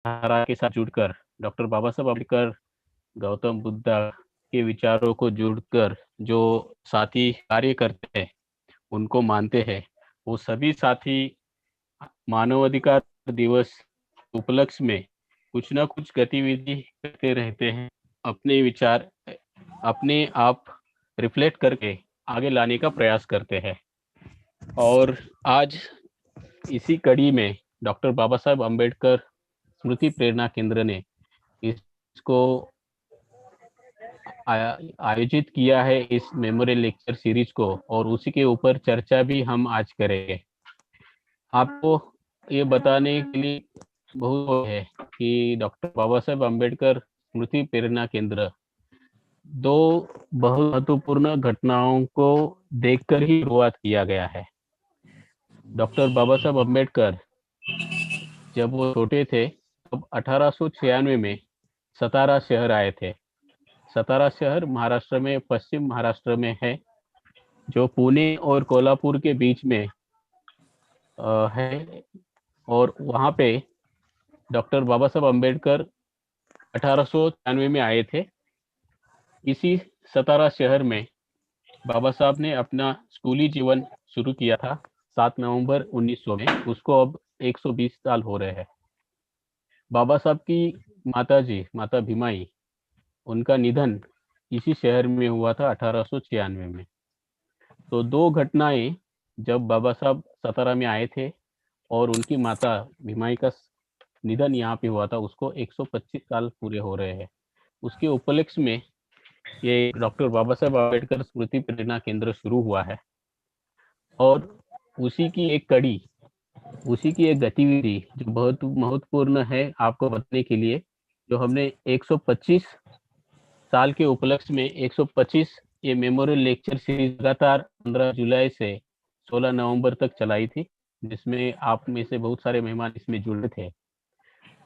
धारा के साथ जुड़कर डॉक्टर बाबा साहब अम्बेडकर, गौतम बुद्धा के विचारों को जुड़कर जो साथी कार्य करते हैं, उनको मानते हैं, वो सभी साथी मानवाधिकार दिवस उपलक्ष्य में कुछ ना कुछ गतिविधि करते रहते हैं, अपने विचार अपने आप रिफ्लेक्ट करके आगे लाने का प्रयास करते हैं। और आज इसी कड़ी में डॉक्टर बाबा साहेब अम्बेडकर स्मृति प्रेरणा केंद्र ने इसको आयोजित किया है, इस मेमोरियल लेक्चर सीरीज को, और उसी के ऊपर चर्चा भी हम आज करेंगे। आपको ये बताने के लिए बहुत है कि डॉक्टर बाबा साहेब अम्बेडकर स्मृति प्रेरणा केंद्र दो बहुत महत्वपूर्ण घटनाओं को देखकर ही शुरुआत किया गया है। डॉक्टर बाबा साहेब अम्बेडकर जब वो छोटे थे तब 1896 में सतारा शहर आए थे। सतारा शहर महाराष्ट्र में, पश्चिम महाराष्ट्र में है, जो पुणे और कोल्हापुर के बीच में है। और वहाँ पे डॉक्टर बाबा साहब अम्बेडकर 1896 में आए थे। इसी सतारा शहर में बाबा साहब ने अपना स्कूली जीवन शुरू किया था 7 नवंबर 1900 में। उसको अब 120 साल हो रहे हैं। बाबा साहब की माता भीमाई, उनका निधन इसी शहर में हुआ था 1896 में। तो दो घटनाएं, जब बाबा साहब सतारा में आए थे और उनकी माता भीमाई का निधन यहाँ पे हुआ था, उसको 125 साल पूरे हो रहे हैं। उसके उपलक्ष्य में ये डॉक्टर बाबा साहेब अम्बेडकर स्मृति प्रेरणा केंद्र शुरू हुआ है। और उसी की एक कड़ी, उसी की एक गतिविधि जो बहुत महत्वपूर्ण है आपको बताने के लिए, जो हमने 125 साल के उपलक्ष्य में 125 ये मेमोरियल लेक्चर सीरीज लगातार 15 जुलाई से 16 नवंबर तक चलाई थी, जिसमें आप में से बहुत सारे मेहमान इसमें जुड़े थे।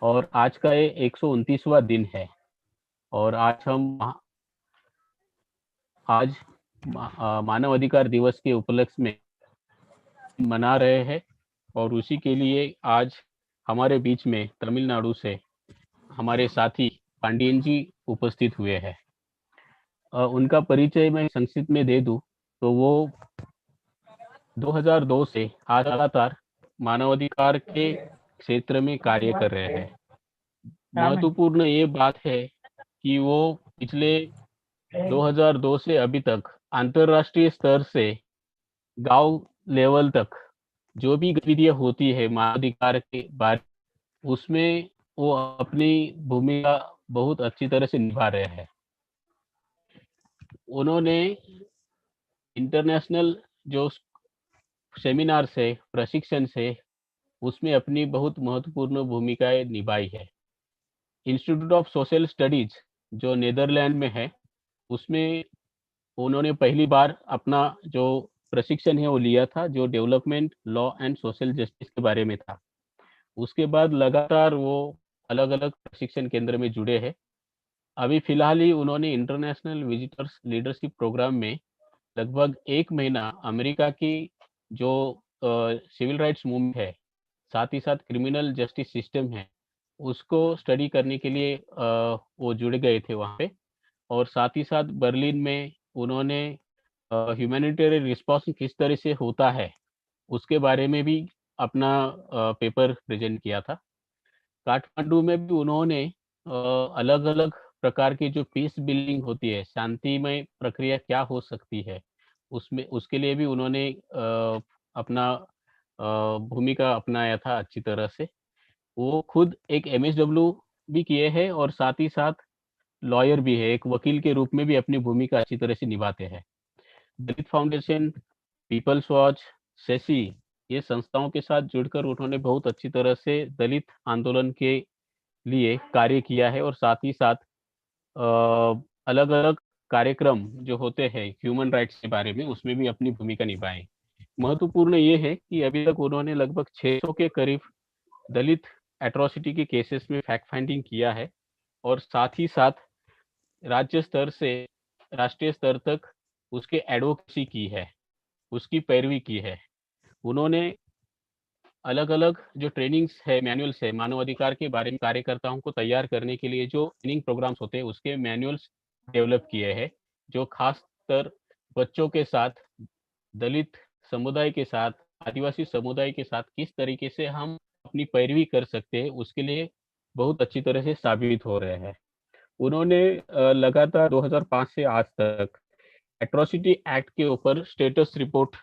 और आज का ये 129वां दिन है। और आज मानव अधिकार दिवस के उपलक्ष्य में मना रहे हैं। और उसी के लिए आज हमारे बीच में तमिलनाडु से हमारे साथी पांडियन जी उपस्थित हुए हैं। उनका परिचय मैं संक्षिप्त में दे दूं तो वो 2002 से आज लगातार मानवाधिकार के क्षेत्र में कार्य कर रहे हैं। महत्वपूर्ण ये बात है कि वो पिछले 2002 से अभी तक अंतरराष्ट्रीय स्तर से गांव लेवल तक जो भी गतिविधियां होती है मानवाधिकार के बारे, उसमें वो अपनी भूमिका बहुत अच्छी तरह से निभा रहे हैं। उन्होंने इंटरनेशनल जो सेमिनार से, प्रशिक्षण से, उसमें अपनी बहुत महत्वपूर्ण भूमिकाएं निभाई है। इंस्टीट्यूट ऑफ सोशल स्टडीज जो नीदरलैंड में है, उसमें उन्होंने पहली बार अपना जो प्रशिक्षण है वो लिया था, जो development, law and social justice के बारे में था। उसके बाद लगातार वो अलग अलग प्रशिक्षण केंद्र में जुड़े हैं। अभी फिलहाल ही उन्होंने इंटरनेशनल विजिटर्स लीडरशिप प्रोग्राम में लगभग 1 महीना अमेरिका की जो सिविल राइट्स मूवमेंट है, साथ ही साथ क्रिमिनल जस्टिस सिस्टम है, उसको स्टडी करने के लिए वो जुड़ गए थे वहाँ पे। और साथ ही साथ बर्लिन में उन्होंने ह्यूमैनिटेरियन रिस्पॉन्स किस तरह से होता है, उसके बारे में भी अपना पेपर प्रेजेंट किया था। काठमांडू में भी उन्होंने अलग अलग प्रकार की जो पीस बिल्डिंग होती है, शांतिमय प्रक्रिया क्या हो सकती है, उसमें उसके लिए भी उन्होंने अपना भूमिका अपनाया था अच्छी तरह से। वो खुद एक एमएसडब्ल्यू भी किए हैं और साथ ही साथ लॉयर भी है, एक वकील के रूप में भी अपनी भूमिका अच्छी तरह से निभाते हैं। दलित फाउंडेशन, पीपल्स वॉच, सेसी, ये संस्थाओं के साथ जुड़कर उन्होंने बहुत अच्छी तरह से दलित आंदोलन के लिए कार्य किया है। और साथ ही साथ अलग अलग कार्यक्रम जो होते हैं ह्यूमन राइट्स के बारे में, उसमें भी अपनी भूमिका निभाए। महत्वपूर्ण ये है कि अभी तक उन्होंने लगभग 600 के करीब दलित एट्रोसिटी के केसेस में फैक्ट फाइंडिंग किया है। और साथ ही साथ राज्य स्तर से राष्ट्रीय स्तर तक उसके एडवोकेसी की है, उसकी पैरवी की है। उन्होंने अलग अलग जो ट्रेनिंग्स है, मैनुअल्स है, मानवाधिकार के बारे में कार्यकर्ताओं को तैयार करने के लिए जो ट्रेनिंग प्रोग्राम्स होते हैं उसके मैनुअल्स डेवलप किए हैं, जो खासकर बच्चों के साथ, दलित समुदाय के साथ, आदिवासी समुदाय के साथ किस तरीके से हम अपनी पैरवी कर सकते हैं उसके लिए बहुत अच्छी तरह से साबित हो रहे हैं। उन्होंने लगातार 2005 से आज तक एट्रोसिटी एक्ट के ऊपर स्टेटस रिपोर्ट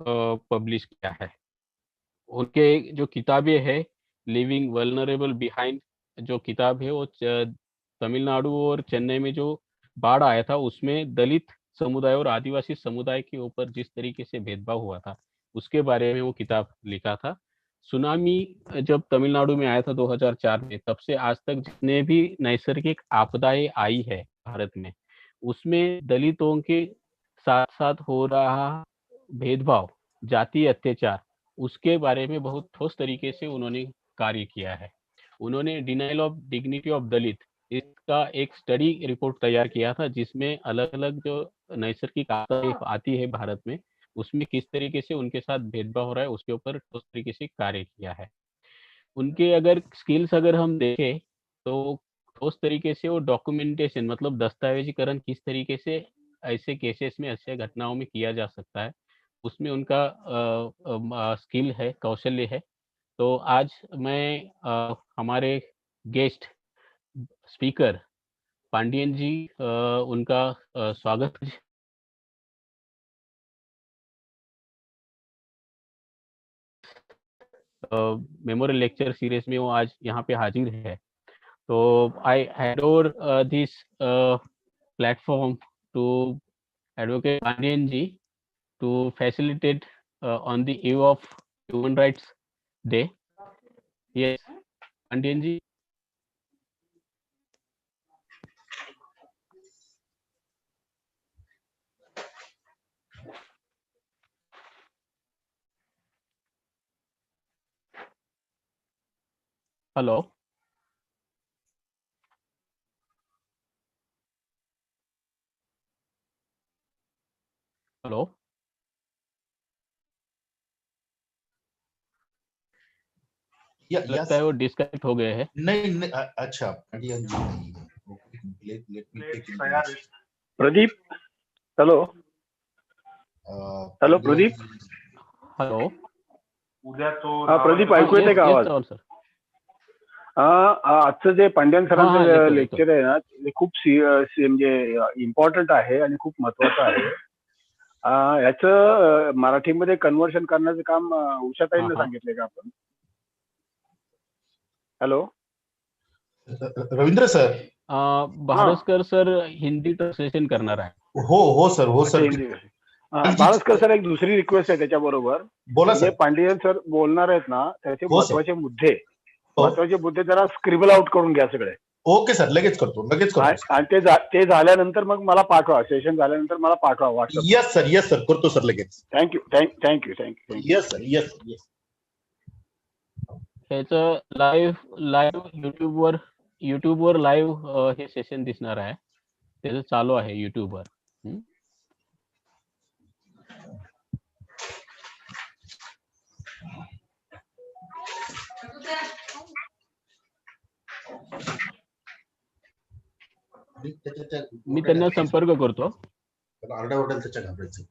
पब्लिश किया है। उनके जो किताबें हैं, लिविंग वल्नरेबल बिहाइंड जो किताब है वो तमिलनाडु और चेन्नई में जो बाढ़ आया था उसमें दलित समुदाय और आदिवासी समुदाय के ऊपर जिस तरीके से भेदभाव हुआ था उसके बारे में वो किताब लिखा था। सुनामी जब तमिलनाडु में आया था 2004 में, तब से आज तक जितने भी नैसर्गिक आपदाएं आई है भारत में, उसमें दलितों के साथ साथ हो रहा भेदभाव, जातीय अत्याचार, उसके बारे में बहुत ठोस तरीके से उन्होंने कार्य किया है। उन्होंने डिनाइल ऑफ डिग्निटी ऑफ दलित इसका एक स्टडी रिपोर्ट तैयार किया था, जिसमें अलग अलग जो नैसर्गिक आपदाएं आती है भारत में, उसमें किस तरीके से उनके साथ भेदभाव हो रहा है उसके ऊपर ठोस तरीके से कार्य किया है। उनके अगर स्किल्स अगर हम देखें तो ठोस तरीके से वो डॉक्यूमेंटेशन मतलब दस्तावेजीकरण किस तरीके से ऐसे केसेस में, ऐसे घटनाओं में किया जा सकता है, उसमें उनका स्किल है, कौशल्य है। तो आज मैं हमारे गेस्ट स्पीकर पांडियन जी उनका स्वागत मेमोरियल लेक्चर सीरीज में वो आज यहाँ पे हाजिर है। तो I hand over this platform to advocate Pandian ji to facilitate on the eve of Human Rights Day. Yes, Pandian ji. Hello. Hello. लगता है वो डिस्कनेक्ट हो गए हैं। नहीं, अच्छा पांडियन जी नहीं है। Let me take it. Pradeep, hello hello Pradeep, hello. Pradeep ऐकू येते का आवाज? सर आजचं जे पांड्यन सरांचं लेक्चर आहे ना, ते खूप म्हणजे इम्पॉर्टंट आहे आणि खूप महत्वाचं आहे. याचं मराठीमध्ये कन्व्हर्शन करण्याचं काम उषाताईंना सांगितलंय का आपण? Hello Ravindra sir, Bharaskar sir Hindi translation करणार आहे. हो सर, हो सर. भारस्कर सर, एक दुसरी रिक्वेस्ट आहे त्याच्याबरोबर. बोला जे सर. पांडियन सर बोलणार आहेत ना, त्याचे महत्वाचे मुद्दे जरा स्क्रिबल आउट करून घ्या सगळे. ओके सर, लगेच करतो. आणि ते झाल्यानंतर मग मला पाठवा, सेशन झाल्यानंतर मला पाठवा व्हॉट्सअप. यस सर, करतो सर लगेच. थँक्यू. Yes sir, yes. ह्याचं लाईव्ह युट्यूबवर लाईव्ह हे सेशन दिसणार आहे. त्याचं चालू आहे युट्यूबवर. मी त्यांना संपर्क करतो. आरडाओरडा त्याच्या घाबरायचं.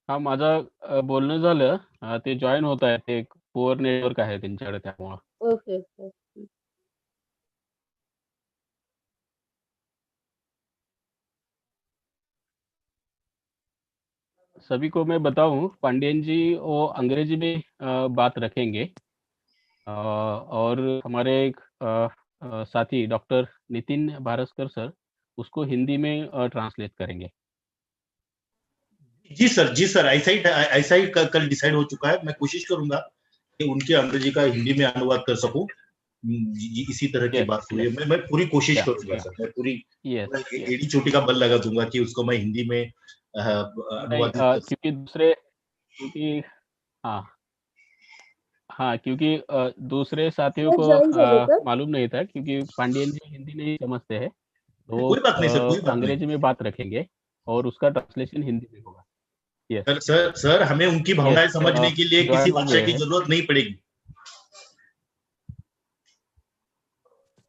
हा माझा बोलणं झालं. ते जॉईन होत आहे. ते पुअर नेटवर्क आहे त्यांच्याकडे त्यामुळं. ओके. सभी को मैं बताऊं, पांडियन जी वो अंग्रेजी में बात रखेंगे, और हमारे एक साथी डॉक्टर नितिन भारस्कर सर उसको हिंदी में ट्रांसलेट करेंगे। जी सर, ऐसा ही कल डिसाइड हो चुका है। मैं कोशिश करूंगा कि उनके अंग्रेजी का हिंदी में अनुवाद कर सकूं। इसी तरह की यस बात हुई है। यस मैं पूरी कोशिश या करूंगा या सर। मैं पूरी यस यस। एड़ी चोटी का बल लगा दूंगा कि उसको मैं हिंदी में नहीं, अनुवादित कर सकूं। क्योंकि हाँ हाँ, क्योंकि दूसरे साथियों मैं को ज्वाइन करूँ सर? मालूम नहीं था, क्योंकि पांडियन जी हिंदी नहीं समझते हैं, तो कोई बात नहीं सर, कोई बात नहीं। अंग्रेजी में बात रखेंगे और उसका ट्रांसलेशन हिंदी में होगा। यस सर हमें उनकी यस, भावनाएं समझने के लिए किसी ज्वाइन हो भाषा गए की हैं। जरूरत नहीं पड़ेगी।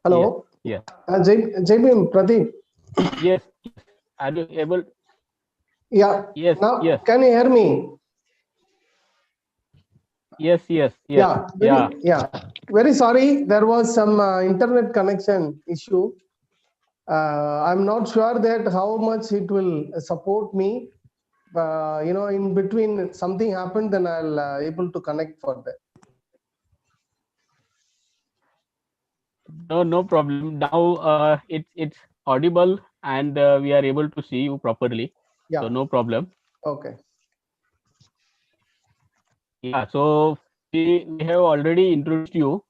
Hello. Yes yes Jai Bhim, Pradeep. Yes, are you able? Yeah. Yes Now, yes can you hear me? Yes yes yes Yeah. Yeah Very sorry. There was some internet connection issue. I'm not sure that how much it will support me. In between something happened, then I'll able to connect for that. no problem. Now it's audible, and we are able to see you properly, so Yeah. no problem. Okay. Yeah, so we have already introduced you,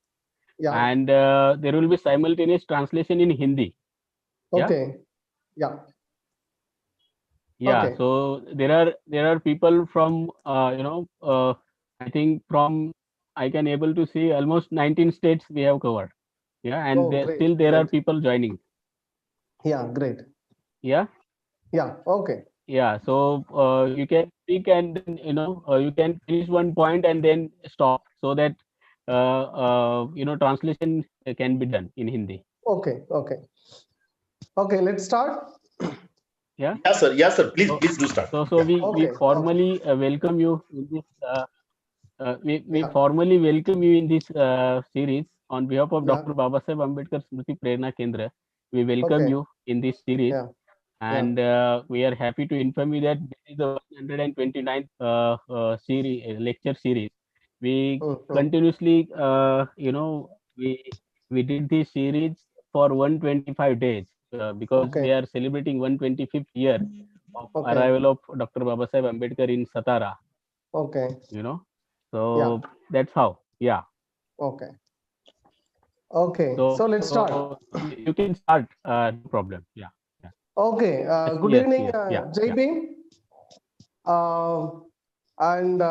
Yeah. and there will be simultaneous translation in Hindi. Yeah. Okay. Yeah. Yeah, Okay. so there are people from I think from, I can able to see almost 19 states we have covered. Yeah, and Oh, great. still there are Great. people joining. Yeah. Great. Yeah. Yeah. Okay. Yeah, so you can speak, and then, you can finish one point and then stop, so that translation can be done in Hindi. Okay. Okay. Okay. Let's start. Yeah. या sir please So, please do start. so we Okay. formally welcome you in this. We Yeah. formally welcome you in this series on behalf of Yeah. Dr. Babasaheb Ambedkar Smriti Prerna Kendra. We welcome Okay. you in this series. Yeah. And we are happy to inform you that this is the 129th lecture series. We continuously, we did this series for 125 days, because Okay. we are celebrating 125th year of Okay. arrival of Dr. Babasaheb Ambedkar in Satara. Okay. So Yeah. that's how. Yeah. Okay. Okay. So let's start. You can start. No problem. Yeah. Yeah. Okay. Good Yes, evening, yes, yeah, Jai yeah. Bhim. And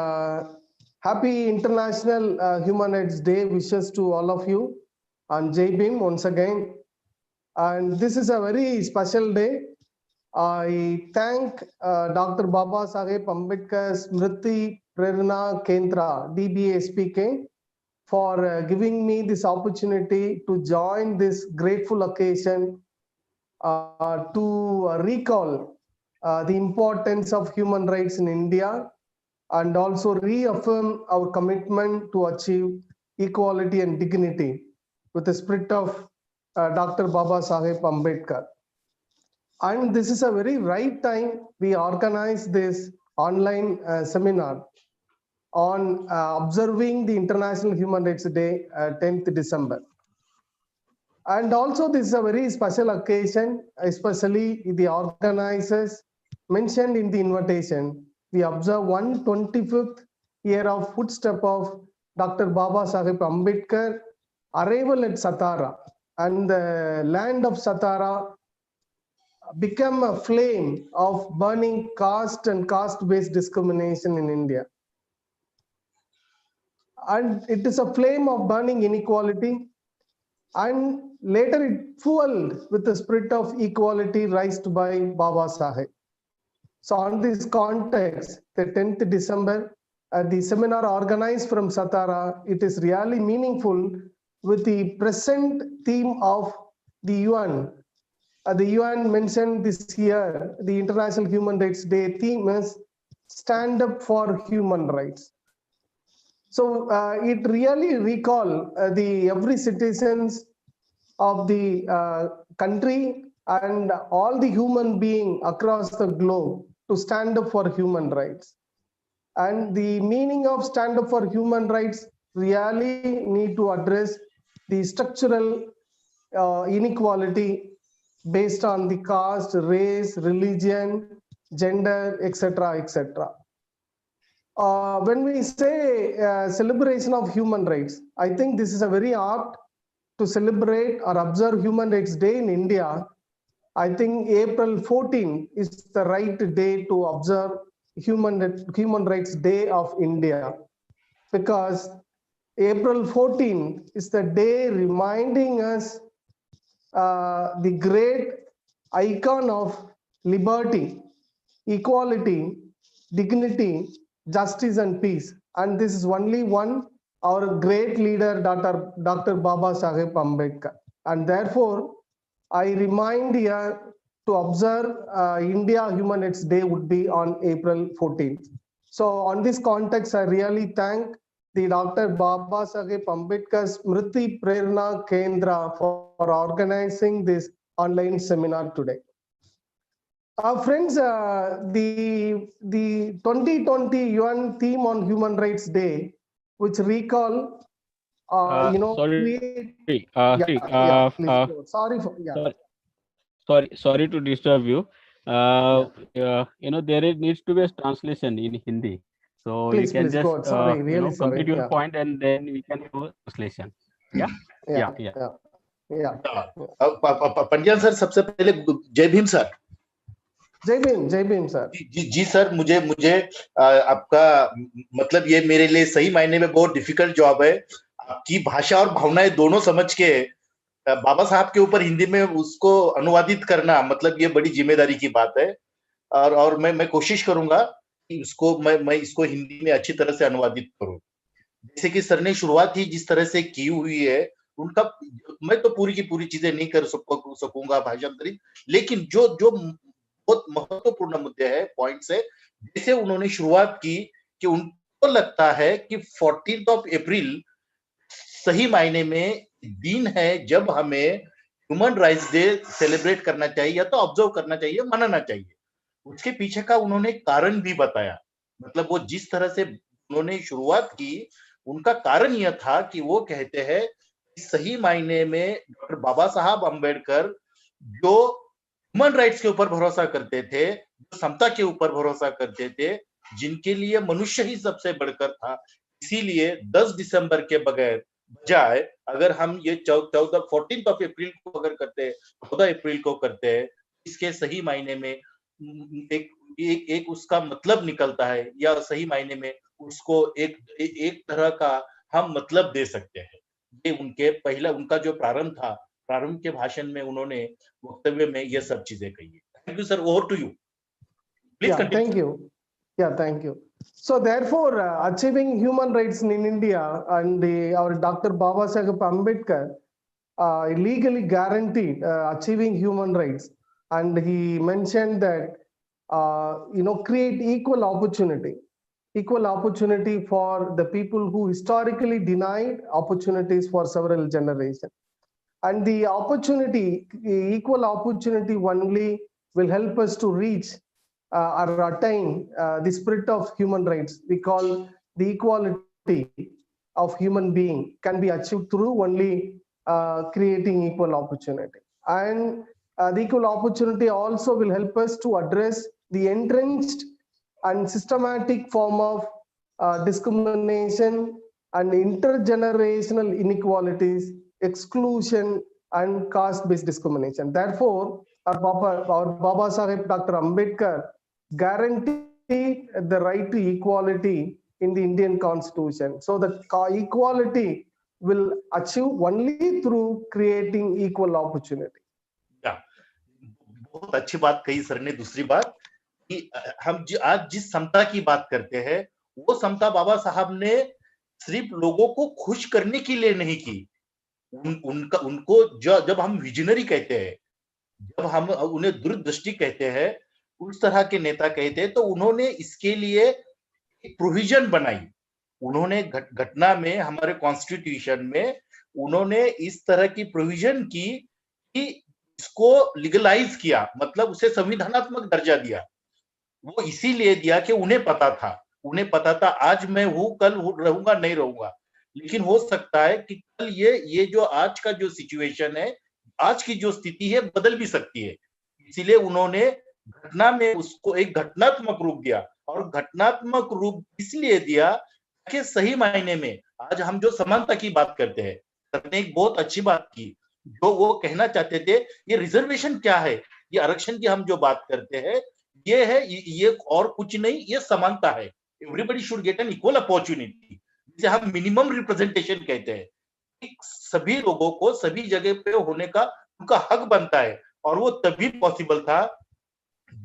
happy International Human Rights Day wishes to all of you. And Jai Bhim once again. And this is a very special day. I thank Dr. Babasaheb Ambedkar Smriti Prerna Kendra DBASPK for giving me this opportunity to join this grateful occasion to recall the importance of human rights in India, and also reaffirm our commitment to achieve equality and dignity with the spirit of Dr. Babasaheb Ambedkar. And this is a very right time we organize this online seminar on observing the International Human Rights Day, 10th December. And also this is a very special occasion, especially the organizers mentioned in the invitation. We observe 125th year of footstep of Dr. Babasaheb Ambedkar arrival at Satara, and the land of Satara became a flame of burning caste and caste-based discrimination in India. And it is a flame of burning inequality, and later it fueled with the spirit of equality raised by Baba Saheb. So on this context, the 10th December, the seminar organized from Satara, it is really meaningful with the present theme of the UN. The UN mentioned this year, the International Human Rights Day theme is Stand Up for Human Rights. So it really recall the every citizens of the country and all the human being across the globe to stand up for human rights. And the meaning of stand up for human rights really need to address the structural inequality based on the caste, race, religion, gender, etc., etc. When we say celebration of human rights, I think this is a very apt to celebrate or observe Human Rights Day in India. I think April 14 is the right day to observe Human Rights Day of India, because April 14 is the day reminding us the great icon of liberty, equality, dignity, justice and peace. And this is only one, our great leader, Dr. Babasaheb Ambedkar. And therefore, I remind here to observe India Human Rights Day would be on April 14th. So on this context, I really thank the Dr. Babasaheb Ambedkar Smriti Prerna Kendra for organizing this online seminar today. Friends, the 2020 UN theme on Human Rights Day, which recall, Sorry, please go. Sorry for, sorry to disturb you. There needs to be a translation in Hindi, so Please, you can please just go. Sorry, really sorry. complete your point and then we can have a translation. Yeah. Pandian sir, सबसे पहले जय Bhim sir. जय Bhim sir. जी sir, मुझे आपका मतलब ये मेरे लिए सही मायने में बहुत डिफिकल्ट जॉब है। आपकी भाषा और भावनाएं दोनों समझ के बाबा साहब के ऊपर हिंदी में उसको अनुवादित करना, मतलब ये बड़ी जिम्मेदारी की बात है। और मैं कोशिश करूंगा कि मैं इसको हिंदी में अच्छी तरह से अनुवादित करूं। जैसे कि सर ने शुरुआत ही जिस तरह से की हुई है, उनका मैं तो पूरी की पूरी चीजें नहीं कर सकूंगा भाषांतरित, लेकिन जो बहुत महत्वपूर्ण मुद्दे हैं, पॉइंट्स है, जैसे उन्होंने शुरुआत की कि उनको लगता है कि 14 अप्रैल सही मायने में दिन है जब हमें ह्यूमन राइट्स डे सेलिब्रेट करना चाहिए, या तो ऑब्जर्व करना चाहिए, मनाना चाहिए। उसके पीछे का उन्होंने कारण भी बताया। मतलब वो जिस तरह से उन्होंने शुरुआत की, उनका कारण यह था कि वो कहते हैं सही मायने में डॉक्टर बाबा साहब अम्बेडकर जो ह्यूमन राइट्स के ऊपर भरोसा करते थे, जो समता के ऊपर भरोसा करते थे, जिनके लिए मनुष्य ही सबसे बढ़कर था, इसीलिए 10 दिसंबर के बजाय अगर हम ये 14 अप्रैल को अगर करते हैं, 14 अप्रैल को करते हैं, इसके सही मायने में एक उसका मतलब निकलता है, या सही मायने में उसको एक तरह का हम मतलब दे सकते हैं। ये उनका जो प्रारंभ के भाषण में उन्होंने वक्तव्य में ये सब चीजें कही है। Thank you sir, over to you please. Thank you. So therefore, achieving human rights in India and our Dr. Babasaheb Ambedkar legally guaranteed achieving human rights, and he mentioned that create equal opportunity for the people who historically denied opportunities for several generations. And the equal opportunity only will help us to reach or attain the spirit of human rights. We call the equality of human being can be achieved through only creating equal opportunity. And the equal opportunity also will help us to address the entrenched and systematic form of discrimination and intergenerational inequalities, exclusion and caste-based discrimination. Therefore, our Babasaheb Dr. Ambedkar guaranteed the right to equality in the Indian Constitution. So the equality will achieve only through creating equal opportunity. बहुत अच्छी बात कही sir ने। दूसरी बात कि हम आज जिस समता की बात करते हैं, वो समता बाबा साहब ने सिर्फ लोगों को खुश करने के लिए नहीं की। उनको जब हम विजनरी कहते हैं, जब हम उन्हें दूरदृष्टि कहते हैं, उस तरह के नेता कहते हैं, तो उन्होंने इसके लिए एक प्रोविजन बनाई। उन्होंने घटना में, हमारे कॉन्स्टिट्यूशन में उन्होंने इस तरह की प्रोविजन की कि इसको लीगलाइज किया, मतलब उसे संविधानात्मक दर्जा दिया। वो इसीलिए दिया कि उन्हें पता था आज मैं हूं, कल रहूंगा नहीं रहूंगा, लेकिन हो सकता है कि कल ये जो आज का जो सिचुएशन है, आज की जो स्थिति है बदल भी सकती है। इसीलिए उन्होंने घटना में उसको एक घटनात्मक रूप दिया, और घटनात्मक रूप इसलिए दिया कि सही मायने में आज हम जो समानता की बात करते हैं, सर ने एक बहुत अच्छी बात की, जो वो कहना चाहते थे, ये रिजर्वेशन क्या है, ये आरक्षण की हम जो बात करते हैं, ये है, ये और कुछ नहीं, ये समानता है। Everybody should get an equal opportunity, जिसे हम मिनिमम रिप्रेजेंटेशन कहते हैं। सभी लोगों को सभी जगह पे होने का उनका हक बनता है, और वो तभी पॉसिबल था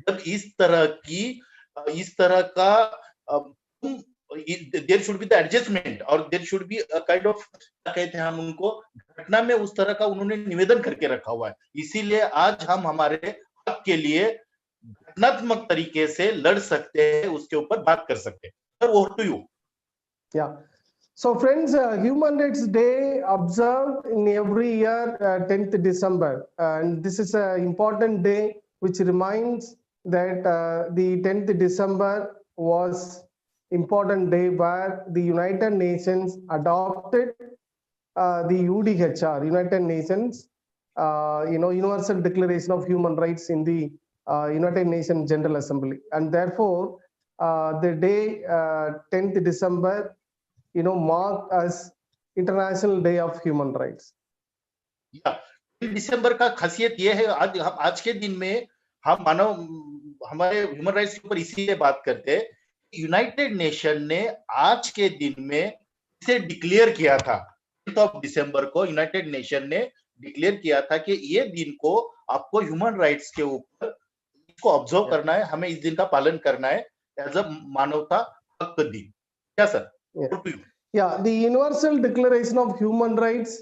जब इस तरह का there should be the adjustment, और there should be kind of, क्या कहते हैं हम उनको, घटना में उस तरह का उन्होंने निवेदन करके रखा हुआ है। इसीलिए आज हम हमारे हक के लिए घटनात्मक तरीके से लड़ सकते हैं, उसके ऊपर बात कर सकते हैं। Sir, over to you. Yeah. So friends, Human Rights Day observed in every year 10th December, and this is an important day which reminds that the 10th December was important day where the United Nations adopted the UDHR, United Nations, Universal Declaration of Human Rights in the United Nations General Assembly, and therefore the day 10th December marked as International Day of Human Rights. दिसंबर का खासियत यह है, आज के दिन में हम हमारे ह्यूमन राइट्स के ऊपर इसीलिए बात करते हैं, यूनाइटेड नेशन ने आज के दिन में इसे डिक्लेयर किया था। 10 दिसंबर को यूनाइटेड नेशन ने डिक्लेयर किया था कि ये दिन को आपको ह्यूमन राइट्स के ऊपर इसको ऑब्जर्व करना है, हमें इस दिन का पालन करना है एज अ मानवता हक दिन। क्या sir? Yeah, the Universal Declaration of Human Rights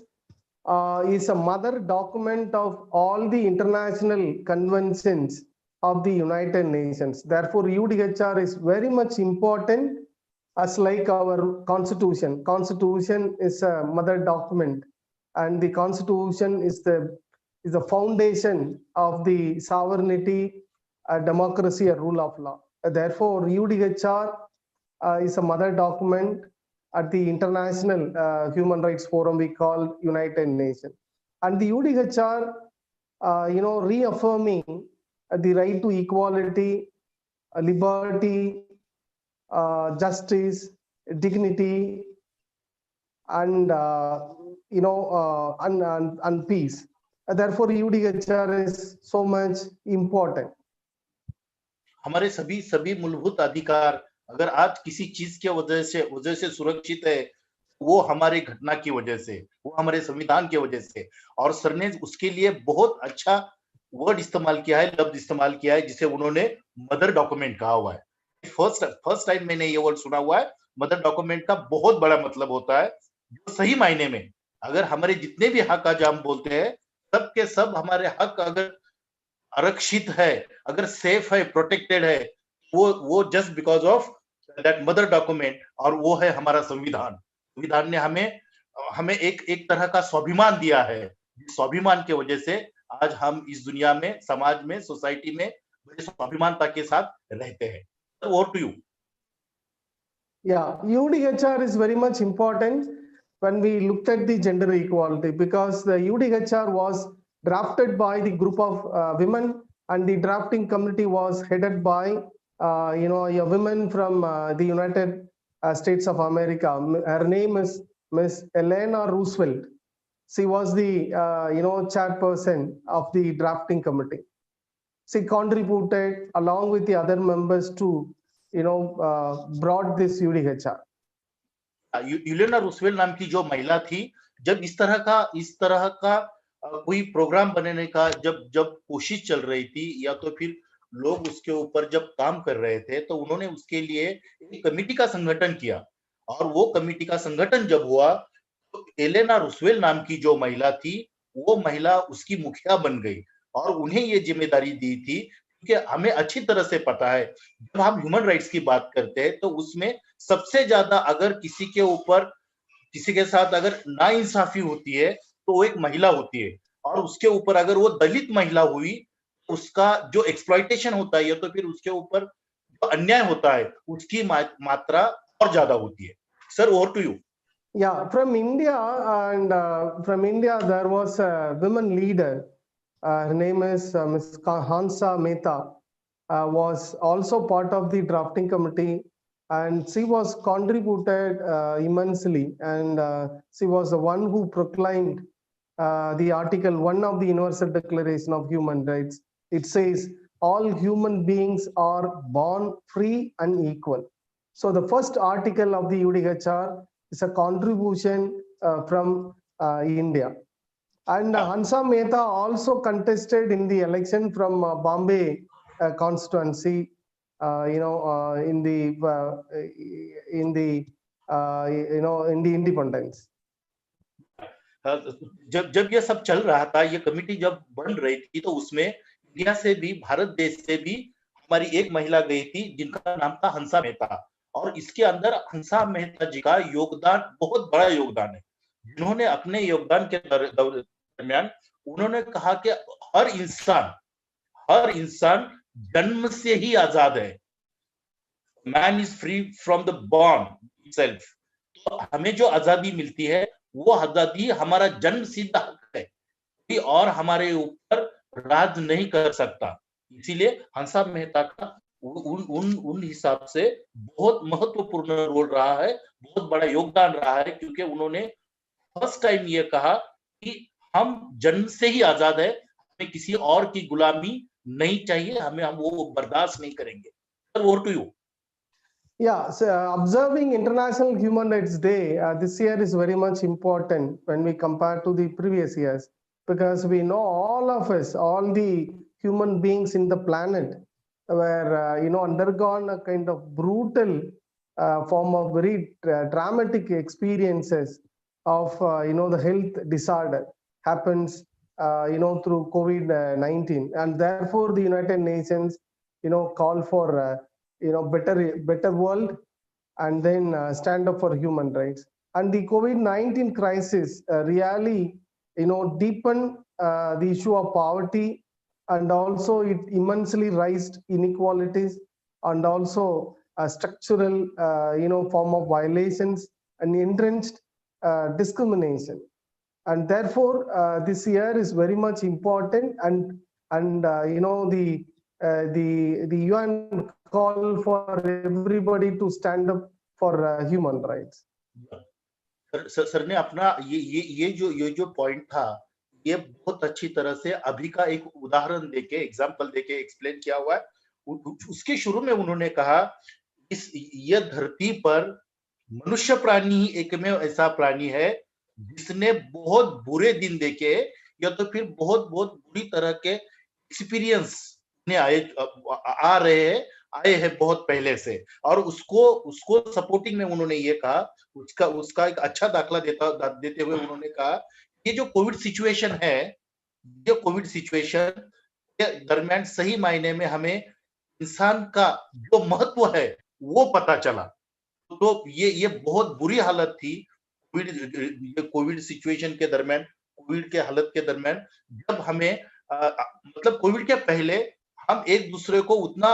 is a mother document of all the international conventions of the United Nations. Therefore, UDHR is very much important as like our Constitution. Constitution is a mother document, and the Constitution is the foundation of the sovereignty, democracy, and rule of law. Therefore, UDHR is a mother document at the International Human Rights Forum we call United Nations. And the UDHR, reaffirming the right to equality, liberty, justice, dignity, and and peace. Therefore, UDHR is so much important. हमारे सभी मूलभूत अधिकार अगर आज किसी चीज के वजह से सुरक्षित है, वो हमारे घटना की वजह से, वो हमारे संविधान की वजह से, और सर ने उसके लिए बहुत अच्छा वर्ड इस्तेमाल किया है, लफ्ज इस्तेमाल किया है, जिसे उन्होंने मदर डॉक्यूमेंट कहा हुआ है। फर्स्ट टाइम मैंने ये वर्ड सुना हुआ है। मदर डॉक्यूमेंट का बहुत बड़ा मतलब होता है, जो सही मायने में अगर हमारे जितने भी हक आज हम बोलते हैं, सब के सब हमारे हक अगर आरक्षित है, अगर सेफ है, प्रोटेक्टेड है, वो just because of that mother document, और वो है हमारा संविधान। संविधान ने हमें एक तरह का स्वाभिमान दिया है, स्वाभिमान की वजह से आज हम इस दुनिया में, समाज में, सोसाइटी में बड़े स्वाभिमानता के साथ रहते हैं। Over to you. Yeah, UDHR is very much important when we looked at the gender equality, because the UDHR was drafted by the group of women, and the drafting committee was headed by a woman from the United States of America. Her name is Miss Eleanor Roosevelt. She was the chairperson of the drafting committee. She contributed along with the other members to brought this UDHR. Eleanor Roosevelt नाम की जो महिला थी, जब इस तरह का कोई प्रोग्राम बनने का जब कोशिश चल रही थी, या तो फिर लोग उसके ऊपर जब काम कर रहे थे, तो उन्होंने उसके लिए एक कमेटी का संगठन किया, और वो कमेटी का संगठन जब हुआ तो एलेनोर रूसवेल्ट नाम की जो महिला थी, वो महिला उसकी मुखिया बन गई, और उन्हें ये जिम्मेदारी दी थी, क्योंकि हमें अच्छी तरह से पता है जब हम ह्यूमन राइट्स की बात करते हैं, तो उसमें सबसे ज्यादा अगर किसी के साथ अगर नाइंसाफी होती है, तो वो एक महिला होती है, और उसके ऊपर अगर वो दलित महिला हुई, उसका जो एक्सप्लॉइटेशन होता है, या तो फिर उसके ऊपर जो अन्याय होता है उसकी मात्रा और ज्यादा होती है। Sir, over to you. Yeah, from India, and from India there was a women leader. Her name is Ms. Hansa Mehta. Was also part of the drafting committee, and she was contributed immensely, and she was the one who proclaimed the Article 1 of the Universal Declaration of Human Rights. It says, all human beings are born free and equal. So the first article of the UDHR is a contribution from India. And Hansa Mehta also contested in the election from Bombay constituency, in the independence. जब ये सब चल रहा था, ये committee जब बन रही थी, तो उसमें इंडिया से भी, भारत देश से भी हमारी एक महिला गई थी जिनका नाम था हंसा मेहता। और इसके अंदर हंसा मेहता जी का योगदान, बहुत बड़ा योगदान है। जिन्होंने अपने योगदान के दरमियान उन्होंने कहा कि हर इंसान जन्म से ही आजाद है। Man is free from the born itself. तो हमें जो आजादी मिलती है, वो आजादी हमारा जन्म सिद्ध हक है, कोई और हमारे ऊपर राज नहीं कर सकता। इसीलिए हंसा मेहता का उन हिसाब से बहुत महत्वपूर्ण रोल रहा है, बहुत बड़ा योगदान रहा है, क्योंकि उन्होंने फर्स्ट टाइम ये कहा कि हम जन्म से ही आजाद है, हमें किसी और की गुलामी नहीं चाहिए, हम वो बर्दाश्त नहीं करेंगे। Sir, over to you. Yeah, so observing International Human Rights Day this year is very much important when we compare to the previous years, because we know all of us, all the human beings in the planet were, undergone a kind of brutal form of very dramatic experiences of, the health disorder happens, through COVID-19, and therefore the United Nations, call for better world, and then stand up for human rights. And the COVID-19 crisis really, deepened the issue of poverty, and also it immensely raised inequalities, and also a structural, form of violations and entrenched discrimination. And therefore, this year is very much important, and the UN call for everybody to stand up for human rights. Sir ने अपना ये जो point था, ये बहुत अच्छी तरह से अभी का एक उदाहरण देके, एग्जांपल देके एक्सप्लेन किया हुआ है। उसके शुरू में उन्होंने कहा, ये धरती पर मनुष्य प्राणी ही एकमेव ऐसा प्राणी है जिसने बहुत बुरे दिन देखे, या तो फिर बहुत बुरी तरह के एक्सपीरियंस ने आए हैं बहुत पहले से, और उसको सपोर्टिंग में उन्होंने ये कहा, उसका एक अच्छा दाखला देते हुए उन्होंने कहा, ये जो कोविड सिचुएशन है, ये कोविड सिचुएशन के दरमियान सही मायने में हमें इंसान का जो महत्व है वो पता चला। तो ये बहुत बुरी हालत थी कोविड सिचुएशन के दरमियान, कोविड के हालत के दरमियान, जब हमें मतलब कोविड के पहले हम एक दूसरे को उतना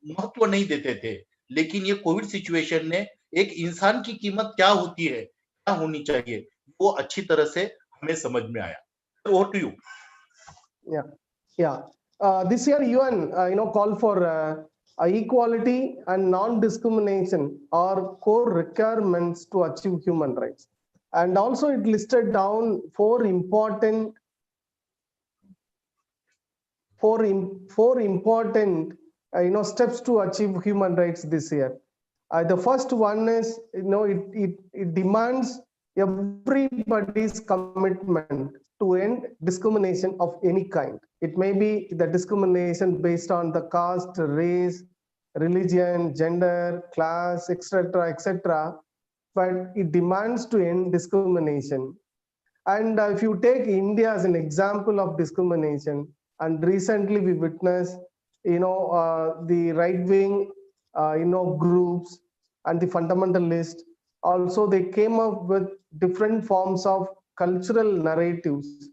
महत्व नहीं देते थे, लेकिन ये कोविड सिचुएशन ने एक इंसान की कीमत क्या होती है, क्या होनी चाहिए, वो अच्छी तरह से हमें समझ में आया। Over to you. Yeah. This year UN, call for equality and non-discrimination are core requirements to achieve human rights, and also it listed down four important steps to achieve human rights this year. The first one is, it demands everybody's commitment to end discrimination of any kind. It may be the discrimination based on the caste, race, religion, gender, class, etc., but it demands to end discrimination. And if you take India as an example of discrimination, and recently we witnessed, the right-wing, groups and the fundamentalists, also they came up with different forms of cultural narratives,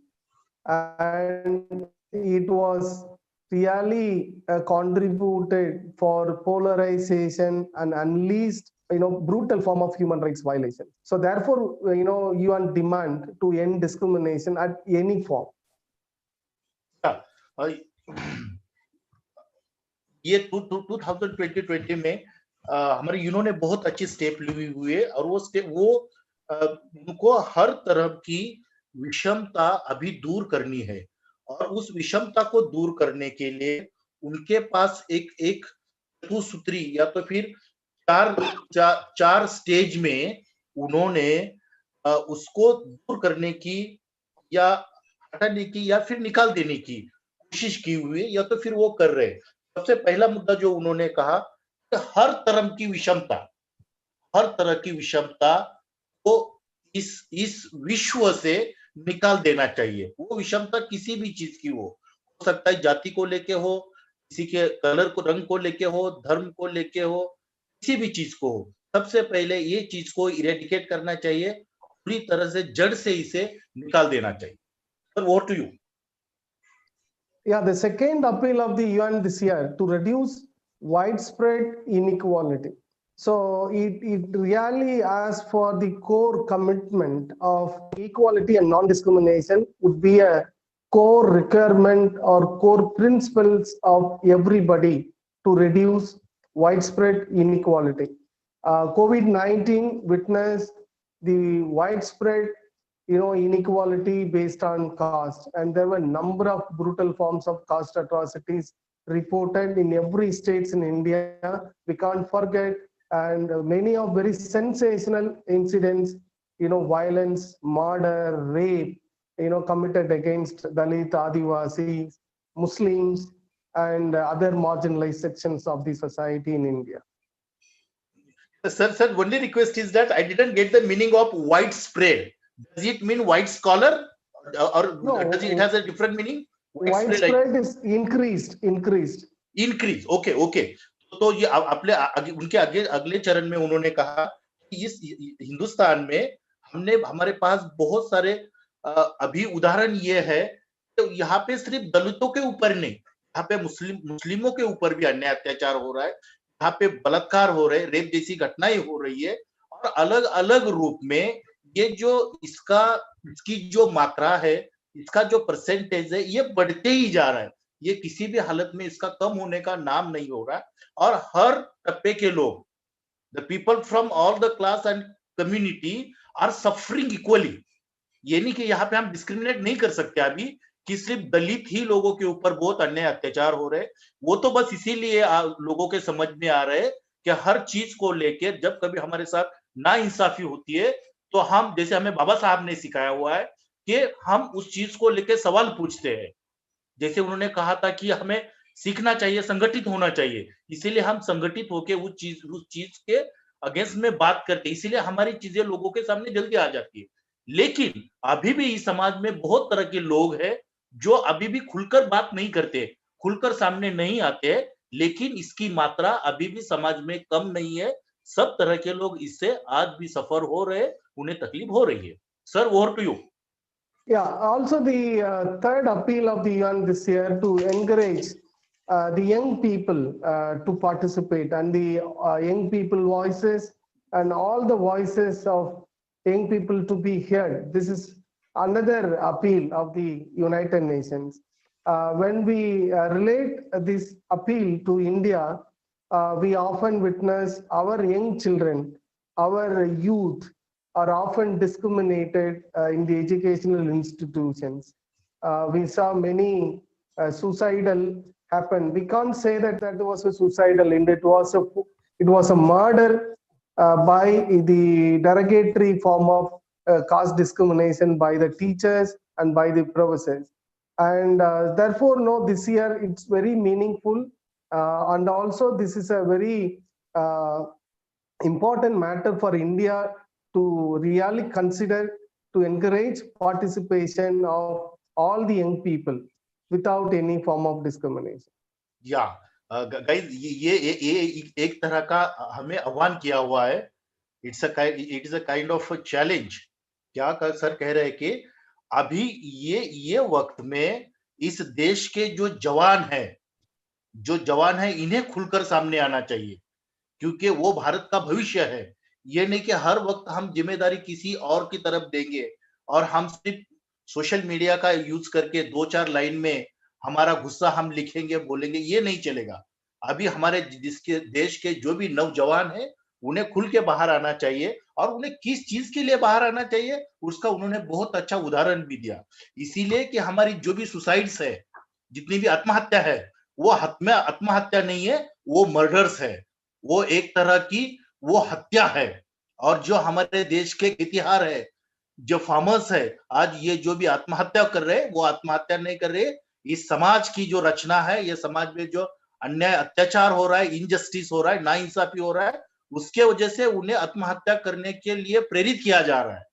and it was really contributed for polarization and unleashed brutal form of human rights violation. So therefore, UN demand to end discrimination at any form. Yeah. ये 2020 में हमारे Uno ने बहुत अच्छी step ली हुई है और वो स्टेप उनको हर तरह की विषमता अभी दूर करनी है और उस विषमता को दूर करने के लिए उनके पास एक सूत्री या तो फिर चार स्टेज में उन्होंने उसको दूर करने की या हटाने की या फिर निकाल देने की कोशिश की हुई है या तो फिर वो कर रहे हैं। सबसे पहला मुद्दा जो उन्होंने कहा कि हर तरह की विषमता को इस विश्व से निकाल देना चाहिए। वो विषमता किसी भी चीज की हो सकता है जाति को लेके हो, किसी के कलर को रंग को लेके हो, धर्म को लेके हो, किसी भी चीज को हो। सबसे पहले ये चीज को इरेडिकेट करना चाहिए, पूरी तरह से जड़ से इसे निकाल देना चाहिए। Sir, over to you. Yeah, the second appeal of the UN this year to reduce widespread inequality. So it really asks for the core commitment of equality and non-discrimination would be a core requirement or core principles of everybody to reduce widespread inequality. COVID-19 witnessed the widespread inequality based on caste, and there were a number of brutal forms of caste atrocities reported in every states in India. We can't forget, and many of very sensational incidents, violence, murder, rape, committed against Dalit, Adivasis, Muslims, and other marginalized sections of the society in India. Sir, only request is that I didn't get the meaning of widespread. Does it mean white scholar or No, does it has a different meaning? Widespread is increased. Increase. Okay. तो ये उनके अगले चरण में उन्होंने कहा कि इस हिंदुस्तान में हमारे पास बहुत सारे अभी उदाहरण ये है तो यहाँ पे सिर्फ दलितों के ऊपर नहीं, यहाँ पे मुस्लिमों के ऊपर भी अन्याय अत्याचार हो रहा है, यहाँ पे बलात्कार हो रहे, रेप जैसी घटनाएं हो रही है और अलग अलग रूप में ये जो इसकी जो मात्रा है, इसका जो परसेंटेज है, ये बढ़ते ही जा रहा है। ये किसी भी हालत में इसका कम होने का नाम नहीं हो रहा और हर तबके के लोग, the people from all the class and community are suffering equally. ये नहीं कि यहाँ पे हम डिस्क्रिमिनेट नहीं कर सकते अभी कि सिर्फ दलित ही लोगों के ऊपर बहुत अन्याय अत्याचार हो रहे, वो तो बस इसीलिए लोगों के समझ में आ रहे कि हर चीज को लेके जब कभी हमारे साथ नाइंसाफी होती है तो हम, जैसे हमें बाबा साहब ने सिखाया हुआ है कि हम उस चीज को लेके सवाल पूछते हैं। जैसे उन्होंने कहा था कि हमें सीखना चाहिए, संगठित होना चाहिए, इसीलिए हम संगठित होके उस चीज के अगेंस्ट में बात करते, इसीलिए हमारी चीजें लोगों के सामने जल्दी आ जाती है। लेकिन अभी भी इस समाज में बहुत तरह के लोग हैं जो अभी भी खुलकर बात नहीं करते, खुलकर सामने नहीं आते, लेकिन इसकी मात्रा अभी भी समाज में कम नहीं है। सब तरह के लोग इससे आज भी सफर हो रहे, उन्हें तकलीफ हो रही है। Sir, over to you. Yeah, also the third appeal of the UN this year to encourage the young people to participate, and the young people voices and all the voices of young people to be heard. This is another appeal of the United Nations. When we relate this appeal to India, we often witness our young children, our youth, are often discriminated in the educational institutions. We saw many suicidal happen. We can't say that was a suicidal, and it was a murder by the derogatory form of caste discrimination by the teachers and by the professors. And therefore, no, this year it's very meaningful, and also this is a very important matter for India to really consider to encourage participation of all the young people without any form of discrimination. Yeah, guys, ये एक तरह का हमें आह्वान किया हुआ है। It is a kind of challenge. क्या सर कह रहे हैं कि अभी ये वक्त में इस देश के जो जवान हैं, जो जवान है इन्हें खुलकर सामने आना चाहिए, क्योंकि वो भारत का भविष्य है। ये नहीं कि हर वक्त हम जिम्मेदारी किसी और की तरफ देंगे और हम सिर्फ सोशल मीडिया का यूज करके 2-4 लाइन में हमारा गुस्सा हम लिखेंगे, बोलेंगे, ये नहीं चलेगा। अभी हमारे जिसके देश के जो भी नौजवान है, उन्हें खुल के बाहर आना चाहिए और उन्हें किस चीज के लिए बाहर आना चाहिए, उसका उन्होंने बहुत अच्छा उदाहरण भी दिया। इसीलिए कि हमारी जो भी सुसाइड्स है, जितनी भी आत्महत्या है, वो आत्महत्या नहीं है, वो मर्डर्स है। वो एक तरह की वो हत्या है। और जो हमारे देश के खेतिहर है, जो फार्मर्स है, आज ये जो भी आत्महत्या कर रहे हैं, वो आत्महत्या नहीं कर रहे। इस समाज की जो रचना है, ये समाज में जो अन्याय अत्याचार हो रहा है, इनजस्टिस हो रहा है, नाइंसाफी हो रहा है, उसके वजह से उन्हें आत्महत्या करने के लिए प्रेरित किया जा रहा है।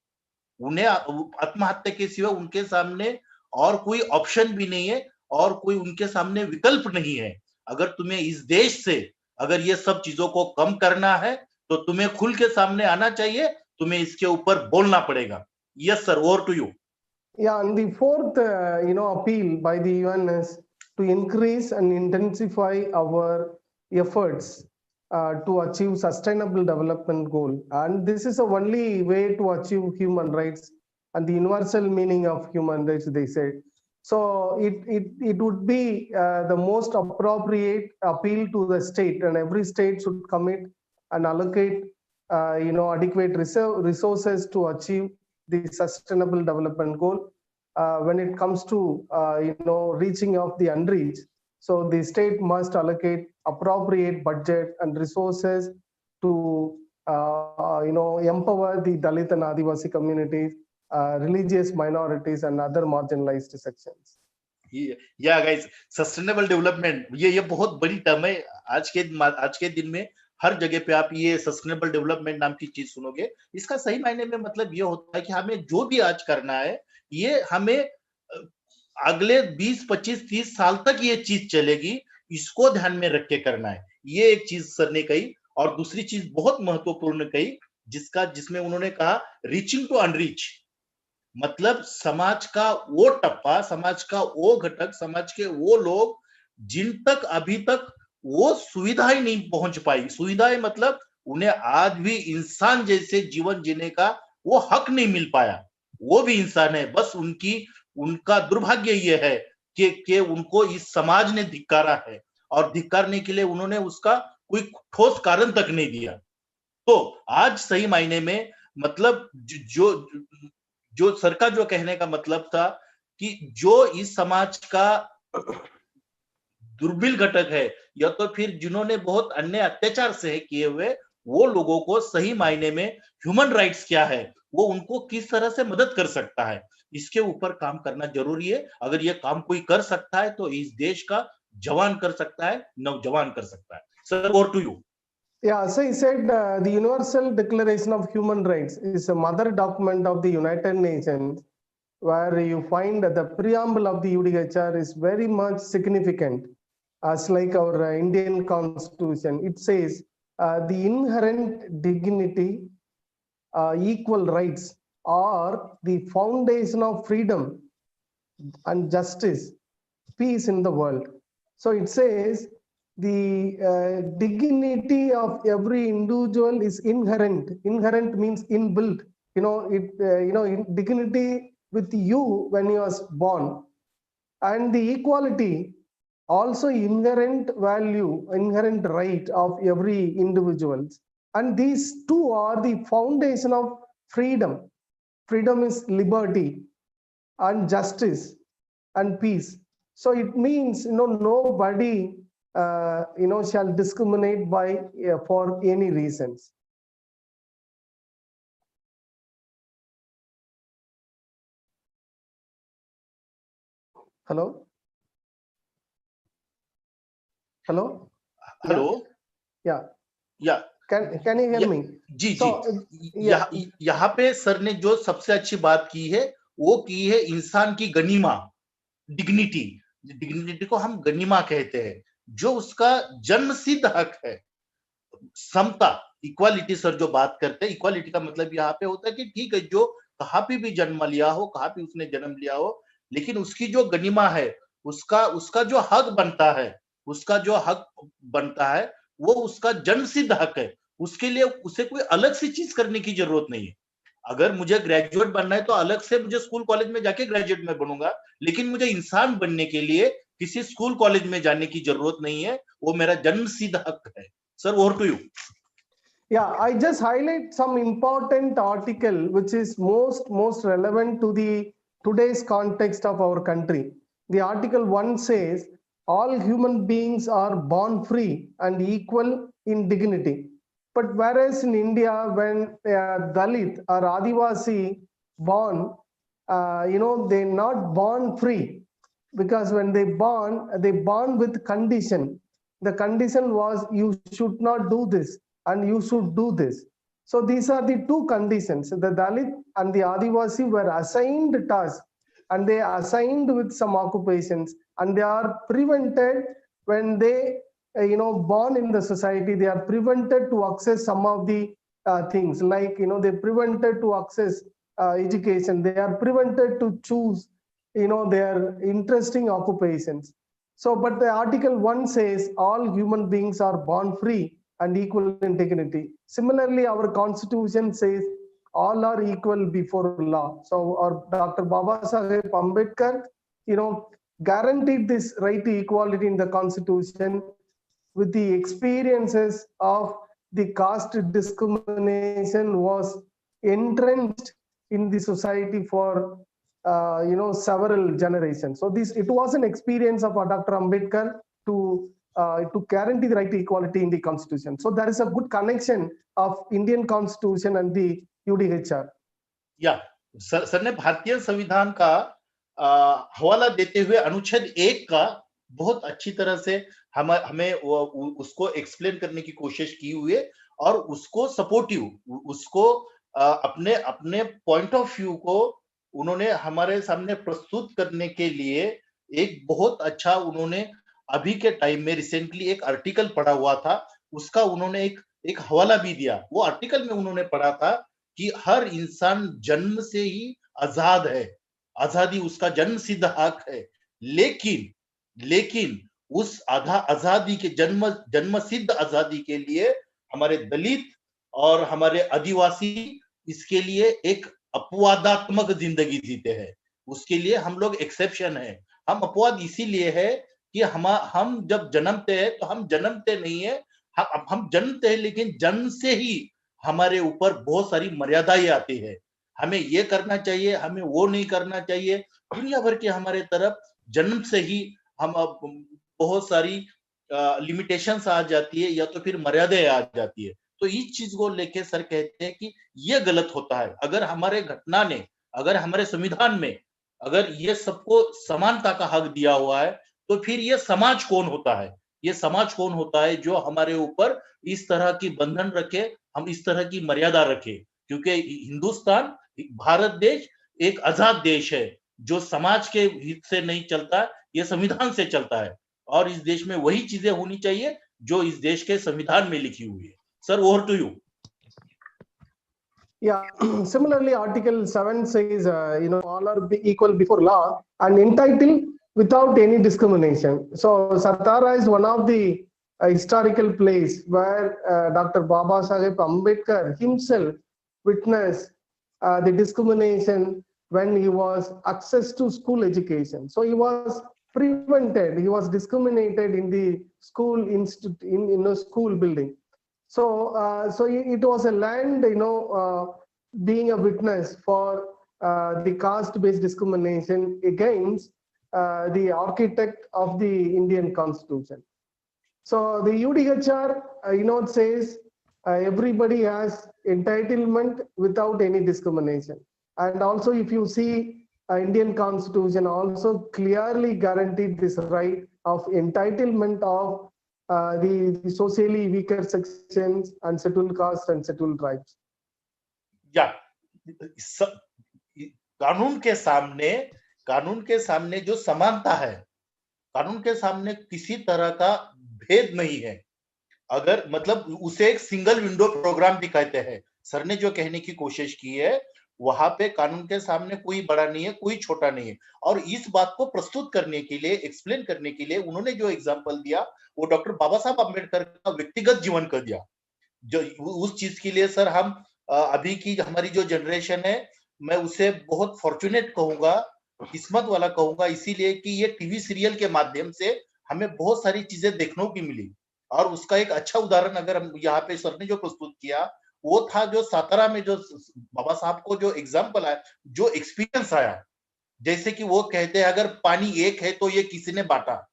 उन्हें आत्महत्या के सिवा उनके सामने और कोई ऑप्शन भी नहीं है और कोई उनके सामने विकल्प नहीं है। अगर तुम्हें इस देश से अगर ये सब चीजों को कम करना है, तो तुम्हें खुल के सामने आना चाहिए, तुम्हें इसके ऊपर बोलना पड़ेगा। Yes sir, over to you. Yeah, and the fourth, appeal by the UN is to increase and intensify our efforts to achieve sustainable development goal. And this is the only way to achieve human rights and the universal meaning of human rights, they said. So it would be the most appropriate appeal to the state, and every state should commit and allocate, adequate resources to achieve the sustainable development goal. When it comes to reaching of the unreached, so the state must allocate appropriate budget and resources to empower the Dalit and Adivasi communities, religious minorities and other marginalized sections. या guys, sustainable development ये बहुत बड़ी term है। आज के दिन में हर जगह पे आप ये सस्टेनेबल डेवलपमेंट नाम की चीज सुनोगे। इसका सही मायने में मतलब ये होता है कि हमें जो भी आज करना है, ये हमें अगले 20, 25, 30 साल तक ये चीज चलेगी, इसको ध्यान में रख के करना है। ये एक चीज सर ने कही। और दूसरी चीज बहुत महत्वपूर्ण कही, जिसमें उन्होंने कहा रीचिंग टू अनरीच। मतलब समाज का वो टप्पा, समाज का वो घटक, समाज के वो लोग जिन तक अभी तक वो सुविधाएं नहीं पहुंच पाई। सुविधाएं मतलब उन्हें आज भी इंसान जैसे जीवन जीने का वो हक नहीं मिल पाया। वो भी इंसान है, बस उनका दुर्भाग्य ये है कि उनको इस समाज ने धिक्कारा है, और धिक्कारने के लिए उन्होंने उसका कोई ठोस कारण तक नहीं दिया। तो आज सही मायने में मतलब जो सर का जो कहने का मतलब था कि जो इस समाज का दुर्बल घटक है, या तो फिर जिन्होंने बहुत अन्य अत्याचार से किए हुए, वो लोगों को सही मायने में ह्यूमन राइट्स क्या है, वो उनको किस तरह से मदद कर सकता है, इसके ऊपर काम करना जरूरी है। अगर ये काम कोई कर सकता है तो इस देश का जवान कर सकता है, नौजवान कर सकता है। Sir, over to you. Yeah, so he said the Universal Declaration of Human Rights is a mother document of the United Nations, where you find that the preamble of the UDHR is very much significant. As like our Indian Constitution, it says the inherent dignity, equal rights are the foundation of freedom and justice, peace in the world. So it says the dignity of every individual is inherent. Inherent means inbuilt. Dignity with you when you was born, and the equality also inherent value, inherent right of every individual. And these two are the foundation of freedom. Freedom is liberty, and justice and peace. So it means nobody shall discriminate by for any reasons. Hello. Yeah. Can you hear me? जी। यहाँ पे sir ने जो सबसे अच्छी बात की है, वो की है इंसान की गनीमा, डिग्निटी को हम गनीमा कहते हैं, जो उसका जन्मसिद्ध हक है। समता, इक्वालिटी सर जो बात करते हैं, इक्वालिटी का मतलब यहाँ पे होता है कि ठीक है, जो कहाँ पे भी जन्म लिया हो, कहाँ पे उसने जन्म लिया हो, लेकिन उसकी जो गनीमा है, उसका जो हक बनता है, उसका जो हक बनता है वो उसका जन्मसिद्ध हक है। उसके लिए उसे कोई अलग सी चीज करने की जरूरत नहीं है। अगर मुझे ग्रेजुएट बनना है तो अलग से मुझे स्कूल कॉलेज में जाके ग्रेजुएट में बनूंगा, लेकिन मुझे इंसान बनने के लिए किसी स्कूल कॉलेज में जाने की जरूरत नहीं है, वो मेरा जन्मसिद्ध हक है। Sir, over to you. Yeah, I just highlight some important article which is most relevant to the today's context of our country. The article 1 says all human beings are born free and equal in dignity. But whereas in India, when Dalit or Adivasi born, they're not born free, because when they born with condition. The condition was you should not do this and you should do this. So these are the two conditions. The Dalit and the Adivasi were assigned tasks, and they are assigned with some occupations, and they are prevented when they born in the society. They are prevented to access some of the things, like they're prevented to access education. They are prevented to choose their interesting occupations. So, but the article 1 says all human beings are born free and equal in dignity. Similarly, our constitution says all are equal before law. So our Dr. Babasaheb Ambedkar, guaranteed this right to equality in the constitution with the experiences of the caste discrimination was entrenched in the society for several generations. So it was an experience of Dr. Ambedkar to guarantee the right to equality in the constitution. So there is a good connection of Indian constitution and the UDHR. या sir ने भारतीय संविधान का हवाला देते हुए अनुच्छेद 1 का बहुत अच्छी तरह से हमें उसको एक्सप्लेन करने की कोशिश की हुई है, और उसको सपोर्टिव, उसको अपने पॉइंट ऑफ व्यू को उन्होंने हमारे सामने प्रस्तुत करने के लिए एक बहुत अच्छा, उन्होंने अभी के टाइम में रिसेंटली एक आर्टिकल पढ़ा हुआ था, उसका उन्होंने एक हवाला भी दिया। वो आर्टिकल में उन्होंने पढ़ा था कि हर इंसान जन्म से ही आजाद है, आजादी उसका जन्म सिद्ध हक है, लेकिन उस आजादी के जन्म सिद्ध आजादी के लिए हमारे दलित और हमारे आदिवासी इसके लिए एक अपवादात्मक जिंदगी जीते हैं। उसके लिए हम लोग एक्सेप्शन है। हम अपवाद इसीलिए है कि हम जब जन्मते हैं तो हम जन्मते नहीं है, हम जन्मते हैं, लेकिन जन्म से ही हमारे ऊपर बहुत सारी मर्यादाएं आती है। हमें ये करना चाहिए, हमें वो नहीं करना चाहिए। दुनिया भर के हमारे तरफ जन्म से ही हम बहुत सारी लिमिटेशंस आ जाती है, या तो फिर मर्यादाएं आ जाती है। तो इस चीज को लेके सर कहते हैं कि ये गलत होता है। अगर हमारे घटना ने, अगर हमारे संविधान में अगर ये सबको समानता का हक दिया हुआ है, तो फिर ये समाज कौन होता है? ये समाज कौन होता है जो हमारे ऊपर इस तरह की बंधन रखे, हम इस तरह की मर्यादा रखे? क्योंकि हिंदुस्तान, भारत देश एक आजाद देश है जो समाज के हित से नहीं चलता, ये संविधान से चलता है, और इस देश में वही चीजें होनी चाहिए जो इस देश के संविधान में लिखी हुई है। Sir, over to you. Yeah, similarly, Article 7 says, all are equal before law and entitled without any discrimination. So, Satara is one of the historical place where Dr. Babasaheb Ambedkar himself witnessed the discrimination when he was access to school education. So, he was prevented, he was discriminated in the school institute, in a school building. So, it was a land, being a witness for the caste-based discrimination against the architect of the Indian Constitution. So, the UDHR, it says everybody has entitlement without any discrimination. And also, if you see Indian Constitution also clearly guaranteed this right of entitlement of the socially weaker sections and scheduled castes and scheduled tribes. या कानून के सामने जो समानता है, कानून के सामने किसी तरह का भेद नहीं है। अगर मतलब उसे एक सिंगल विंडो प्रोग्राम भी कहते हैं। सर ने जो कहने की कोशिश की है वहां पे कानून के सामने कोई बड़ा नहीं है, कोई छोटा नहीं है। और इस बात को प्रस्तुत करने के लिए, एक्सप्लेन करने के लिए उन्होंने जो एग्जाम्पल दिया वो डॉक्टर बाबा साहब अम्बेडकर का व्यक्तिगत जीवन कर दिया। जो उस चीज के लिए सर हम अभी की हमारी जो जनरेशन है, मैं उसे बहुत फॉर्चुनेट कहूंगा, किस्मत वाला कहूंगा, इसीलिए कि ये टीवी सीरियल के माध्यम से हमें बहुत सारी चीजें देखने को मिली। और उसका एक अच्छा उदाहरण अगर हम यहाँ पे सर ने जो प्रस्तुत किया वो था जो सातारा में जो बाबा साहब को जो एग्जाम्पल आया, जो एक्सपीरियंस आया, जैसे कि वो कहते हैं अगर पानी एक है तो ये किसने बांटा,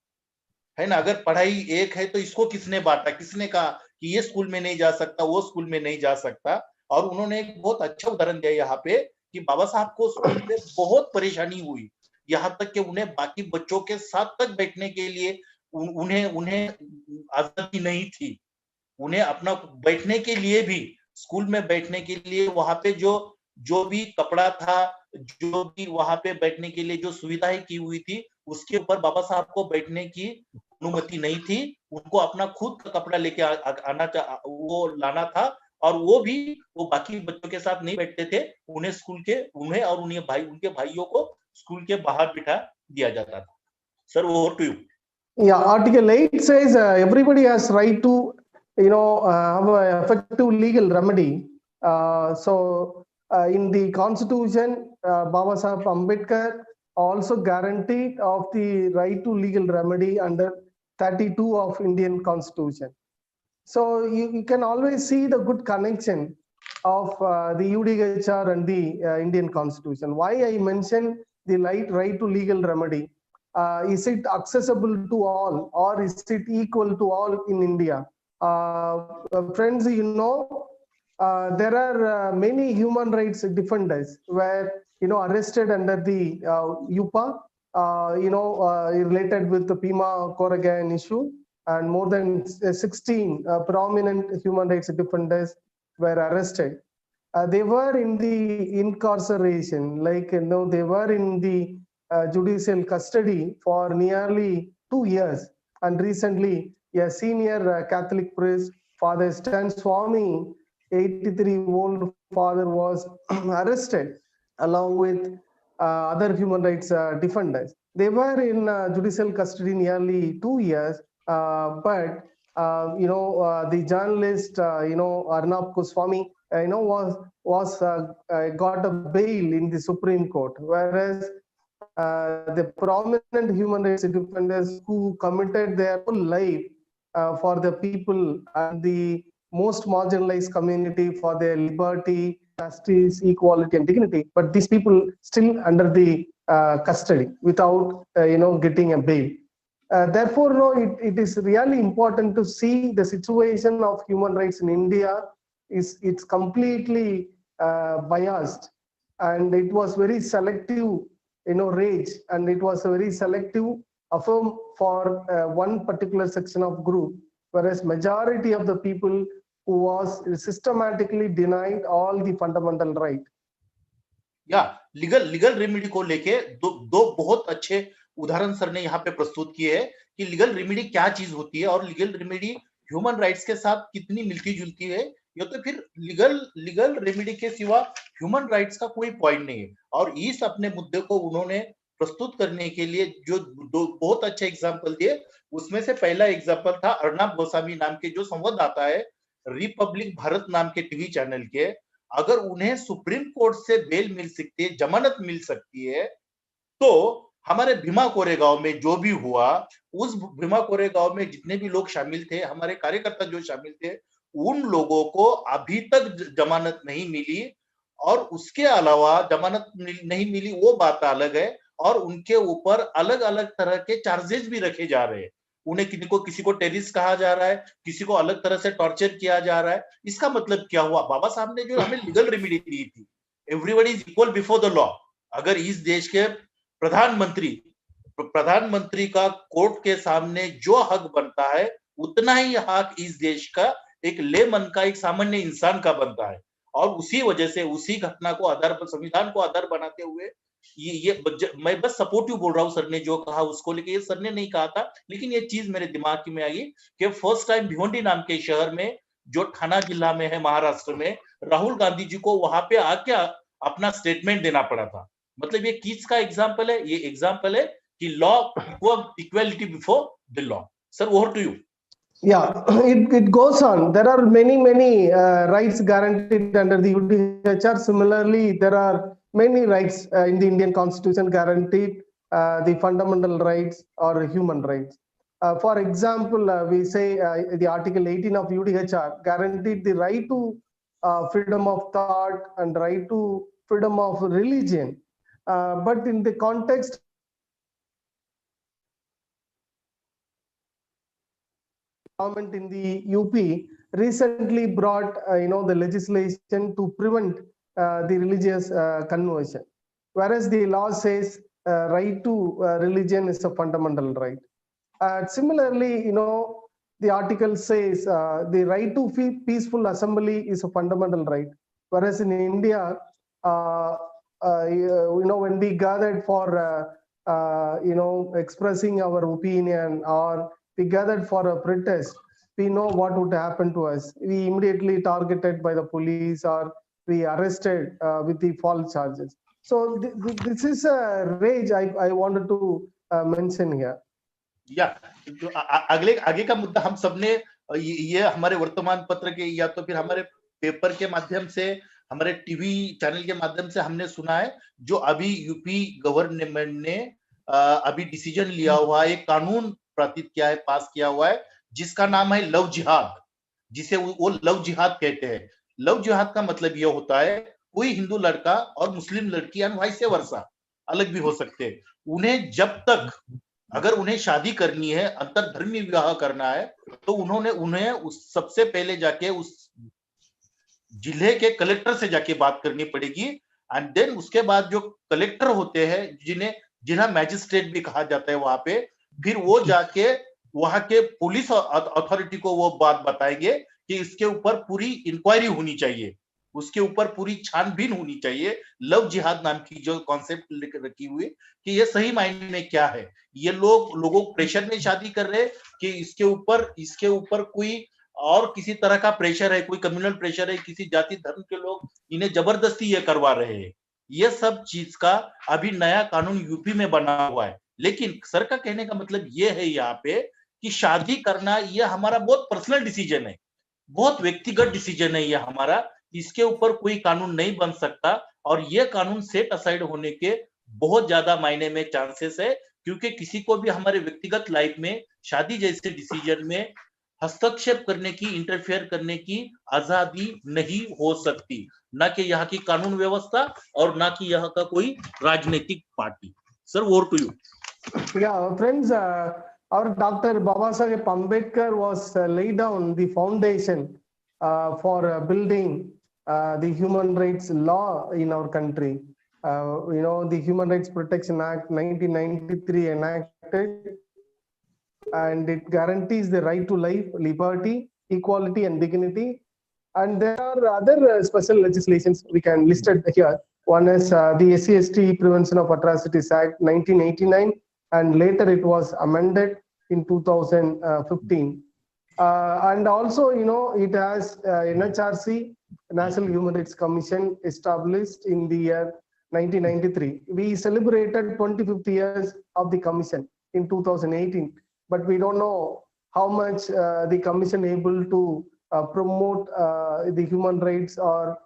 है ना, अगर पढ़ाई एक है तो इसको किसने बांटा, किसने कहा कि ये स्कूल में नहीं जा सकता, वो स्कूल में नहीं जा सकता। और उन्होंने एक बहुत अच्छा उदाहरण दिया यहाँ पे कि बाबा साहब को स्कूल में बहुत परेशानी हुई, यहाँ तक कि उन्हें बाकी बच्चों के साथ तक बैठने के लिए उन्हें उन्हें आजादी नहीं थी। उन्हें अपना बैठने के लिए भी, स्कूल में बैठने के लिए वहां पे जो जो भी कपड़ा था, जो भी वहां पे बैठने के लिए जो सुविधाएं की हुई थी, उसके ऊपर बाबा साहब को बैठने की अनुमति नहीं थी। उनको अपना खुद का कपड़ा लेके वो लाना था। और वो भी वो बाकी बच्चों के साथ नहीं बैठते थे, उन्हें और उनके भाइयों को स्कूल के बाहर बिठा दिया जाता था। Sir, over to you. Yeah, Article 8 says everybody has right to, have an effective legal remedy. In the Constitution, Babasaheb Ambedkar also guaranteed of the right to legal remedy under 32 of Indian Constitution. So you can always see the good connection of the UDHR and the Indian Constitution. Why I mention the right to legal remedy? Is it accessible to all, or is it equal to all in India? Friends, there are many human rights defenders were arrested under the UPA, related with the Pima Koregaon issue, and more than 16 prominent human rights defenders were arrested. They were in the incarceration, they were in the judicial custody for nearly 2 years. And recently, a senior Catholic priest, Father Stan Swami, 83-year-old father, was arrested along with other human rights defenders. They were in judicial custody nearly 2 years, but the journalist, Arnab Goswami, got a bail in the Supreme Court, whereas the prominent human rights defenders who committed their whole life for the people and the most marginalized community, for their liberty, justice, equality, and dignity, but these people still under the custody without getting a bail. Therefore, it is really important to see the situation of human rights in India. It's completely biased, and it was very selective rage, and it was a very selective affirm for one particular section of group, whereas majority of the people who was systematically denied all the fundamental right. या legal remedy को लेके दो बहुत अच्छे उदाहरण sir ने यहाँ पे प्रस्तुत किए हैं कि लीगल रेमेडी क्या चीज होती है और लीगल रेमेडी ह्यूमन राइट्स के साथ कितनी मिलती जुलती है, या तो फिर लीगल रेमेडी के सिवा ह्यूमन राइट्स का कोई पॉइंट नहीं है। और इस अपने मुद्दे को उन्होंने प्रस्तुत करने के लिए जो दो बहुत अच्छे एग्जाम्पल दिए, उसमें से पहला एग्जाम्पल था अर्नब गोस्वामी नाम के जो संवाददाता है रिपब्लिक भारत नाम के टीवी चैनल के। अगर उन्हें सुप्रीम कोर्ट से बेल मिल सकती है, जमानत मिल सकती है, तो हमारे भीमा कोरेगांव में जो भी हुआ, उस भीमा कोरेगांव में जितने भी लोग शामिल थे, हमारे कार्यकर्ता जो शामिल थे, उन लोगों को अभी तक जमानत नहीं मिली। और उसके अलावा जमानत नहीं मिली वो बात अलग है, और उनके ऊपर अलग अलग तरह के चार्जेस भी रखे जा रहे हैं। उन्हें किसी को टेररिस्ट कहा जा रहा है, किसी को अलग तरह से टॉर्चर किया जा रहा है। इसका मतलब क्या हुआ? बाबा साहब ने जो हमें लीगल रेमेडी दी थी, everybody is equal before the law. अगर इस देश के प्रधानमंत्री का कोर्ट के सामने जो हक बनता है, उतना ही हक इस देश का एक लेमन का, एक सामान्य इंसान का बनता है। और उसी वजह से उसी घटना को आधार पर, संविधान को आधार बनाते हुए मैं बस सपोर्टिव बोल रहा हूँ सर ने जो कहा उसको, लेकिन ये सर ने नहीं कहा था, लेकिन ये चीज मेरे दिमाग में आई कि फर्स्ट टाइम भिवंडी नाम के शहर में, जो ठाणा जिला में है महाराष्ट्र में, राहुल गांधी जी को वहां पे अपना स्टेटमेंट देना पड़ा था। मतलब ये किसका एग्जाम्पल है? ये एग्जाम्पल है कि law equality before the law. Sir, over to you. Yeah, it goes on. There are many rights guaranteed under the UDHR. Similarly, there are many rights in the Indian Constitution guaranteed the fundamental rights or human rights. For example, we say the Article 18 of UDHR guaranteed the right to freedom of thought and right to freedom of religion. But in the context government in the UP recently brought the legislation to prevent the religious conversion, whereas the law says right to religion is a fundamental right. Similarly, the article says the right to peaceful assembly is a fundamental right, whereas in India, when we gathered for expressing our opinion, or we gathered for a protest, we know what would happen to us. We immediately targeted by the police, or we arrested with the false charges. So this is a rage I wanted to mention here. या अगले आगे का मुद्दा हम सबने ये हमारे वर्तमान पत्र के या तो फिर हमारे पेपर के माध्यम से, हमारे टीवी चैनल के माध्यम से हमने सुना है, जो अभी यूपी गवर्नमेंट ने अभी डिसीजन लिया हुआ है, एक कानून पारित किया है, पास किया हुआ है, जिसका नाम है लव जिहाद, जिसे वो लव जिहाद कहते हैं। लव जिहाद का मतलब ये होता है, कोई हिंदू लड़का और मुस्लिम लड़की या वाइस वर्सा अलग भी हो सकते हैं, उन्हें जब तक अगर उन्हें शादी करनी है, अंतरधर्मी विवाह करना है, तो उन्हें उस सबसे पहले जाके उस जिले के कलेक्टर से जाके बात करनी पड़ेगी। एंड देन उसके बाद जो कलेक्टर होते हैं, जिन्हें जिला मैजिस्ट्रेट भी कहा जाता है वहां पे, फिर वो जाके वहां के पुलिस अथॉरिटी को वो बात बताएंगे कि इसके ऊपर पूरी इंक्वायरी होनी चाहिए, उसके ऊपर पूरी छानबीन होनी चाहिए। लव जिहाद नाम की जो कॉन्सेप्ट रखी हुई कि ये सही मायने में क्या है, ये लोगों को प्रेशर में शादी कर रहे हैं कि इसके ऊपर कोई और किसी तरह का प्रेशर है, कोई कम्युनल प्रेशर है, किसी जाति धर्म के लोग इन्हें जबरदस्ती ये करवा रहे हैं। ये सब चीज का अभी नया कानून यूपी में बना हुआ है। लेकिन सर का कहने का मतलब ये है यहाँ पे कि शादी करना ये हमारा बहुत पर्सनल डिसीजन है, बहुत व्यक्तिगत डिसीजन है ये हमारा, इसके ऊपर कोई कानून नहीं बन सकता। और ये कानून सेट असाइड होने के बहुत ज्यादा मायने में चांसेस है, क्योंकि किसी को भी हमारे व्यक्तिगत लाइफ में शादी जैसे डिसीजन में हस्तक्षेप करने की, इंटरफेयर करने की आजादी नहीं हो सकती, ना कि यहाँ की कानून व्यवस्था और ना कि यहाँ का कोई राजनीतिक पार्टी। Sir, over to you. Yeah, friends, our Dr. Babasaheb Ambedkar was laid down the foundation for building the human rights law in our country. The Human Rights Protection Act 1993 enacted, and it guarantees the right to life, liberty, equality, and dignity. And there are other special legislations we can list it here. One is the SC/ST Prevention of Atrocities Act 1989, and later it was amended in 2015. And also, it has NHRC, National Human Rights Commission, established in the year 1993. We celebrated 25th years of the commission in 2018, but we don't know how much the commission able to promote the human rights, or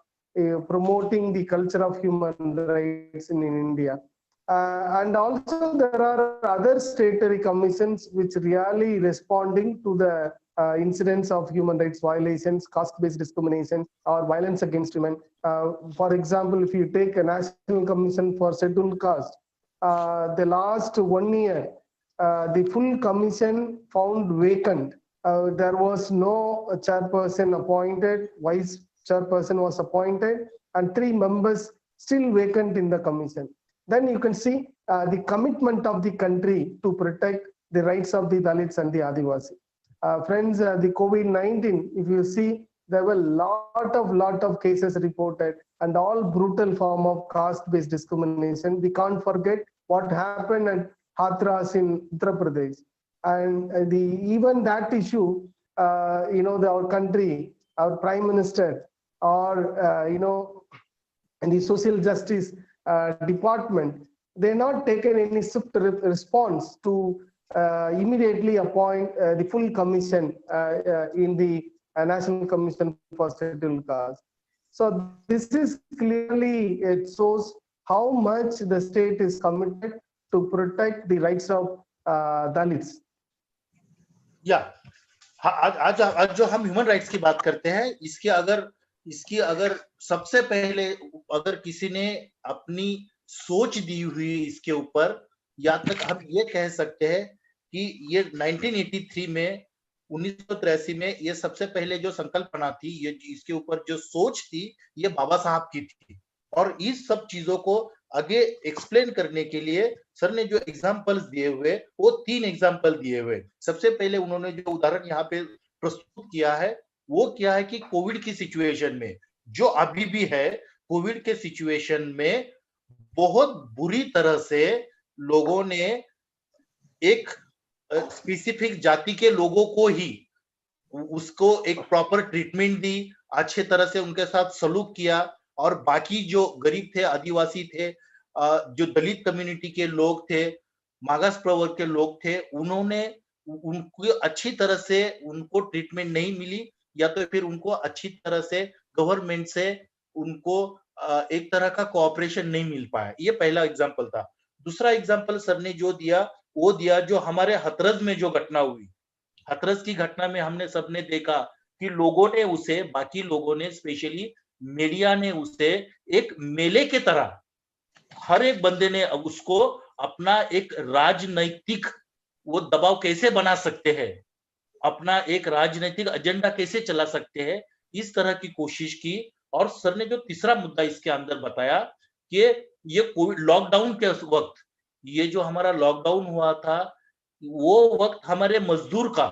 promoting the culture of human rights in India. And also there are other statutory commissions which really responding to the incidents of human rights violations, caste-based discrimination, or violence against women. For example, if you take a National Commission for Scheduled Caste, the last 1 year, the full commission found vacant. There was no chairperson appointed, vice chairperson was appointed, and 3 members still vacant in the commission. Then you can see the commitment of the country to protect the rights of the Dalits and the Adivasi. Friends, the COVID-19, if you see, there were lot of cases reported, and all brutal form of caste-based discrimination. We can't forget what happened at Hathras in Uttar Pradesh. And even that issue, our country, our Prime Minister, or and the social justice department, they not taken any swift response to immediately appoint the full commission in the National Commission for Scheduled Castes. So this is clearly, it shows how much the state is committed to protect the rights of Dalits. या आज जो हम human rights की बात करते हैं, इसकी अगर सबसे पहले अगर किसी ने अपनी सोच दी हुई इसके ऊपर, या तक हम ये कह सकते हैं कि ये 1983 में 1983 में ये सबसे पहले जो संकल्पना थी, ये इसके ऊपर जो सोच थी, ये बाबा साहब की थी। और इस सब चीजों को आगे एक्सप्लेन करने के लिए सर ने जो एग्जाम्पल्स दिए हुए, वो 3 एग्जाम्पल दिए हुए। सबसे पहले उन्होंने जो उदाहरण यहाँ पे प्रस्तुत किया है, वो क्या है कि कोविड की सिचुएशन में, जो अभी भी है, कोविड के सिचुएशन में बहुत बुरी तरह से लोगों ने एक स्पेसिफिक जाति के लोगों को ही उसको एक प्रॉपर ट्रीटमेंट दी, अच्छे तरह से उनके साथ सलूक किया, और बाकी जो गरीब थे, आदिवासी थे, जो दलित कम्युनिटी के लोग थे, मागास प्रवर्ग के लोग थे, उन्होंने उनको अच्छी तरह से उनको ट्रीटमेंट नहीं मिली, या तो फिर उनको अच्छी तरह से गवर्नमेंट से उनको एक तरह का कोऑपरेशन नहीं मिल पाया। ये पहला एग्जांपल था। दूसरा एग्जांपल सर ने जो दिया, वो दिया जो हमारे हथरस में जो घटना हुई। हथरस की घटना में हमने सबने देखा कि लोगों ने उसे, बाकी लोगों ने, स्पेशली मीडिया ने उसे एक मेले के तरह, हर एक बंदे ने उसको अपना एक राजनैतिक वो दबाव कैसे बना सकते हैं, अपना एक राजनीतिक एजेंडा कैसे चला सकते हैं, इस तरह की कोशिश की। और सर ने जो तीसरा मुद्दा इसके अंदर बताया कि ये कोविड लॉकडाउन के वक्त, ये जो हमारा लॉकडाउन हुआ था, वो वक्त हमारे मजदूर का,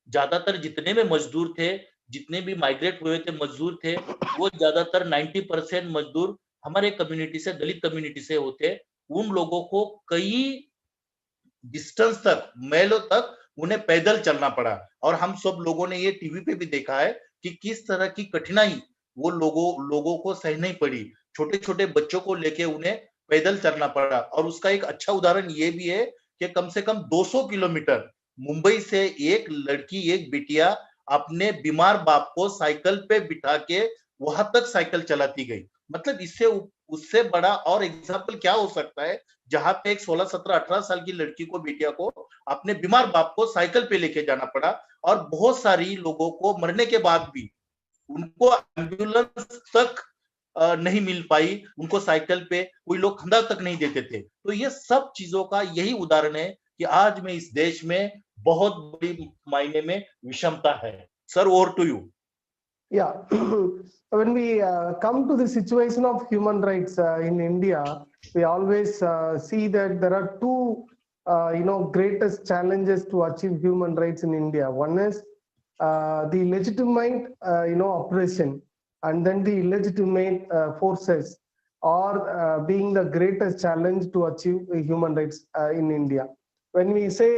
ज्यादातर जितने में मजदूर थे, जितने भी माइग्रेट हुए थे मजदूर थे, वो ज्यादातर 90% मजदूर हमारे कम्युनिटी से, दलित कम्युनिटी से होते। उन लोगों को कई डिस्टेंस तक, मैलों तक उन्हें पैदल चलना पड़ा। और हम सब लोगों ने ये टीवी पे भी देखा है कि किस तरह की कठिनाई वो लोगों को सहनी पड़ी। छोटे छोटे बच्चों को लेके उन्हें पैदल चलना पड़ा। और उसका एक अच्छा उदाहरण ये भी है कि कम से कम 200 किलोमीटर मुंबई से एक लड़की, एक बिटिया अपने बीमार बाप को साइकिल पे बिठा के वहां तक साइकिल चलाती गई। मतलब इससे उससे बड़ा और एग्जाम्पल क्या हो सकता है, जहां पे एक 16, 17, 18 साल की लड़की को, बिटिया को अपने बीमार बाप को साइकिल पे लेके जाना पड़ा। और बहुत सारी लोगों को मरने के बाद भी उनको एम्बुलेंस तक नहीं मिल पाई, उनको साइकिल पे कोई लोग कंधा तक नहीं देते थे। तो ये सब चीजों का यही उदाहरण है कि आज में इस देश में बहुत बड़ी मायने में विषमता है। Sir, over to you. Yeah, when we come to the situation of human rights in India, we always see that there are two, greatest challenges to achieve human rights in India. One is the legitimate, oppression, and then the illegitimate forces are being the greatest challenge to achieve human rights in India. When we say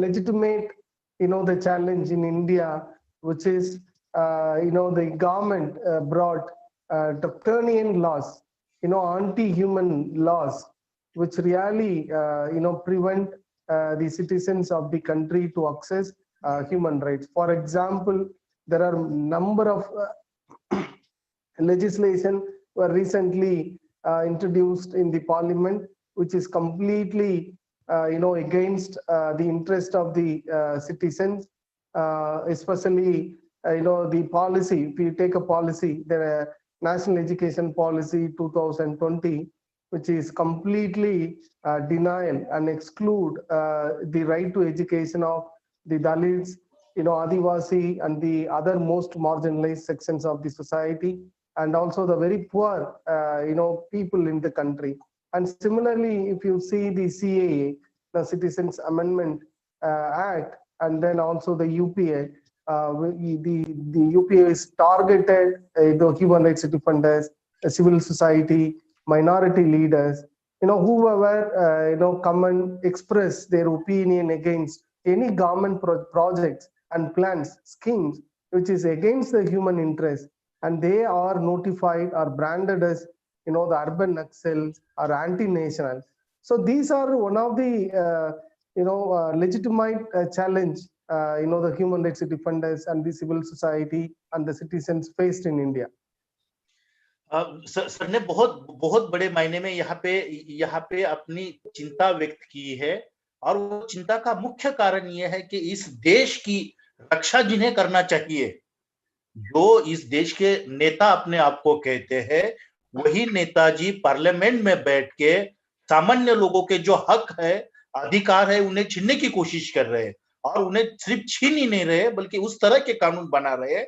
legitimate, the challenge in India, which is the government brought draconian laws, anti-human laws, which really, prevent the citizens of the country to access human rights. For example, there are number of legislation were recently introduced in the parliament, which is completely, against the interest of the citizens, especially the policy. If you take a policy, the National Education Policy 2020, which is completely denial and exclude the right to education of the Dalits, Adivasi, and the other most marginalized sections of the society, and also the very poor, people in the country. And similarly, if you see the CAA, the Citizens Amendment Act, and then also the UPA, the UPA is targeted the human rights defenders, civil society, minority leaders, whoever come and express their opinion against any government projects and plans, schemes, which is against the human interest, and they are notified or branded as the urban Naxals or anti-national. So these are one of the legitimate challenge the human rights defenders and the civil society and the citizens faced in India. Sir ने बहुत बहुत बड़े मायने में यहाँ पे अपनी चिंता व्यक्त की है, और वो चिंता का मुख्य कारण ये है कि इस देश की रक्षा जिन्हें करना चाहिए, जो इस देश के नेता अपने आप को कहते हैं, वही नेताजी पार्लियामेंट में बैठ के सामान्य लोगों के जो हक है, अधिकार है, उन्हें छीनने की कोशिश कर रहे हैं, और उन्हें सिर्फ छीन ही नहीं रहे बल्कि उस तरह के कानून बना रहे हैं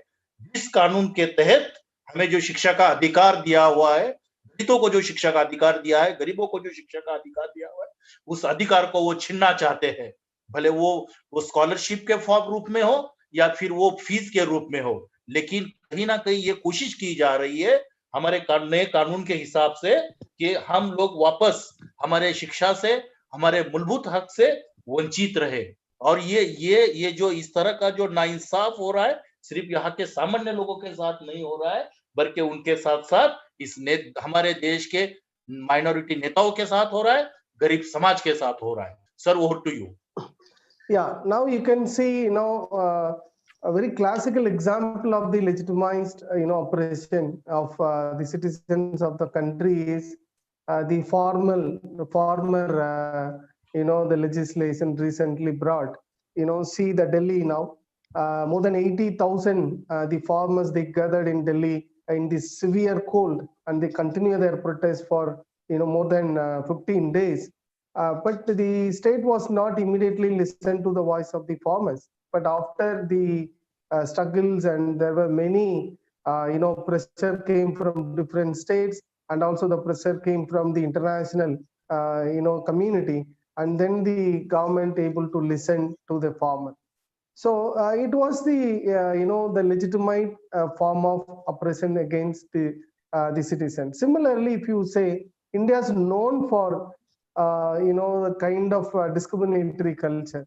जिस कानून के तहत हमें जो शिक्षा का अधिकार दिया हुआ है, दलितों को जो शिक्षा का अधिकार दिया है, गरीबों को जो शिक्षा का अधिकार दिया हुआ है, उस अधिकार को वो छीनना चाहते हैं, भले वो स्कॉलरशिप के फॉर्म रूप में हो या फिर वो फीस के रूप में हो, लेकिन कहीं ना कहीं ये कोशिश की जा रही है हमारे नए कानून के हिसाब से कि हम लोग वापस हमारे शिक्षा से, हमारे मूलभूत हक से वंचित रहे। और ये जो इस तरह का जो नाइंसाफ हो रहा है, सिर्फ यहाँ के सामान्य लोगों के साथ नहीं हो रहा है, बल्कि उनके साथ साथ हमारे देश के माइनॉरिटी नेताओं के साथ हो रहा है, गरीब समाज के साथ हो रहा है। Sir, over to you. Yeah, now you can see a very classical example of the legitimized oppression of the citizens of the country is the former the legislation recently brought. See the Delhi now, more than 80,000 the farmers, they gathered in Delhi in this severe cold, and they continue their protest for more than 15 days. But the state was not immediately listened to the voice of the farmers. But after the struggles, and there were many, pressure came from different states, and also the pressure came from the international, community, and then the government able to listen to the farmer. So it was the, the legitimate form of oppression against the citizen. Similarly, if you say India is known for the kind of discriminatory culture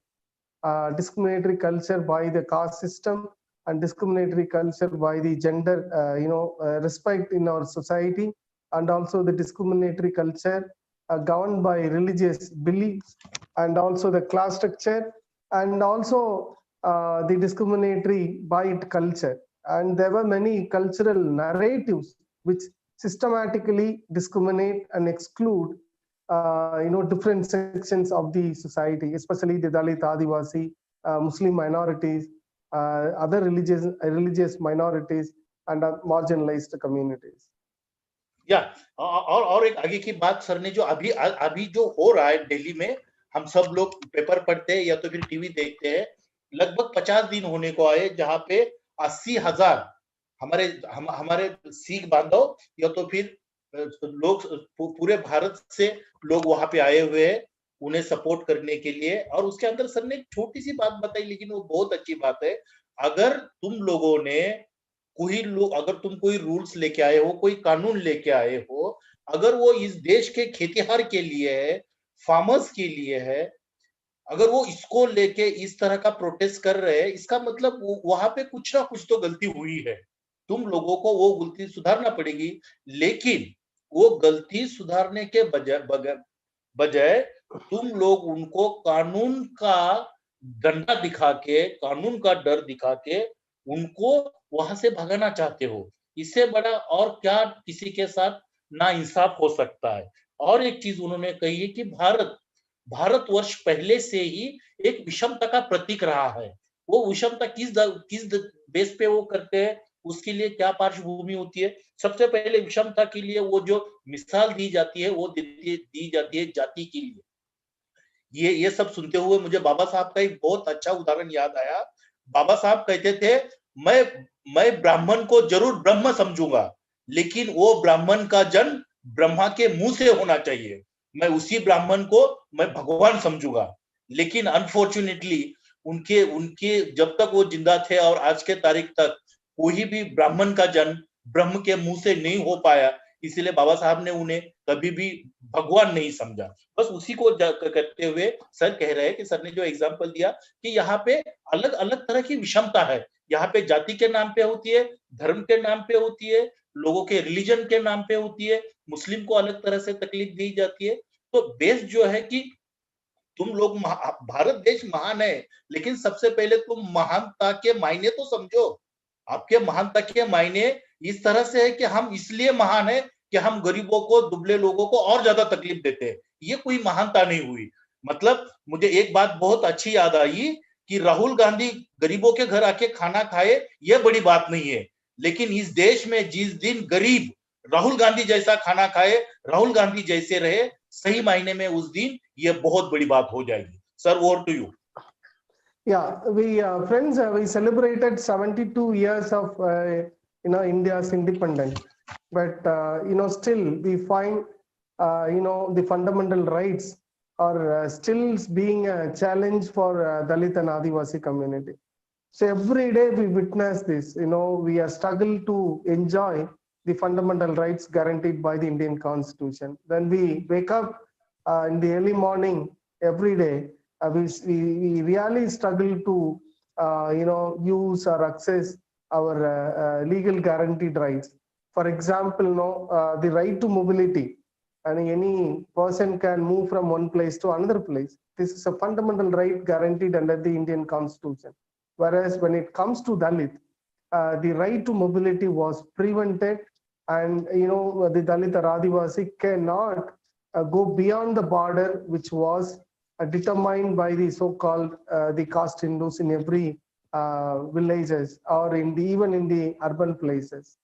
by the caste system, and discriminatory culture by the gender, respect in our society, and also the discriminatory culture governed by religious beliefs, and also the class structure, and also the discriminatory by culture. And there were many cultural narratives which systematically discriminate and exclude different sections of the society, especially the Dalit, Adivasi, Muslim minorities, other religious minorities, and marginalized communities. और एक आगे की बात sir ने जो अभी जो हो रहा है दिल्ली में, हम सब लोग पेपर पढ़ते हैं या तो फिर टीवी देखते हैं, लगभग 50 दिन होने को आए जहां पे 80,000 हमारे सिख बांधव या तो फिर लोग पूरे भारत से लोग वहां पे आए हुए हैं उन्हें सपोर्ट करने के लिए। और उसके अंदर सर ने एक छोटी सी बात बताई, लेकिन वो बहुत अच्छी बात है। अगर तुम लोगों ने अगर तुम कोई रूल्स लेके आए हो, कोई कानून लेके आए हो, अगर वो इस देश के खेतीहर के लिए है, फार्मर्स के लिए है, अगर वो इसको लेके इस तरह का प्रोटेस्ट कर रहे हैं, इसका मतलब वहां पे कुछ ना कुछ तो गलती हुई है। तुम लोगों को वो गलती सुधारना पड़ेगी, लेकिन वो गलती सुधारने के बजाय तुम लोग उनको कानून का डंडा दिखा के, कानून का डर दिखा के उनको वहां से भगाना चाहते हो। इससे बड़ा और क्या किसी के साथ नाइंसाफ हो सकता है। और एक चीज उन्होंने कही है कि भारतवर्ष पहले से ही एक विषमता का प्रतीक रहा है। वो विषमता किस बेस पे वो करते हैं, उसके लिए क्या पार्श्वभूमि होती है। सबसे पहले विषमता के लिए वो जो मिसाल दी जाती है वो दी जाती है जाति के लिए। ये सब सुनते हुए मुझे बाबा साहब का एक बहुत अच्छा उदाहरण याद आया। बाबा साहब कहते थे, मैं ब्राह्मण को जरूर ब्रह्म समझूंगा, लेकिन वो ब्राह्मण का जन्म ब्रह्मा के मुंह से होना चाहिए। मैं उसी ब्राह्मण को मैं भगवान समझूंगा। लेकिन अनफॉर्चुनेटली उनके जब तक वो जिंदा थे और आज के तारीख तक कोई भी ब्राह्मण का जन्म ब्रह्म के मुंह से नहीं हो पाया, इसलिए बाबा साहब ने उन्हें कभी भी भगवान नहीं समझा। बस उसी को करते हुए सर कह रहे हैं कि सर ने जो एग्जांपल दिया कि यहाँ पे अलग अलग तरह की विषमता है। यहाँ पे जाति के नाम पे होती है, धर्म के नाम पे होती है, लोगों के रिलीजन के नाम पे होती है, मुस्लिम को अलग तरह से तकलीफ दी जाती है। तो बेस जो है कि तुम लोग भारत देश महान है, लेकिन सबसे पहले तुम महानता के मायने तो समझो। आपके महानता के मायने इस तरह से है कि हम इसलिए महान है कि हम गरीबों को, दुबले लोगों को और ज्यादा तकलीफ देते हैं। ये कोई महानता नहीं हुई। मतलब मुझे एक बात बहुत अच्छी याद आई कि राहुल गांधी गरीबों के घर आके खाना खाए, ये बड़ी बात नहीं है। लेकिन इस देश में जिस दिन गरीब राहुल गांधी जैसा खाना खाए, राहुल गांधी जैसे रहे, सही मायने में उस दिन ये बहुत बड़ी बात हो जाएगी। Sir, over to you. Yeah, we friends, we celebrated 72 years of India's independence, but still we find the fundamental rights are still being a challenge for Dalit and Adivasi community. So every day we witness this. We are struggle to enjoy the fundamental rights guaranteed by the Indian Constitution. When we wake up in the early morning every day, we really struggle to use or access our legal guaranteed rights. For example, the right to mobility, and any person can move from one place to another place. This is a fundamental right guaranteed under the Indian Constitution. Whereas when it comes to Dalit, the right to mobility was prevented, and the Dalit or Adivasi cannot go beyond the border, which was determined by the so-called the caste Hindus in every villages or even in the urban places.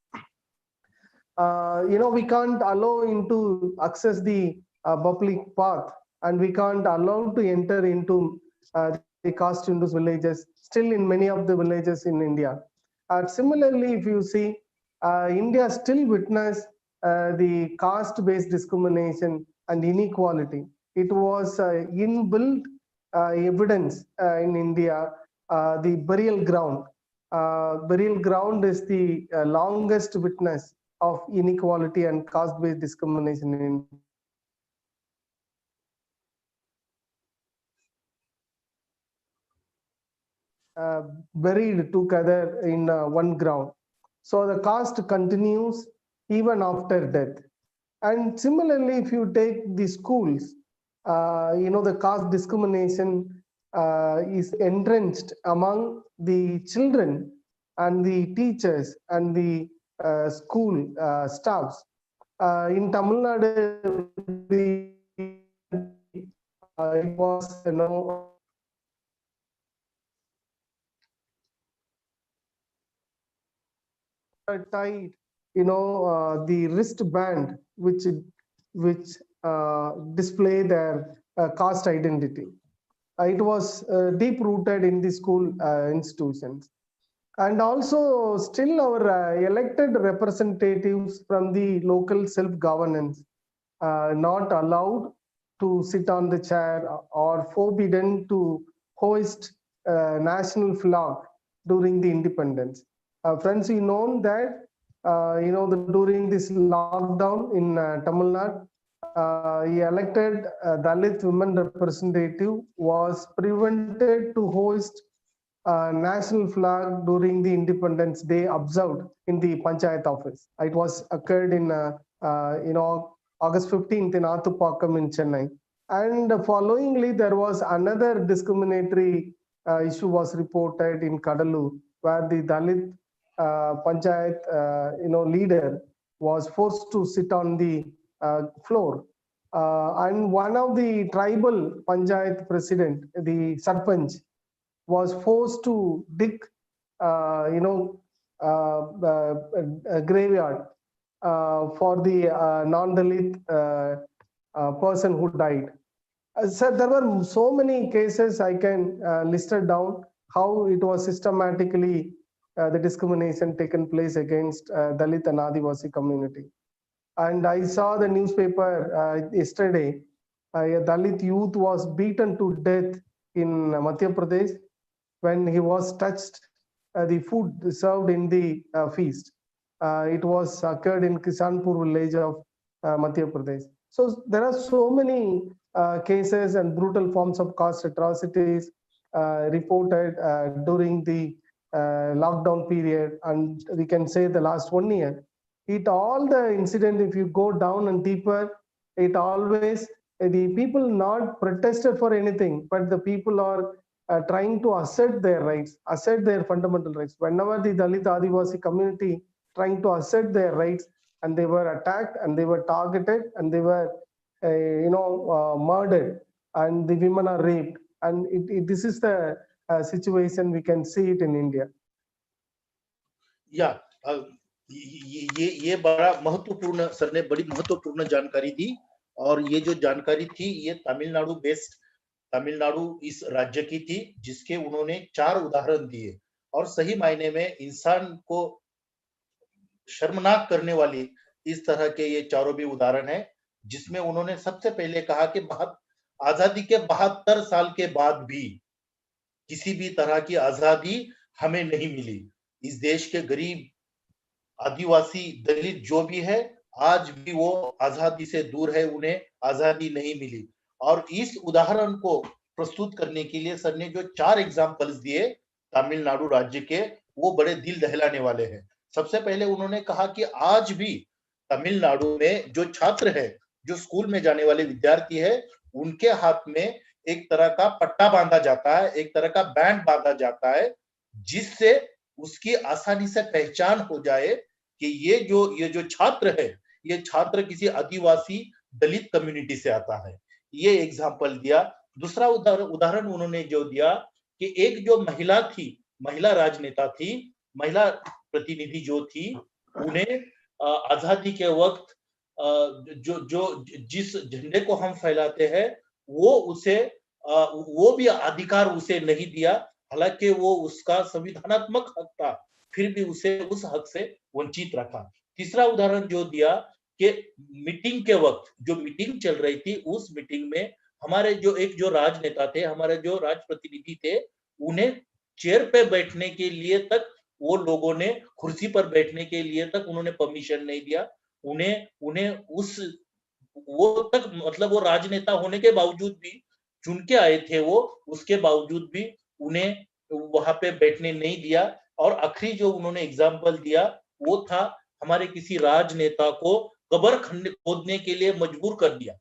We can't allow into access the public path, and we can't allow to enter into the caste Hindus villages still in many of the villages in India. Similarly, if you see, India still witness the caste-based discrimination and inequality. It was inbuilt evidence in India. The burial ground. Burial ground is the longest witness of inequality and caste-based discrimination in India. Buried together in one ground. So the caste continues even after death. And similarly, if you take the schools, the caste discrimination is entrenched among the children and the teachers and the school staffs. In Tamil Nadu, it was tied, the wristband which display their caste identity. It was deep rooted in the school institutions. And also still our elected representatives from the local self-governance not allowed to sit on the chair or forbidden to hoist national flag during the independence. Friends, we know that during this lockdown in Tamil Nadu, elected Dalit women representative was prevented to hoist national flag during the Independence Day observed in the Panchayat office. It was occurred in August 15th in Athupakam in Chennai. And followingly, there was another discriminatory issue was reported in Kadalur, where the Dalit Panchayat leader was forced to sit on the floor. And one of the tribal Panchayat president, the Sarpanch, was forced to dig, a graveyard for the non-Dalit person who died. So there were so many cases I can list it down how it was systematically the discrimination taken place against Dalit and Adivasi community. And I saw the newspaper yesterday, a Dalit youth was beaten to death in Madhya Pradesh when he was touched the food served in the feast. It was occurred in Kisanpur village of Madhya Pradesh. So there are so many cases and brutal forms of caste atrocities reported during the lockdown period, and we can say the last 1 year. it all the incident, if you go down and deeper, it always, the people not protested for anything, but the people are trying to assert their rights, assert their fundamental rights. Whenever the Dalit Adivasi community trying to assert their rights, and they were attacked and they were targeted and they were murdered, and the women are raped, and this is the situation we can see it in India. या ये बड़ा महत्वपूर्ण, sir ने बड़ी महत्वपूर्ण जानकारी दी। और ये जो जानकारी थी ये तमिलनाडु बेस्ड, तमिलनाडु इस राज्य की थी जिसके उन्होंने 4 उदाहरण दिए, और सही मायने में इंसान को शर्मनाक करने वाली इस तरह के ये चारों भी उदाहरण हैं, जिसमें उन्होंने सबसे पहले कहा कि आजादी के 72 साल के बाद भी किसी भी तरह की आजादी हमें नहीं मिली। इस देश के गरीब आदिवासी दलित जो भी है, आज भी वो आजादी से दूर है, उन्हें आजादी नहीं मिली। और इस उदाहरण को प्रस्तुत करने के लिए सर ने जो 4 एग्जाम्पल्स दिए तमिलनाडु राज्य के, वो बड़े दिल दहलाने वाले हैं। सबसे पहले उन्होंने कहा कि आज भी तमिलनाडु में जो छात्र है, जो स्कूल में जाने वाले विद्यार्थी है, उनके हाथ में एक तरह का पट्टा बांधा जाता है, एक तरह का बैंड बांधा जाता है, जिससे उसकी आसानी से पहचान हो जाए कि ये जो छात्र है, ये छात्र किसी आदिवासी दलित कम्युनिटी से आता है। ये एग्जाम्पल दिया। दूसरा उदाहरण उन्होंने जो दिया कि एक जो महिला थी, महिला राजनेता थी, महिला प्रतिनिधि जो थी, उन्हें आजादी के वक्त जिस झंडे को हम फैलाते हैं, वो भी अधिकार उसे नहीं दिया, हालांकि वो उसका संविधानात्मक हक था, फिर भी उसे उस हक से वंचित रखा। तीसरा उदाहरण जो दिया कि मीटिंग के वक्त, जो मीटिंग चल रही थी, उस मीटिंग में हमारे जो राजनेता थे, हमारे जो राज प्रतिनिधि थे, उन्हें चेयर पे बैठने के लिए तक, वो लोगों ने कुर्सी पर बैठने के लिए तक उन्होंने परमिशन नहीं दिया। उन्हें वो तक, मतलब वो राजनेता होने के बावजूद भी, चुन के आए थे वो, उसके बावजूद भी उन्हें वहां पे बैठने नहीं दिया। और आखिरी जो उन्होंने एग्जाम्पल दिया, वो था हमारे किसी राजनेता को कब्र खोदने के लिए मजबूर कर दिया,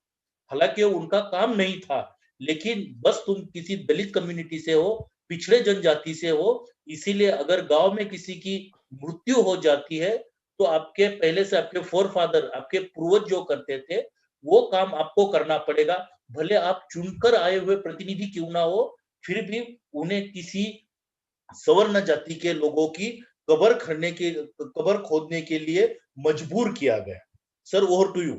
हालांकि उनका काम नहीं था, लेकिन बस तुम किसी दलित कम्युनिटी से हो, पिछड़े जनजाति से हो, इसीलिए अगर गांव में किसी की मृत्यु हो जाती है, तो आपके पहले से आपके फोरफादर, आपके पूर्वज जो करते थे, वो काम आपको करना पड़ेगा, भले आप चुनकर आए हुए प्रतिनिधि क्यों ना हो, फिर भी उन्हें किसी सवर्ण जाति के लोगों की कब्र खोदने के लिए मजबूर किया गया। Sir, over to you.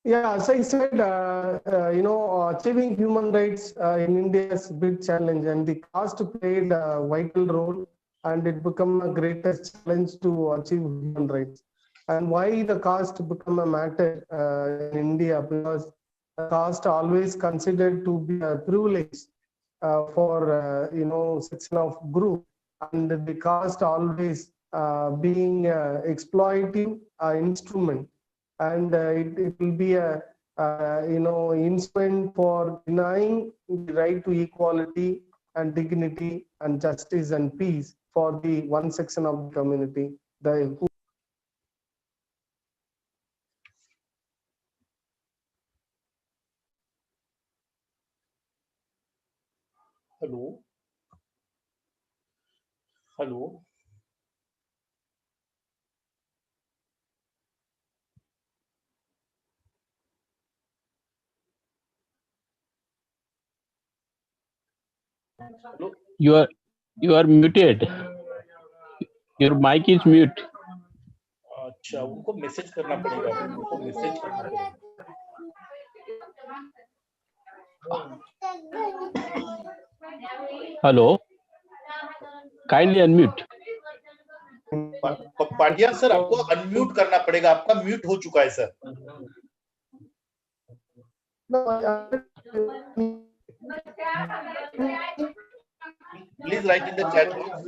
Yeah, as I said, achieving human rights in India is a big challenge, and the caste played a vital role, and it became a greatest challenge to achieve human rights. And why the caste become a matter in India? Because caste always considered to be a privilege for section of group, and the caste always being exploitive instrument, and it will be a instrument for denying the right to equality and dignity and justice and peace for the one section of the community. Hello. You are muted. Your mic is mute. अच्छा, उनको message करना पड़ेगा, उनको message करना पड़ेगा। Hello. Kindly unmute. पाटिया sir, आपको unmute करना पड़ेगा, आपका म्यूट हो चुका है sir. Please write in the chat box.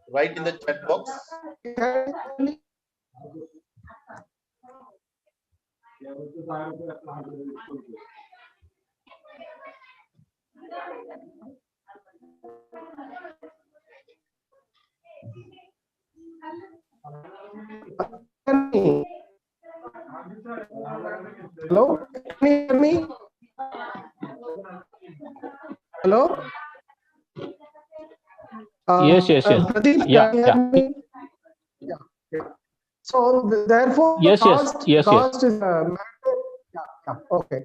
Write in the chat box. Hello, can you hear me? Hello? Yes. Pradeep, Yeah. can you hear me? Yeah. So therefore, Yes. cost is a matter. Okay.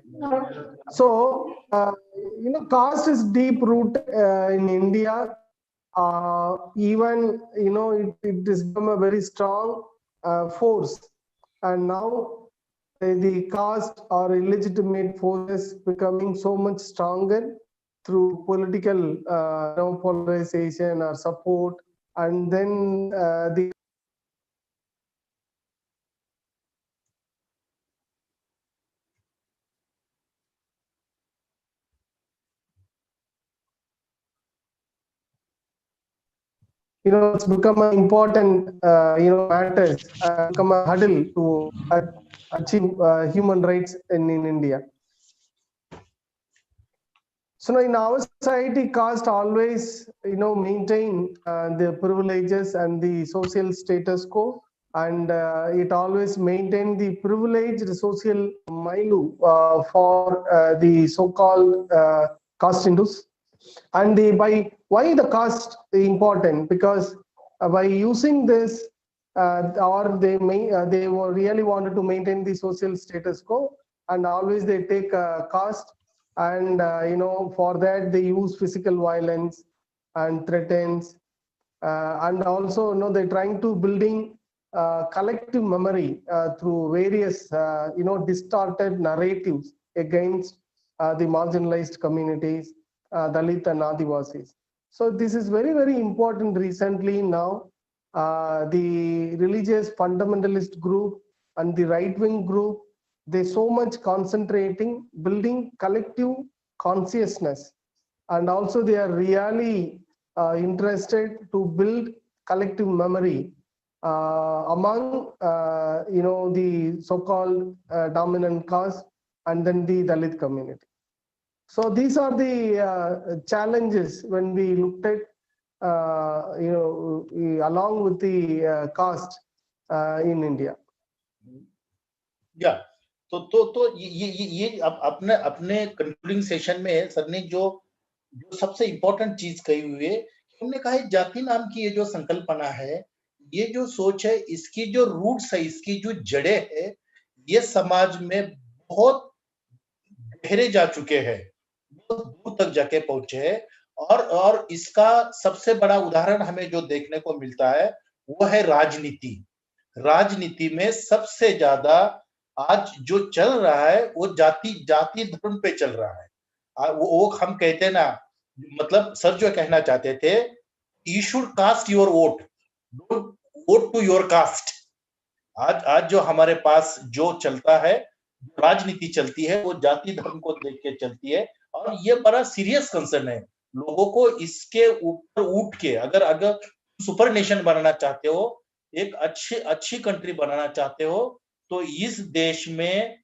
So cost is deep rooted in India. Even it has become a very strong force, and now the caste or illegitimate forces becoming so much stronger through political polarization or support, and then the it's become an important matters, become a hurdle to achieve human rights in India. So now in our society, caste always maintain the privileges and the social status quo, and it always maintain the privileged social milieu for the so-called caste Hindus. And by why the caste important? Because by using this, or they really wanted to maintain the social status quo, and always they take caste, and for that they use physical violence and threatens, and also they're trying to building collective memory through various distorted narratives against the marginalized communities, Dalit and Adivasis. So this is very, very important recently now. The religious fundamentalist group and the right-wing group, they so much concentrating, building collective consciousness, and also they are really interested to build collective memory among the so-called dominant caste and then the Dalit community. So these are the challenges when we looked at along with the caste in India. या तो ये अपने अपने concluding session में sir ने जो सबसे important चीज कही हुई है, हमने कहा जाति नाम की ये जो संकल्पना है, ये जो सोच है, इसकी जो रूट्स है, इसकी जो जड़ें है, ये समाज में बहुत गहरे जा चुके हैं, बहुत दूर तक जाके पहुंचे हैं, और इसका सबसे बड़ा उदाहरण हमें जो देखने को मिलता है वो है राजनीति। राजनीति में सबसे ज्यादा आज जो चल रहा है वो जाति धर्म पे चल रहा है। वो हम कहते हैं ना, मतलब सर जो कहना चाहते थे, you should cast your vote, don't vote to your caste. आज जो हमारे पास जो चलता है, राजनीति चलती है, वो जाति धर्म को देख के चलती है, और ये बड़ा सीरियस कंसर्न है। लोगों को इसके ऊपर उठ के, अगर सुपर नेशन बनाना चाहते हो, एक अच्छी कंट्री बनाना चाहते हो, तो इस देश में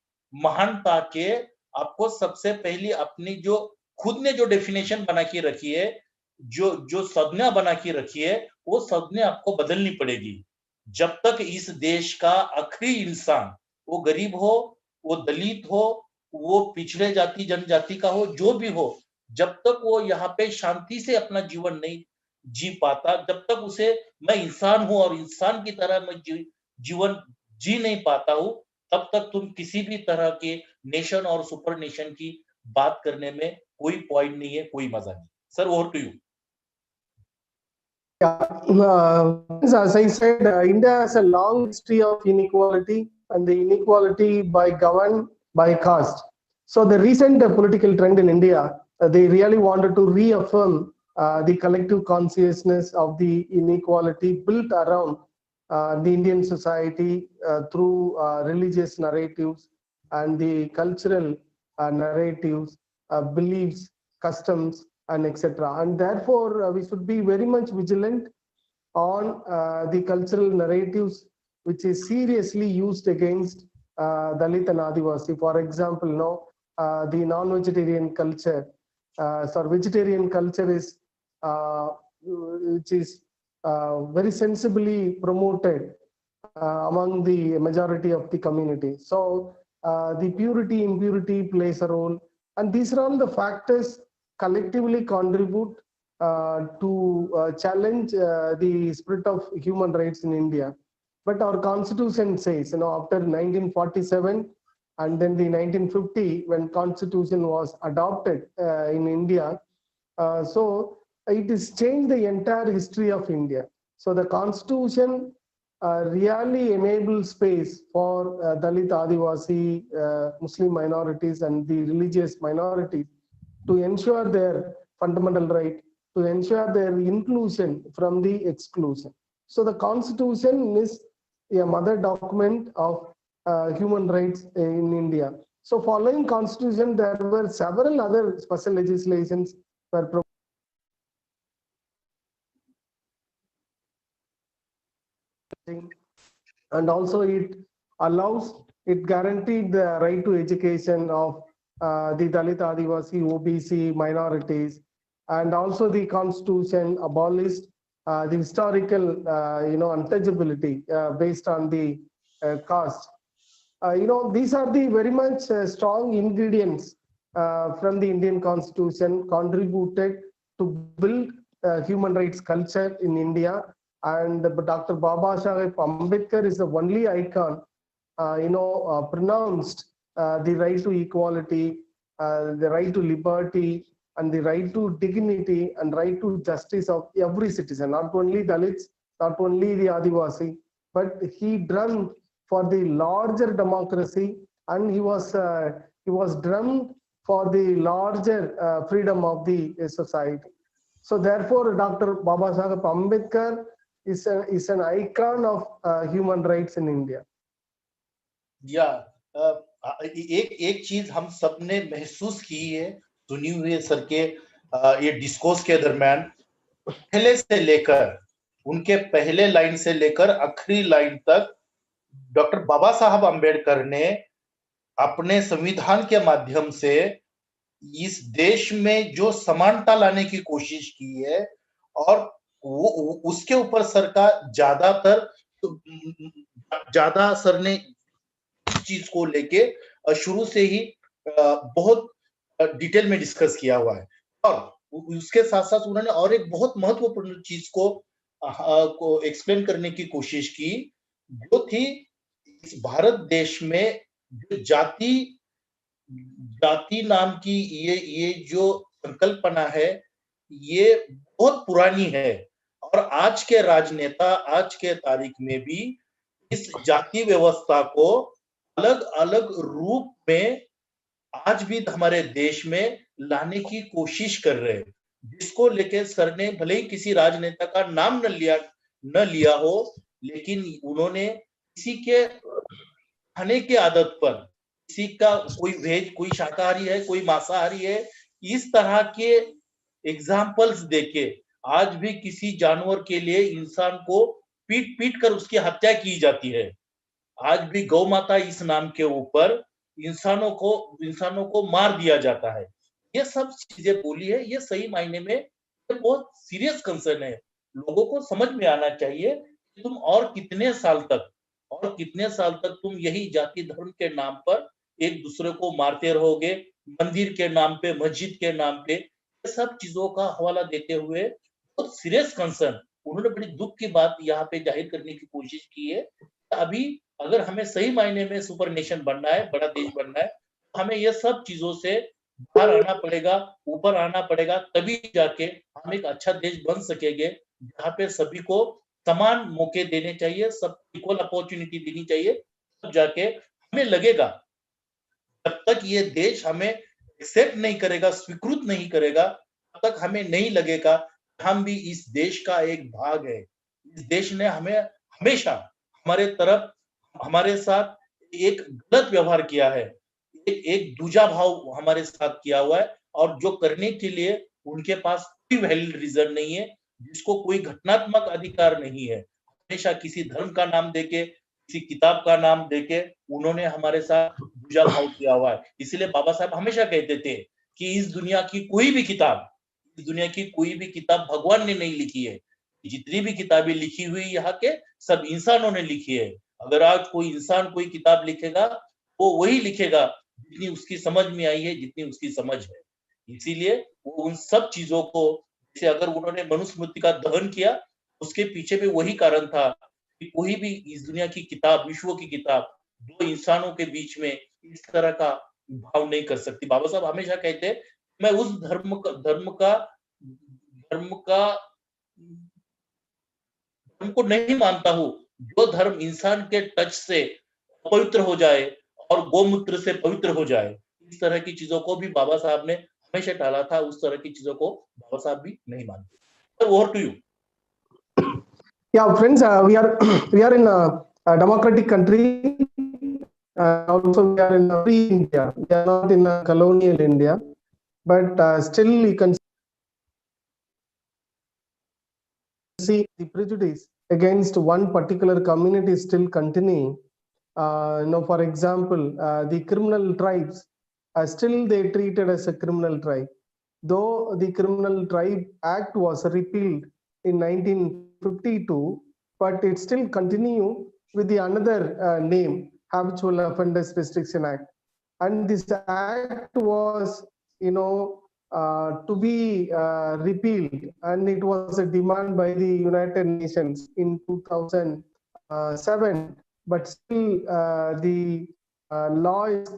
महानता के आपको सबसे पहली अपनी जो खुद ने जो डेफिनेशन बना के रखी है, जो संज्ञा बना के रखी है, वो संज्ञा आपको बदलनी पड़ेगी। जब तक इस देश का आखिरी इंसान, वो गरीब हो, वो दलित हो, वो पिछड़े जाति जनजाति का हो, जो भी हो, जब तक वो यहाँ पे शांति से अपना जीवन नहीं जी पाता, जब तक उसे मैं इंसान हूं और इंसान की तरह मैं जीवन जी नहीं पाता हूं, तब तक तुम किसी भी तरह के नेशन और सुपर नेशन की बात करने में कोई पॉइंट नहीं है, कोई मजा नहीं। Sir, over to you. As I said, India has a long history of inequality, and the inequality governed by caste. So the recent political trend in India, they really wanted to reaffirm the collective consciousness of the inequality built around the Indian society through religious narratives and the cultural narratives, beliefs, customs, and etc. And therefore, we should be very much vigilant on the cultural narratives which is seriously used against Dalit and Adivasi. For example, the non-vegetarian culture, vegetarian culture is which is very sensibly promoted among the majority of the community. So the purity, impurity plays a role. And these are all the factors collectively contribute to challenge the spirit of human rights in India. But our constitution says, after 1947 and then the 1950, when constitution was adopted in India, so it has changed the entire history of India. So the constitution really enables space for Dalit, Adivasi, Muslim minorities and the religious minorities to ensure their fundamental right, to ensure their inclusion from the exclusion. So the constitution is a mother document of human rights in India. So following constitution, there were several other special legislations were and also it guaranteed the right to education of the Dalit, Adivasi, OBC minorities, and also the constitution abolished the historical untouchability based on the caste. These are the very much strong ingredients from the Indian constitution contributed to build human rights culture in India. And Dr. Babasaheb Ambedkar is the only icon, pronounced the right to equality, the right to liberty, and the right to dignity and right to justice of every citizen, not only Dalits, not only the Adivasi, but he drummed for the larger democracy, and he was drummed for the larger freedom of the society. So therefore, Dr. Babasaheb Ambedkar is an icon of human rights in India. या एक चीज हम सबने महसूस की है सुनी हुई है सर के ये डिस्कोर्स के दरमियान, पहले से लेकर उनके पहले लाइन से लेकर आखिरी लाइन तक डॉक्टर बाबा साहब अम्बेडकर ने अपने संविधान के माध्यम से इस देश में जो समानता लाने की कोशिश की है, और वो उसके ऊपर सर का ज्यादा सर ने चीज को लेके शुरू से ही बहुत डिटेल में डिस्कस किया हुआ है। और उसके साथ साथ उन्होंने और एक बहुत महत्वपूर्ण चीज को एक्सप्लेन करने की कोशिश की, जो थी इस भारत देश में जो जाति नाम की ये जो संकल्पना है, ये बहुत पुरानी है, और आज के राजनेता आज के तारीख में भी इस जाति व्यवस्था को अलग अलग रूप में आज भी हमारे देश में लाने की कोशिश कर रहे हैं, जिसको लेके सर ने भले ही किसी राजनेता का नाम न लिया हो, लेकिन उन्होंने किसी के खाने की आदत पर, किसी का कोई वेज, कोई शाकाहारी है, कोई मांसाहारी है, इस तरह के एग्जाम्पल्स देके आज भी किसी जानवर के लिए इंसान को पीट कर उसकी हत्या की जाती है। आज भी गौ माता इस नाम के ऊपर इंसानों को मार दिया जाता है। ये सब चीजें बोली है, ये सही मायने में बहुत सीरियस कंसर्न है। लोगों को समझ में आना चाहिए कि तुम और कितने साल तक तुम यही जाति धर्म के नाम पर एक दूसरे को मारते रहोगे, मंदिर के नाम पे, मस्जिद के नाम पे, ये सब चीजों का हवाला देते हुए बहुत सीरियस कंसर्न उन्होंने बड़ी दुख की बात यहाँ पे जाहिर करने की कोशिश की है। अभी अगर हमें सही मायने में सुपर नेशन बनना है, बड़ा देश बनना है, तो हमें ये सब चीजों से बाहर आना पड़ेगा, ऊपर आना पड़ेगा, तभी जाके हम एक अच्छा देश बन सकेंगे, जहाँ पे सभी को समान मौके देने चाहिए, सब इक्वल अपॉर्चुनिटी देनी चाहिए। तब जाके हमें लगेगा, जब तक ये देश हमें एक्सेप्ट नहीं करेगा, स्वीकृत नहीं करेगा, तब तक हमें नहीं लगेगा हम भी इस देश का एक भाग है। इस देश ने हमें हमेशा हमारे साथ एक गलत व्यवहार किया है, एक दूजा भाव हमारे साथ किया हुआ है, और जो करने के लिए उनके पास कोई वैलिड रीजन नहीं है, जिसको कोई घटनात्मक अधिकार नहीं है। हमेशा किसी धर्म का नाम देके, किसी किताब का नाम देके उन्होंने हमारे साथ दूजा भाव किया हुआ है। इसलिए बाबा साहब हमेशा कहते थे कि इस दुनिया की कोई भी किताब भगवान ने नहीं लिखी है, जितनी भी किताबें लिखी हुई यहाँ के सब इंसानों ने लिखी है। अगर आज कोई इंसान कोई किताब लिखेगा, वो वही लिखेगा जितनी उसकी समझ में आई है, जितनी उसकी समझ है। इसीलिए वो उन सब चीजों को, जैसे अगर उन्होंने मनुस्मृति का दहन किया, उसके पीछे भी वही कारण था कि कोई भी इस दुनिया की किताब, विश्व की किताब, दो इंसानों के बीच में इस तरह का भाव नहीं कर सकती। बाबा साहब हमेशा कहते हैं, मैं उस धर्म को नहीं मानता हूँ जो धर्म इंसान के टच से पवित्र हो जाए और गोमूत्र से पवित्र हो जाए। इस तरह की चीजों को भी बाबा साहब ने हमेशा टाला था, उस तरह की चीजों को बाबा साहब भी नहीं मानते। Sir, over to you. Yeah, friends, we are in a democratic country. Also, we are in a free India. We are not in a colonial India, but still you can see the prejudice against one particular community is still continuing. For example, the criminal tribes still they treated as a criminal tribe, though the Criminal Tribe Act was repealed in 1952, but it still continue with the another name, Habitual Offenders Restriction Act. And this act was, to be repealed, and it was a demand by the United Nations in 2007. But still, the law is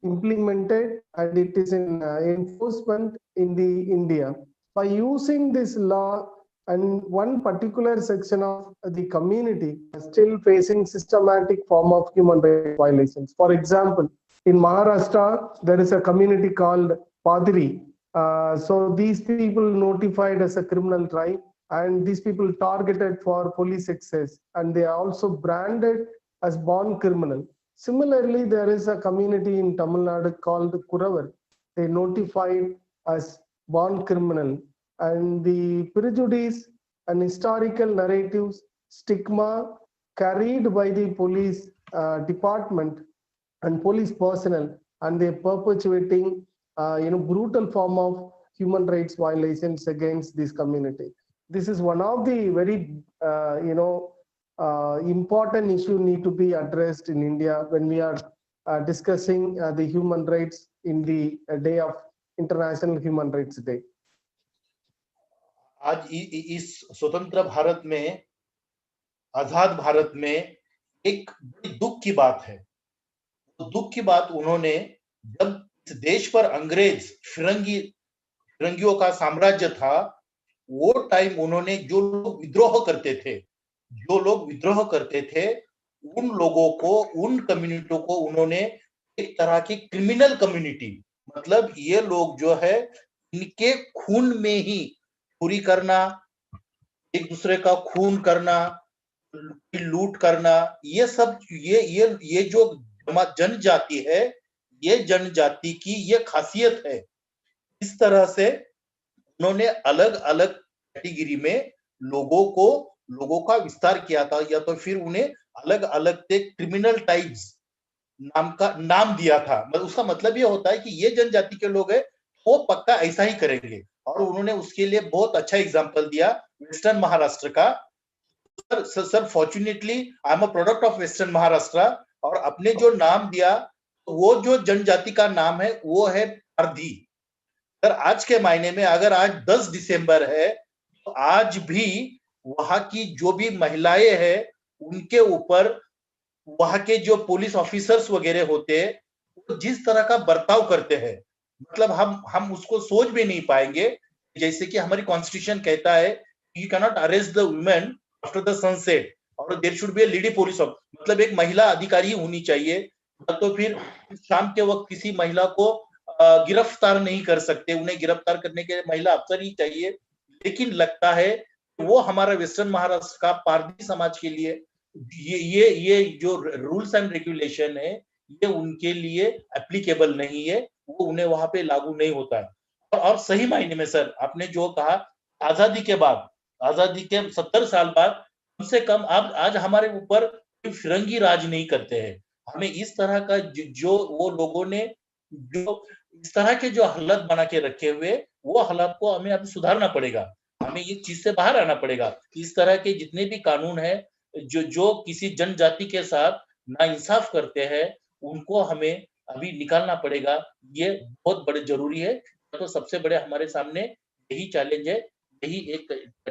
implemented and it is in enforcement in the India. By using this law, and one particular section of the community is still facing systematic form of human rights violations. For example, in Maharashtra, there is a community called Padri. So these people notified as a criminal tribe, and these people targeted for police excess, and they are also branded as born criminal. Similarly, there is a community in Tamil Nadu called Kuravar. They notified as born criminal, and the prejudice and historical narratives, stigma carried by the police department and police personnel, and they're perpetuating brutal form of human rights violations against this community. This is one of the very important issue need to be addressed in India when we are discussing the human rights in the day of International Human Rights Day. आज इस स्वतंत्र भारत में, आजाद भारत में एक दुख की बात है। तो दुख की बात उन्होंने, जब इस देश पर अंग्रेज फिरंगियों का साम्राज्य था, वो टाइम उन्होंने जो लोग विद्रोह करते थे उन लोगों को, उन कम्युनिटियों को उन्होंने एक तरह की क्रिमिनल कम्युनिटी, मतलब ये लोग जो है इनके खून में ही चोरी करना, एक दूसरे का खून करना, लूट करना, ये सब ये जो जनजाति है, ये जनजाति की ये खासियत है। इस तरह से उन्होंने अलग अलग कैटेगरी में लोगों का विस्तार किया था, या तो फिर उन्हें अलग अलग से क्रिमिनल टाइप्स नाम दिया था। उसका मतलब ये होता है कि ये जनजाति के लोग हैं, वो पक्का ऐसा ही करेंगे। और उन्होंने उसके लिए बहुत अच्छा एग्जांपल दिया वेस्टर्न महाराष्ट्र का। Sir fortunately I am a product of western Maharashtra, और अपने जो नाम दिया, वो जो जनजाति का नाम है वो है पारधी। सर आज के मायने में अगर आज 10 दिसंबर है, तो आज भी वहां की जो भी महिलाएं हैं उनके ऊपर वहां के जो पुलिस ऑफिसर्स वगैरह होते हैं, वो जिस तरह का बर्ताव करते हैं, मतलब हम उसको सोच भी नहीं पाएंगे। जैसे कि हमारी कॉन्स्टिट्यूशन कहता है, you can not arrest the women after the sunset, और there should be a lady police officer, मतलब एक महिला अधिकारी होनी चाहिए। तो फिर शाम के वक्त किसी महिला को गिरफ्तार नहीं कर सकते, उन्हें गिरफ्तार करने के लिए महिला अफसर ही चाहिए। लेकिन लगता है वो हमारा वेस्टर्न महाराष्ट्र का पारधी समाज के लिए ये जो रूल्स एंड रेगुलेशन है, ये उनके लिए एप्लीकेबल नहीं है, वो उन्हें वहां पे लागू नहीं होता है। और सही मायने में सर आपने जो कहा, आजादी के 70 साल बाद कम से कम आज हमारे ऊपर फिरंगी राज नहीं करते हैं। हमें इस तरह का जो वो लोगों ने जो इस तरह के जो हालत बना के रखे हुए, वो हालत को हमें अभी सुधारना पड़ेगा, हमें ये चीज से बाहर आना पड़ेगा। इस तरह के जितने भी कानून है जो किसी जनजाति के साथ नाइंसाफ करते हैं, उनको हमें अभी निकालना पड़ेगा। ये बहुत बड़े जरूरी है। तो सबसे बड़े हमारे सामने यही चैलेंज है, यही एक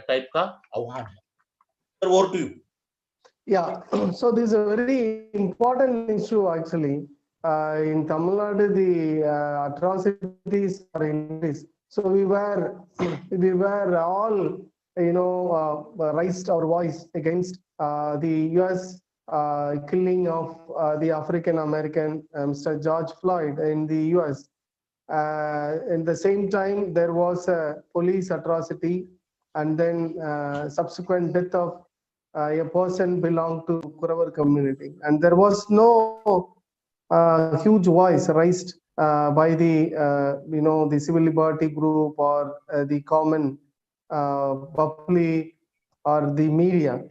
टाइप का आह्वान है। Over to you. Yeah, so this is a very important issue actually. In Tamil Nadu, the atrocities are increased. So we were all, raised our voice against the U.S. Killing of the African American Mr. George Floyd in the U.S. In the same time, there was a police atrocity and then subsequent death of a person belonged to Kuravar community. And there was no huge voice raised by the civil liberty group or the common public or the media.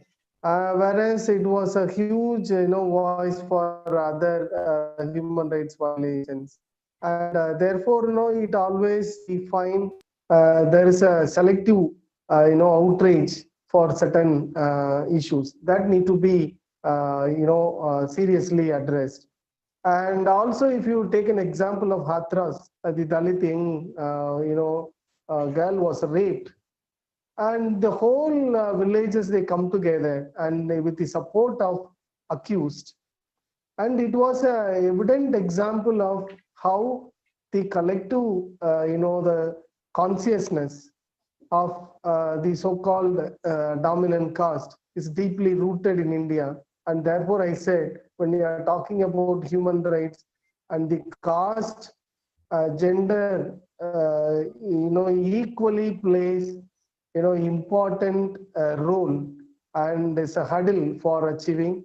Whereas it was a huge, voice for other human rights violations. And therefore, it always we find there is a selective, outrage for certain issues that need to be, seriously addressed. And also, if you take an example of Hathras, the Dalit young, girl was raped, and the whole villages they come together and with the support of accused, and it was a evident example of how the collective, the consciousness of the so-called dominant caste is deeply rooted in India. And therefore, I said, when we are talking about human rights and the caste, gender, equally plays, important role and is a hurdle for achieving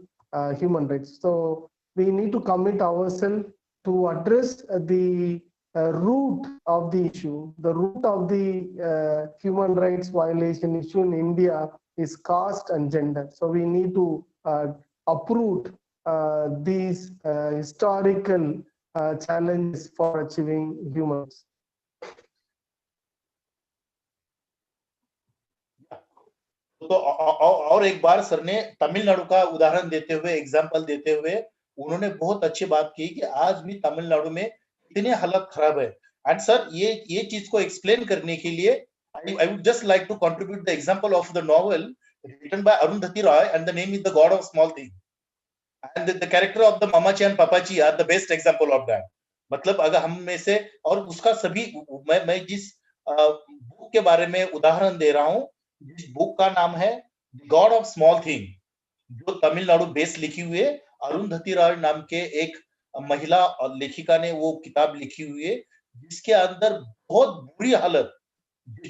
human rights. So we need to commit ourselves to address the root of the issue. The root of the human rights violation issue in India is caste and gender. So we need to uproot these historical challenges for achieving human rights. तो और एक बार sir ने तमिलनाडु का उदाहरण देते हुए, example देते हुए उन्होंने बहुत अच्छी बात की कि आज भी तमिलनाडु में इतने हालत खराब है। एंड सर ये चीज को एक्सप्लेन करने के लिए I would just like to contribute the example of the novel written by Arundhati Roy, and the name is The God of Small Things. And the character of the Mamachi and Papachi are the best example of that. मतलब अगर हम में से, और उसका सभी मैं जिस बुक के बारे में उदाहरण दे रहा हूँ, जिस बुक का नाम है गॉड ऑफ स्मॉल थिंग, जो तमिलनाडु बेस लिखी हुई है, अरुंधति रॉय नाम के एक महिला लेखिका ने वो किताब लिखी हुई है, जिसके अंदर बहुत बुरी हालत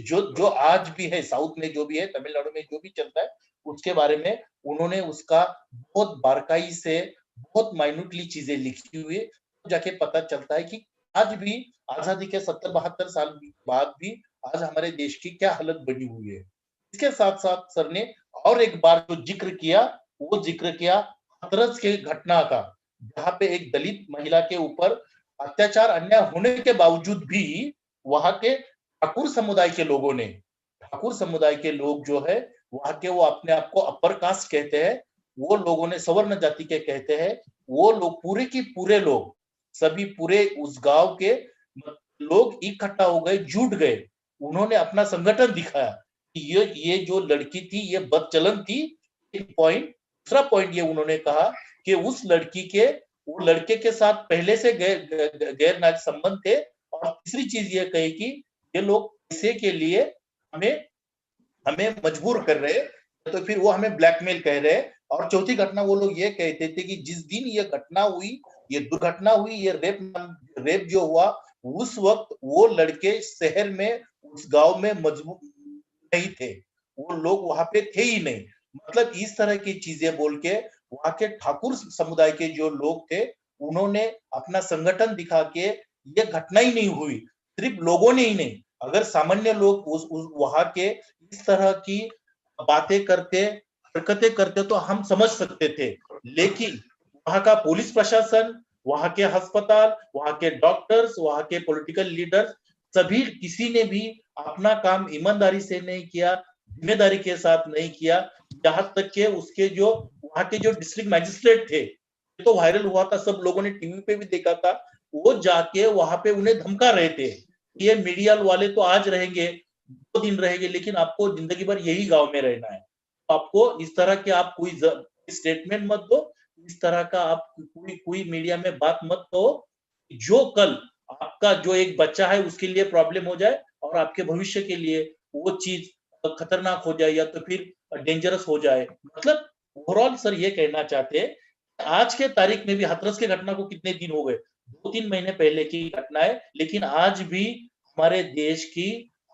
जो आज भी है, साउथ में जो भी है, तमिलनाडु में जो भी चलता है, उसके बारे में उन्होंने उसका बहुत बारीकाई से, बहुत माइन्यूटली चीजें लिखी हुई है। तो जाके पता चलता है कि आज भी आजादी के 70-72 साल बाद भी आज हमारे देश की क्या हालत बनी हुई है। इसके साथ साथ सर ने और एक बार जो जिक्र किया, वो जिक्र किया हाथरस के घटना का, जहाँ पे एक दलित महिला के ऊपर अत्याचार अन्याय होने के बावजूद भी वहां के ठाकुर समुदाय के लोगों ने, ठाकुर समुदाय के लोग जो है वहां के, वो अपने आप को अपर कास्ट कहते हैं, वो लोगों ने सवर्ण जाति के कहते हैं, वो लोग पूरे की पूरे लोग, सभी पूरे उस गांव के लोग इकट्ठा हो गए, जुट गए, उन्होंने अपना संगठन दिखाया कि ये जो लड़की थी ये बदचलन थी। एक पॉइंट, दूसरा पॉइंट ये उन्होंने कहा कि उस लड़की के, वो लड़के के साथ पहले से गैर नाज संबंध थे, और तीसरी चीज ये कही कि ये लोग पैसे के लिए हमें मजबूर कर रहे, तो फिर वो हमें ब्लैकमेल कह रहे। और चौथी घटना वो लोग ये कहते थे कि जिस दिन ये घटना हुई, ये दुर्घटना हुई, ये रेप जो हुआ, उस वक्त वो लड़के शहर में, उस गांव में मजबूर नहीं थे, वो लोग वहां पे थे ही नहीं। मतलब इस तरह की चीजें बोल के वहां के ठाकुर समुदाय के जो लोग थे, उन्होंने अपना संगठन दिखा के ये घटना ही नहीं हुई, सिर्फ लोगों ने ही नहीं, अगर सामान्य लोग उस वहां के इस तरह की बातें करते, हरकतें करते तो हम समझ सकते थे, लेकिन वहां का पुलिस प्रशासन, वहां के अस्पताल, वहां के डॉक्टर्स, वहां के पॉलिटिकल लीडर्स, सभी किसी ने भी अपना काम ईमानदारी से नहीं किया, जिम्मेदारी के साथ नहीं किया। यहाँ तक के उसके जो वहां के जो डिस्ट्रिक्ट मजिस्ट्रेट थे, तो वायरल हुआ था, सब लोगों ने टीवी पे भी देखा था, वो जाके वहां पे उन्हें धमका रहे थे, ये मीडिया वाले तो आज रहेंगे, 2 दिन रहेंगे, लेकिन आपको जिंदगी भर यही गांव में रहना है, आपको इस तरह के आप कोई स्टेटमेंट मत दो, इस तरह का आप कोई मीडिया में बात मत दो, जो कल आपका जो एक बच्चा है उसके लिए प्रॉब्लम हो जाए और आपके भविष्य के लिए वो चीज खतरनाक हो जाए या तो फिर डेंजरस हो जाए। मतलब ओवरऑल सर ये कहना चाहते हैं, आज के तारीख में भी हाथरस के घटना को कितने दिन हो गए, 2-3 महीने पहले की घटना है, लेकिन आज भी हमारे देश की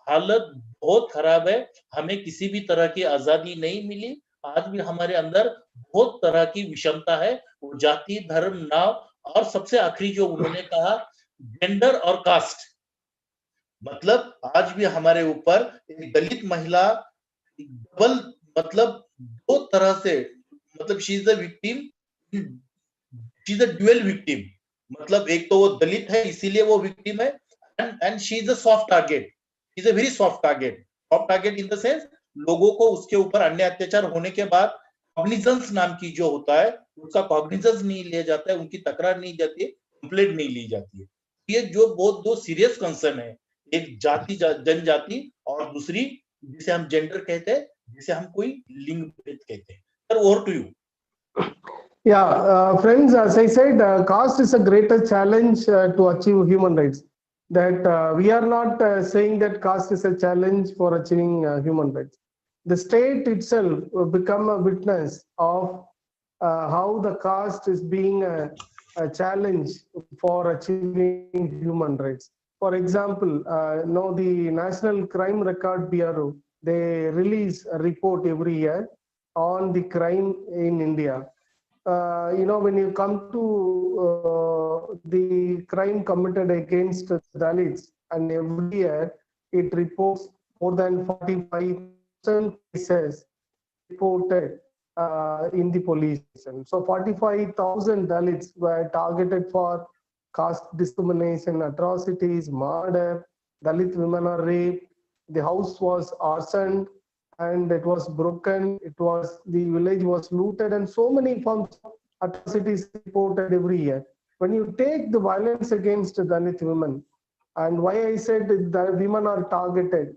हालत बहुत खराब है, हमें किसी भी तरह की आजादी नहीं मिली, आज भी हमारे अंदर बहुत तरह की विषमता है, वो जाति धर्म नाव, और सबसे आखिरी जो उन्होंने कहा जेंडर और कास्ट, मतलब आज भी हमारे ऊपर एक दलित महिला डबल, मतलब 2 तरह से, मतलब she is a victim, she is a dual victim, मतलब एक तो वो दलित है इसीलिए वो विक्टिम है, and she is a soft target, is a very soft target in the sense लोगों को उसके ऊपर अन्य अत्याचार होने के बाद कॉग्निजेंस नाम की जो होता है उसका कॉग्निजेंस नहीं लिया जाता है, उनकी तकरार नहीं जाती है, कंप्लेंट नहीं ली जाती है। ये जो बहुत 2 सीरियस कंसर्न है, एक जाति जनजाति और दूसरी जिसे हम जेंडर कहते हैं, जिसे हम कोई लिंग भेद कहते हैं। Sir over to you. Yeah, friends, as I said, caste is a greater challenge to achieve human rights. That we are not saying that caste is a challenge for achieving human rights. The state itself will become a witness of how the caste is being a challenge for achieving human rights. For example, the National Crime Record Bureau, they release a report every year on the crime in India. When you come to the crime committed against Dalits, and every year it reports more than 45,000 cases reported in the police station. So 45,000 Dalits were targeted for caste discrimination, atrocities, murder, Dalit women are raped, the house was arsoned, and it was broken, the village was looted, and so many forms of atrocities reported every year. When you take the violence against Dalit women, and why I said that women are targeted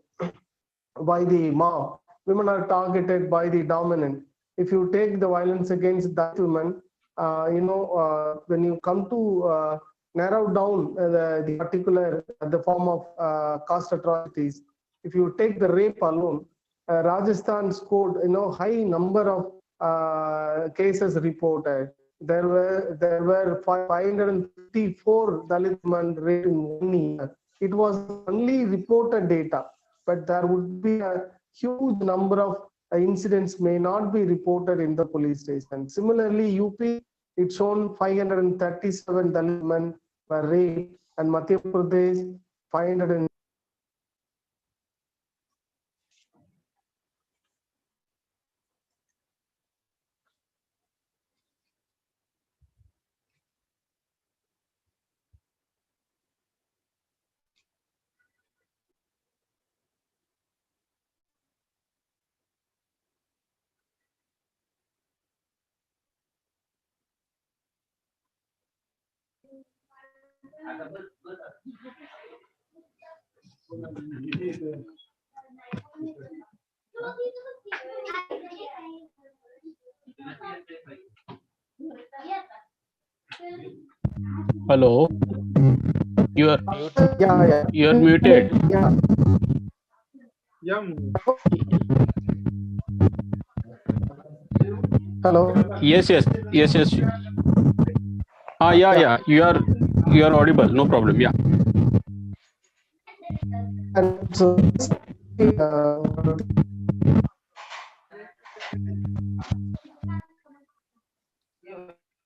by the mob, women are targeted by the dominant. If you take the violence against Dalit women, when you come to narrow down the particular the form of caste atrocities, if you take the rape alone, Rajasthan scored high number of cases reported. There were 554 Dalit women raped in 1 year. It was only reported data, but there would be a huge number of incidents may not be reported in the police station. Similarly, UP, it's shown 537 Dalit women were raped, and Madhya Pradesh 500. Hello, you are Yeah. you are muted. Yeah. Hello. Yes. Yeah. You are audible. No problem. Yeah. And so,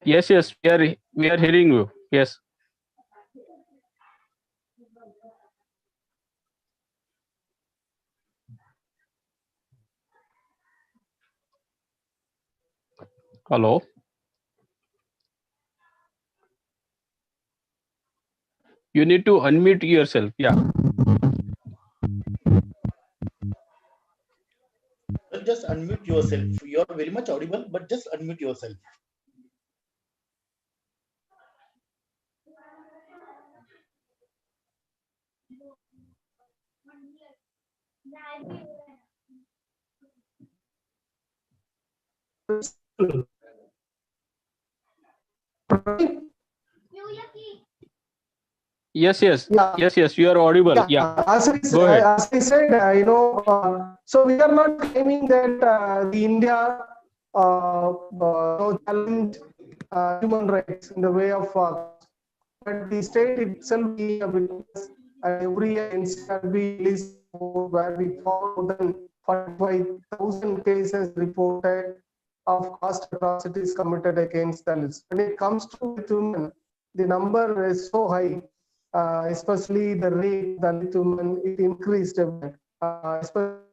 Yes. We are hearing you. Yes. Hello. You need to unmute yourself. Yeah. Just unmute yourself. You are very much audible, but just unmute yourself. Yes, yes, Yeah. yes, yes. You are audible. Yeah. Go ahead. As I said, so we are not claiming that the India challenge human rights in the way of, but the state itself we have witnessed, every year NCRB release report where we found more than 45,000 cases reported of caste atrocities committed against Dalits. When it comes to women, the number is so high, especially the rate Dalit women, it increased a bit, especially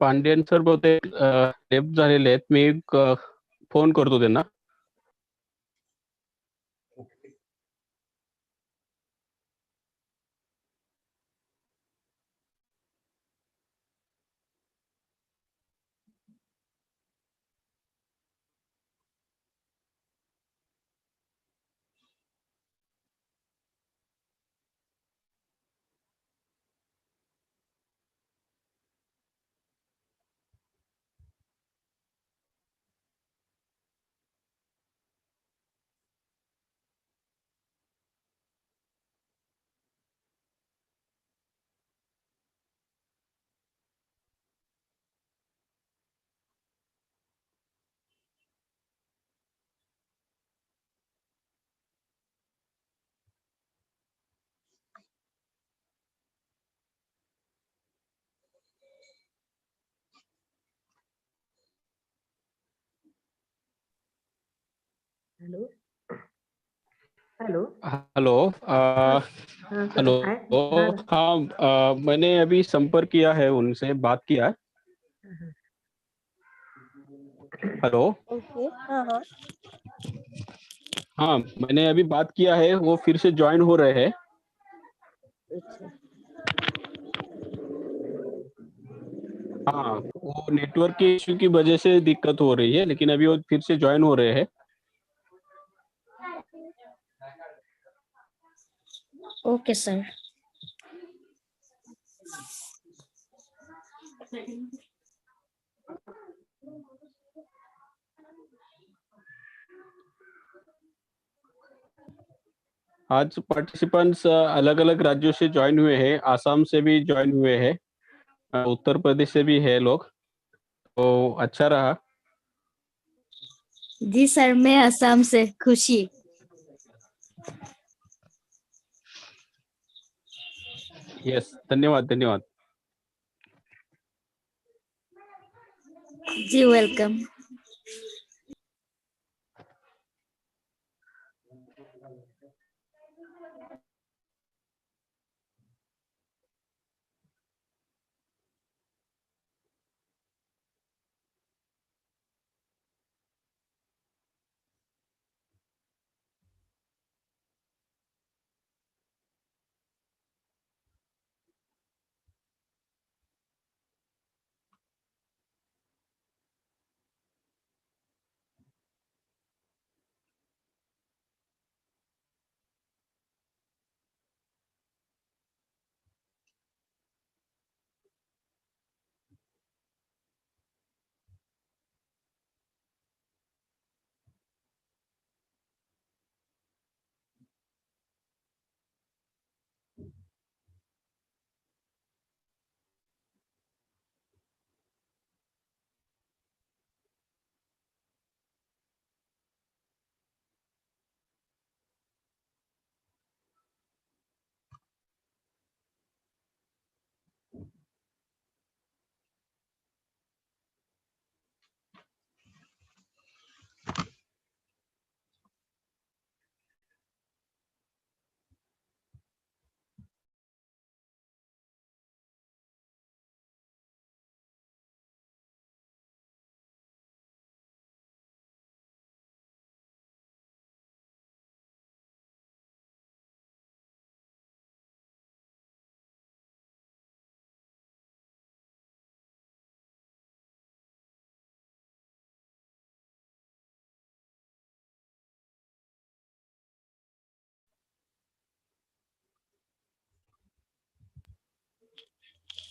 Pandian sir बहुतेक left झालेले आहेत. मी एक phone करतो त्यांना. Hello hello hello. Hello. हाँ, मैंने अभी संपर्क किया है, उनसे बात किया है. हेलो. ओके हाँ हाँ हाँ, मैंने अभी बात किया है, वो फिर से ज्वाइन हो रहे हैं. अच्छा हाँ, वो नेटवर्क के इश्यू की वजह से दिक्कत हो रही है, लेकिन अभी वो फिर से ज्वाइन हो रहे हैं. ओके सर आज पार्टिसिपेंट्स अलग अलग राज्यों से ज्वाइन हुए हैं. आसाम से भी ज्वाइन हुए हैं, उत्तर प्रदेश से भी है लोग, तो अच्छा रहा. जी सर मैं असम से खुशी यस, धन्यवाद धन्यवाद. जी वेलकम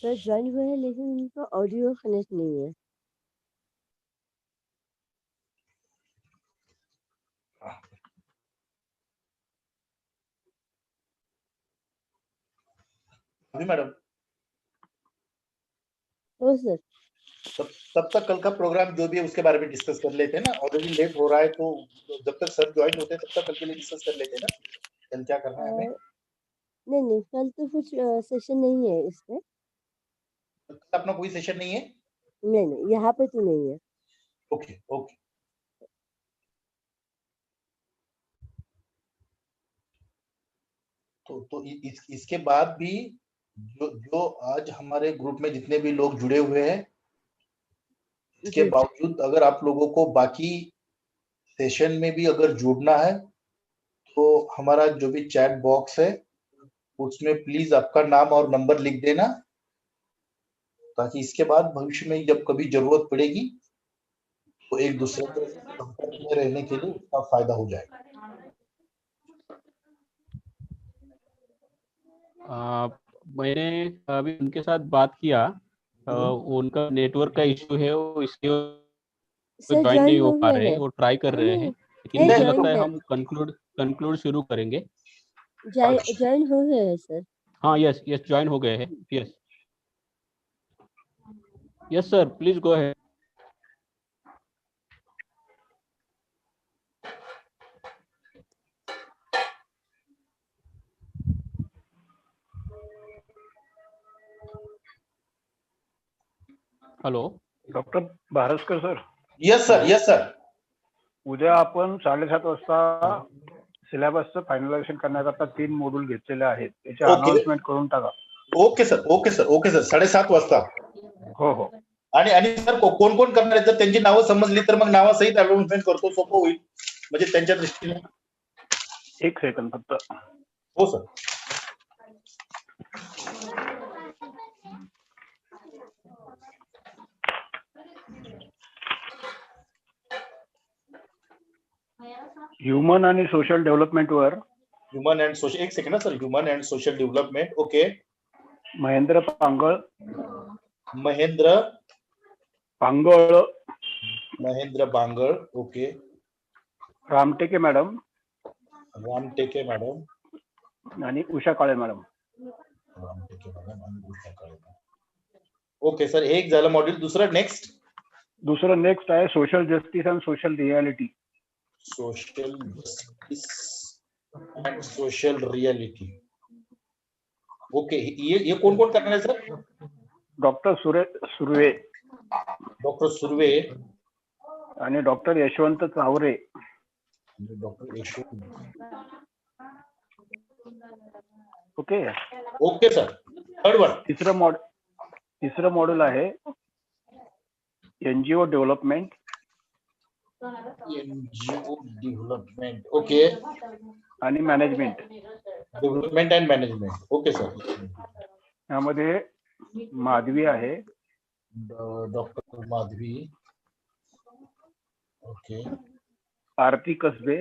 सर ज्वाइन हुए हैं लेकिन उनका ऑडियो कनेक्ट नहीं है। अभी मैडम हो सर। तब तक कल का प्रोग्राम जो भी है उसके बारे में डिस्कस कर लेते हैं ना, ऑलरेडी लेट हो रहा है तो जब तक सर ज्वाइन होते हैं तब तक कल के लिए डिस्कस कर लेते हैं ना, कल क्या करना है हमें। नहीं नहीं, कल तो कुछ सेशन नहीं है इसमें। कल अपना कोई सेशन नहीं है? नहीं नहीं, यहाँ पे तो नहीं है। Okay okay. तो इसके बाद भी जो आज हमारे ग्रुप में जितने भी लोग जुड़े हुए हैं, इसके बावजूद अगर आप लोगों को बाकी सेशन में भी अगर जुड़ना है तो हमारा जो भी चैट बॉक्स है उसमें प्लीज आपका नाम और नंबर लिख देना, ताकि इसके बाद भविष्य में जब कभी जरूरत पड़ेगी तो एक दूसरे के संपर्क में रहने के लिए उसका फायदा हो जाएगा। मैंने अभी उनके साथ बात किया, उनका नेटवर्क का इशू है, वो इसके ज्वाइन नहीं हो पा रहे हैं, वो ट्राई कर रहे हैं, लेकिन मुझे लगता है हम कंक्लूड शुरू करेंगे। ज्वाइन हो गए हैं सर? हाँ यस ज्वाइन हो गए हैं। Yes sir, please go ahead. Hello doctor Bharaskar sir. Yes sir, yes sir. उद्या आपण 7:30 वाजता सिलेबसचं फायनलायझेशन करण्याकरता 3 मॉड्यूल घेतलेले आहेत, त्याचे अनाउन्समेंट करून टाका. Okay sir, okay sir, okay sir. 7:30 वाजता. हो हो. आणि सर कोण कोण करणार आहेत, जर त्यांची नावं समजली तर मग नावासहित अनाउन्समेंट करतो, सोपं होईल म्हणजे त्यांच्या दृष्टीने. एक सेकंड फक्त. हो सर. ह्युमन आणि सोशल डेव्हलपमेंट वर. ह्युमन अँड सोशल, एक second sir. Human and social development. Okay. Mahendra Pangal. Mahendra Pangal. Mahendra Bangal. Okay. Ramteke madam. Ramteke madam. आणि उषा काळे मॅडम. रामटेके मॅडम आणि उषा काळे. ओके सर, एक झालं मॉड्यूल. दुसरं नेक्स्ट. दुसरं नेक्स्ट आहे social justice and social reality. Social justice and social reality. Okay. ये कौन कौन करणार आहे sir? Doctor Surve. Doctor Surve आणि doctor Yashwant Chaware. Doctor Yashwant. Okay. Okay sir. Third one. तिसरं मॉड्यूल आहे NGO development. NGO development. Okay. आणि management. Development and management. Okay sir. यामध्ये माधवी आहे. डॉक्टर माधवी. ओके. आरती कसबे.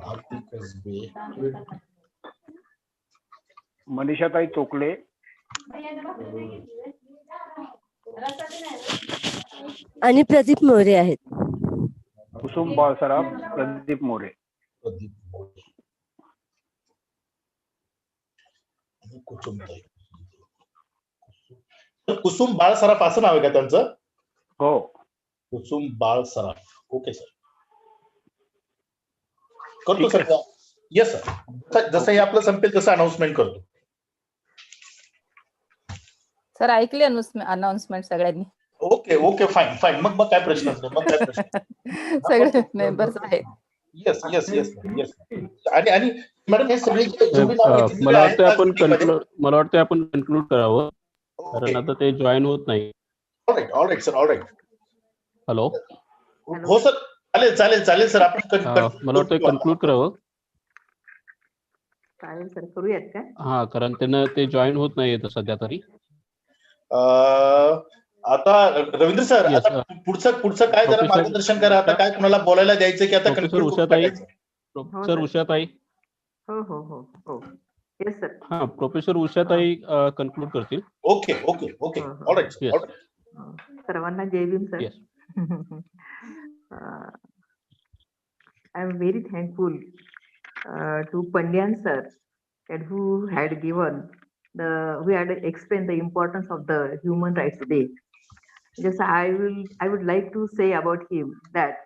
आरती कसबे. मनीषाताई चोकले. आणि प्रदीप मोरे आहेत. कुसुम बाळसराफ. प्रदीप मोरे. प्रदीप मोरे. कुसुमताई. कुसुम बाळ सराफ असं नाव आहे का त्यांचं? हो. कुसुम बाळ सराफ. Okay sir. करतो सर. Yes sir. जसं हे आपलं संपेल तसं अनाउन्समेंट करतो. सर ऐकले अनाउन्समेंट सगळ्यांनी? Okay okay, fine fine. मग काय प्रश्न असतो? मग काय प्रश्न? सगळे मेंबर्स आहेत. Yes yes yes yes. आणि मॅडम हे सगळे मला वाटतं आपण कन्क्लूड करावं, कारण आता ते जॉईन होत नाही. All right sir, all right. हॅलो. हो सर, चालेल चालेल चालेल सर. आपण मला वाटतं कन्क्लूड करावं. चालेल सर, करूयात का? हा, कारण त्यांना ते जॉईन होत नाहीये सध्या तरी. आता रवींद्र सर, आता पुढचं काय जरा मार्गदर्शन करा. आता काय कुणाला बोलायला द्यायचं की आता प्रोफेसर उषाताई. हो उषाताई. हो हो हो हो. Yes, sir. हाँ, प्रोफेसर उषाताई कन्क्लूड करतील. Okay okay okay alright Yes. Alright. सर्वांना जय Bhim sir. Yes. I am very thankful to Pandyan sir and who had explained the importance of the Human Rights Day. Just I would like to say about him that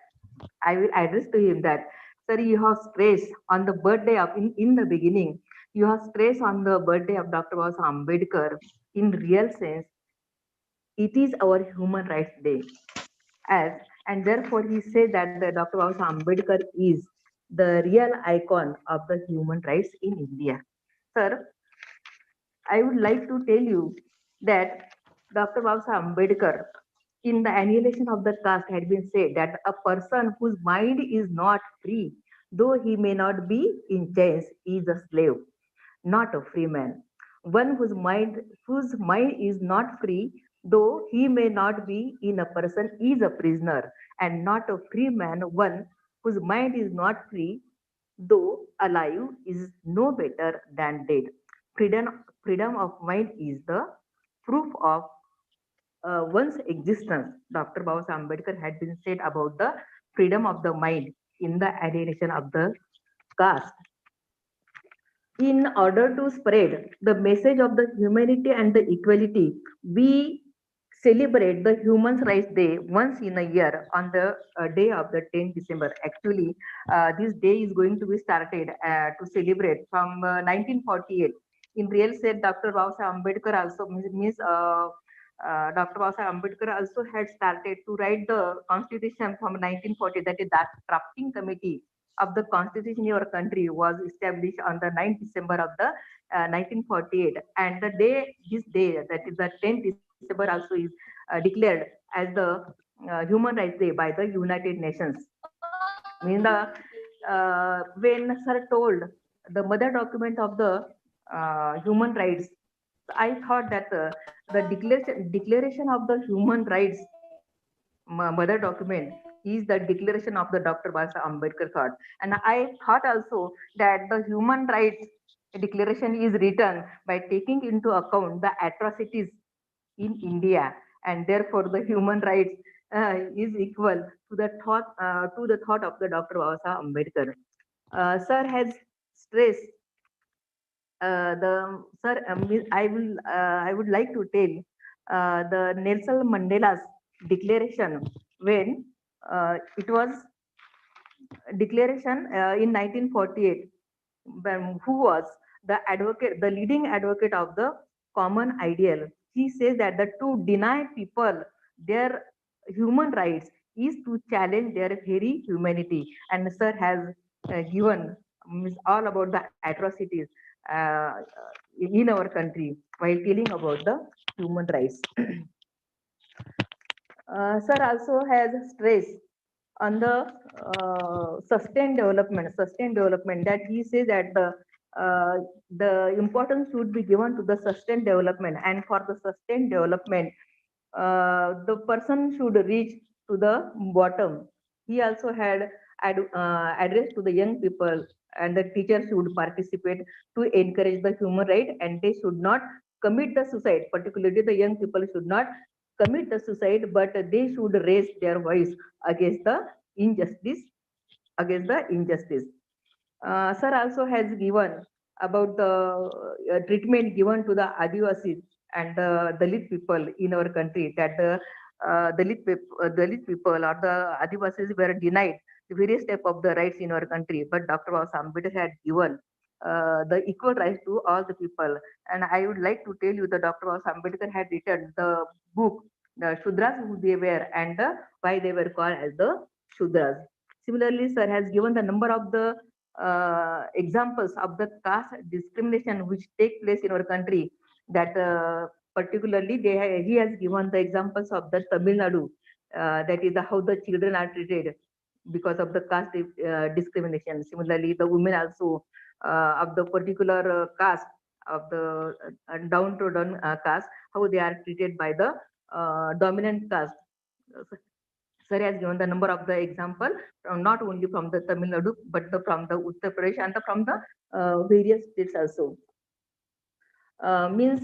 I will address to him that, sir, you have stressed on the birthday of in the beginning, you have stressed on the birthday of Dr. Babasaheb Ambedkar. In real sense, it is our Human Rights Day, and therefore he said that the Dr. Babasaheb Ambedkar is the real icon of the human rights in India. Sir, I would like to tell you that Dr. Babasaheb Ambedkar, in the annihilation of the caste, had been said that a person whose mind is not free, though he may not be in chains, is a slave, not a free man. One whose mind is not free, though he may not be in a person, is a prisoner, and not a free man. One whose mind is not free, though alive, is no better than dead. Freedom of mind is the proof of one's existence. Dr. Babasaheb Ambedkar had been said about the freedom of the mind in the alienation of the caste. In order to spread the message of the humanity and the equality, we celebrate the Human Rights Day once in a year on the day of the 10th December. Actually, this day is going to be started to celebrate from 1948. In real sense, Dr. Babasaheb Ambedkar also means Dr. Babasaheb Ambedkar also had started to write the constitution from 1940. That is, that drafting committee of the constitution in your country was established on the 9th December of the 1948, and this day, that is the 10th December, also is declared as the Human Rights Day by the United Nations. Mean the when sir told the mother document of the human rights, I thought that the declaration of the human rights mother document is the declaration of the Dr. Babasaheb Ambedkar thought. And I thought also that the human rights declaration is written by taking into account the atrocities in India, and therefore the human rights is equal to the thought of the Dr. Babasaheb Ambedkar. Sir has stressed the sir. I would like to tell the Nelson Mandela's declaration when it was declaration in 1948, who was the leading advocate of the common ideal. He says that to deny people their human rights is to challenge their very humanity. And sir has given all about the atrocities uh, in our country while telling about the human rights. Sir also has stressed on the sustained development, that he says that the importance should be given to the sustained development, and for the sustained development, the person should reach to the bottom. He also had addressed to the young people, and the teachers should participate to encourage the human right, and they should not commit the suicide. Particularly, the young people should not commit the suicide, but they should raise their voice against the injustice. Sir also has given about the treatment given to the Adivasis and the Dalit people in our country, that the Dalit people or the Adivasis were denied the various type of the rights in our country, but Dr. Babasaheb Ambedkar had given the equal rights to all the people. And I would like to tell you that Dr. Babasaheb Ambedkar had written the book, the Shudras, who they were, and why they were called as the Shudras. Similarly, sir has given the number of the examples of the caste discrimination which take place in our country. That particularly he has given the examples of the Tamil Nadu, that is how the children are treated because of the caste discrimination. Similarly, the women also of the particular caste of the downtrodden caste, how they are treated by the dominant caste. Sir has given the number of the example, not only from the Tamil Nadu, but from the Uttar Pradesh and from the various states also. Means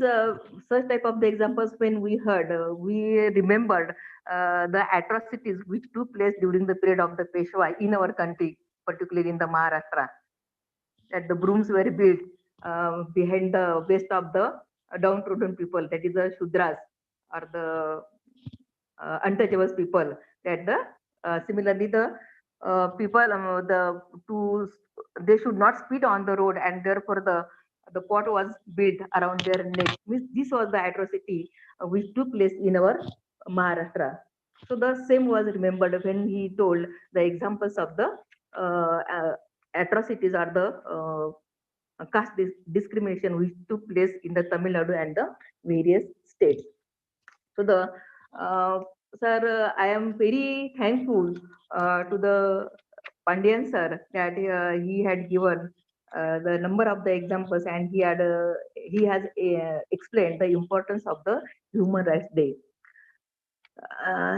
such type of the examples when we heard, we remembered the atrocities which took place during the period of the Peshwa in our country, particularly in the Maharashtra, that the brooms were built behind the waist of the downtrodden people, that is the Shudras or the untouchables people. That the similarly the people they should not spit on the road, and therefore the pot was built around their neck. Means this was the atrocity which took place in our Maharashtra. So the same was remembered when he told the examples of the atrocities or the caste discrimination which took place in the Tamil Nadu and the various states. So the sir, I am very thankful to the Pandian sir that he had given the number of the examples, and he has explained the importance of the Human Rights Day.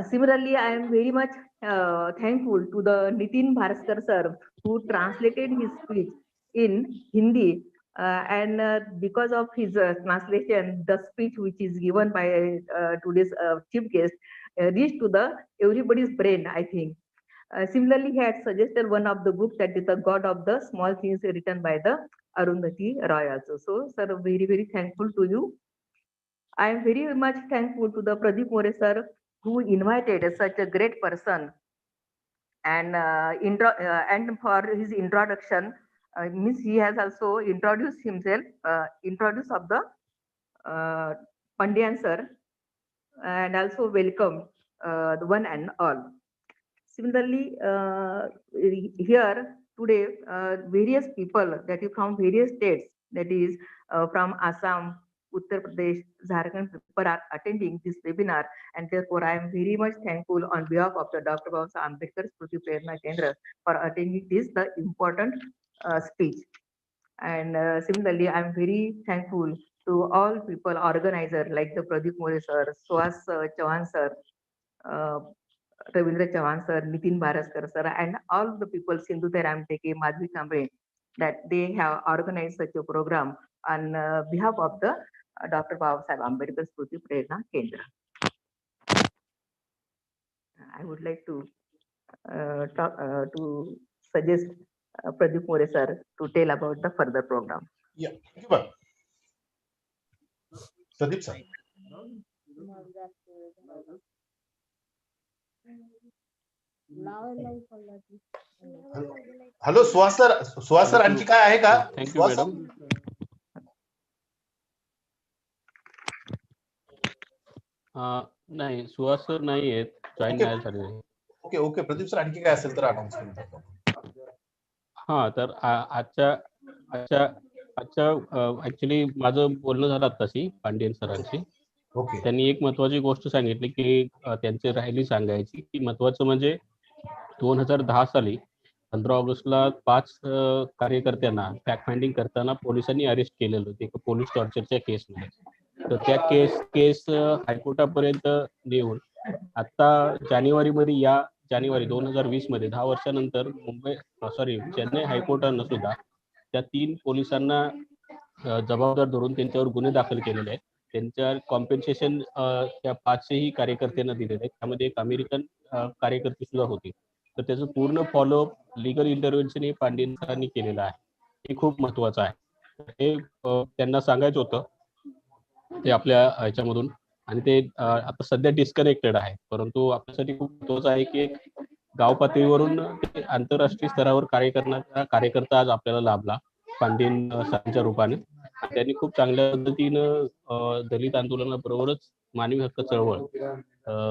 Similarly, I am very much thankful to the Nitin Bharskar sir who translated his speech in Hindi, and because of his translation, the speech which is given by today's chief guest reached to the everybody's brain, I think. Similarly, he had suggested one of the books, that is The God of the Small Things, written by the Arundhati Roy also. So, sir, very, very thankful to you. I am very much thankful to the Pradeep More sir who invited such a great person, and and for his introduction, means he has also introduced himself, introduced of the Pandian sir, and also welcome the one and all. Similarly, here today, various people that is from various states, that is from Assam, Uttar Pradesh, Jharkhand, people are attending this webinar, and therefore I am very much thankful on behalf of the Dr. Babasaheb Ambedkar Smriti Prerna Kendra for attending this the important speech. And similarly, I am very thankful to all people, organizers like the Pradeep More sir, Suhas Chauhan sir, Ravindra Chauhan sir, Nitin Bharaskar sir, and all the people, Sindhutai Ramteke, Madhvi Kamre, that they have organized such a program on behalf of the Dr. Babasaheb Ambedkar Smriti Prerna Kendra. I would like to suggest Pradeep More sir to tell about the further program. Yeah, thank you, ma'am. Pradeep sir. Hello Suhas sir आणखी काय आहे का? Thank you madam. नाही, Suhas sir नाही आहेत, join नाही झाले. Okay okay, Pradeep sir आणखी काय असेल तर अनाउन्समेंट. हा, तर आजच्या ऍक्च्युली माझं बोलणं झालं आत्ताशी पांडियन सरांशी. त्यांनी एक महत्वाची गोष्ट सांगितली की त्यांची राहिली सांगायची की महत्वाचं म्हणजे 2010 साली 15 ऑगस्टला 5 कार्यकर्त्यांना फॅक्ट फाइंडिंग करताना पोलिसांनी अरेस्ट केलेलं होतं एका पोलीस टॉर्चरच्या केसमध्ये. तर त्या केस हायकोर्टापर्यंत नेऊन आता जानेवारी 2020 मध्ये 10 वर्षानंतर चेन्नई हायकोर्टानं सुद्धा त्या 3 पोलिसांना जबाबदार धरून त्यांच्यावर गुन्हे दाखल केलेले आहेत. त्यांच्या कॉम्पेन्सेशन त्या 5ही कार्यकर्त्यांना दिलेले आहेत. त्यामध्ये एक अमेरिकन कार्यकर्ते सुद्धा होते. तर त्याचं पूर्ण फॉलोअप लीगल इंटरव्हेन्शन हे पांडियन सरांनी केलेलं आहे. हे खूप महत्वाचं आहे. हे त्यांना सांगायचं होतं ते आपल्या ह्याच्यामधून, आणि ते आता सध्या डिस्कनेक्टेड आहे. परंतु आपल्यासाठी खूप महत्वाचं आहे की एक गाव पातळीवरून आंतरराष्ट्रीय स्तरावर कार्य करणारा कार्यकर्ता आज आपल्याला लाभला पांडियन सरांच्या रूपाने. त्यांनी खूप चांगल्या पद्धतीनं दलित आंदोलनाबरोबरच मानवी हक्क चळवळ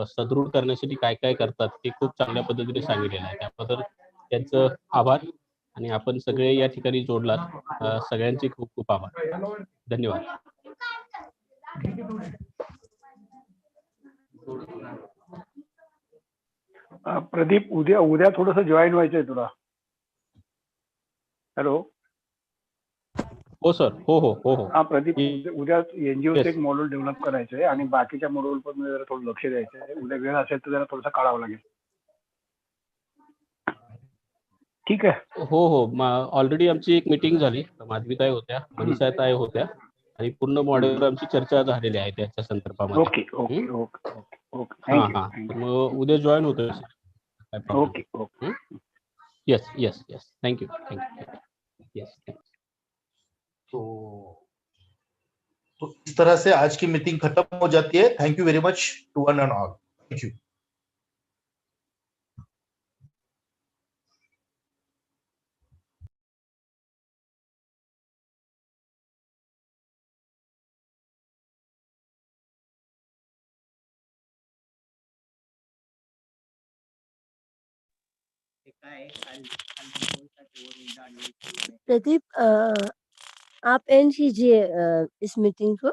सदृढ करण्यासाठी काय काय करतात ते खूप चांगल्या पद्धतीने सांगितलेलं आहे. त्याबद्दल त्यांचं आभार, आणि आपण सगळे या ठिकाणी जोडलात, सगळ्यांचे खूप खूप आभार. धन्यवाद. प्रदीप, उद्या थोडंसं जॉईन व्हायचंय तुला. हॅलो. हो सर. हो. हा प्रदीप, उद्या एनजीओचं एक मॉड्यूल डेव्हलप करायचंय आणि बाकीच्या मॉड्यूल पण जरा थोडं लक्ष द्यायचंय. उद्या वेळ असेल तर जरा थोडंसं काढावं लागेल. ठीक आहे. हो. ऑलरेडी आमची एक मीटिंग झाली. माधवीताई होत्या, मनीषाताई होत्या, आणि पूर्ण मॉडेलवर आमची चर्चा झालेली आहे त्याच्या संदर्भामध्ये. Okay okay okay okay okay हां थँक्यू हां थँक्यू मग उद्या जॉईन होतोय सर. काय problem. Okay okay yes yes yes thank you yes. तो इस तरह से आज की मीटिंग खत्म हो जाती है. Thank you very much to one and all. Thank you. Pradeep आप एंड कीजिए इस मीटिंग को.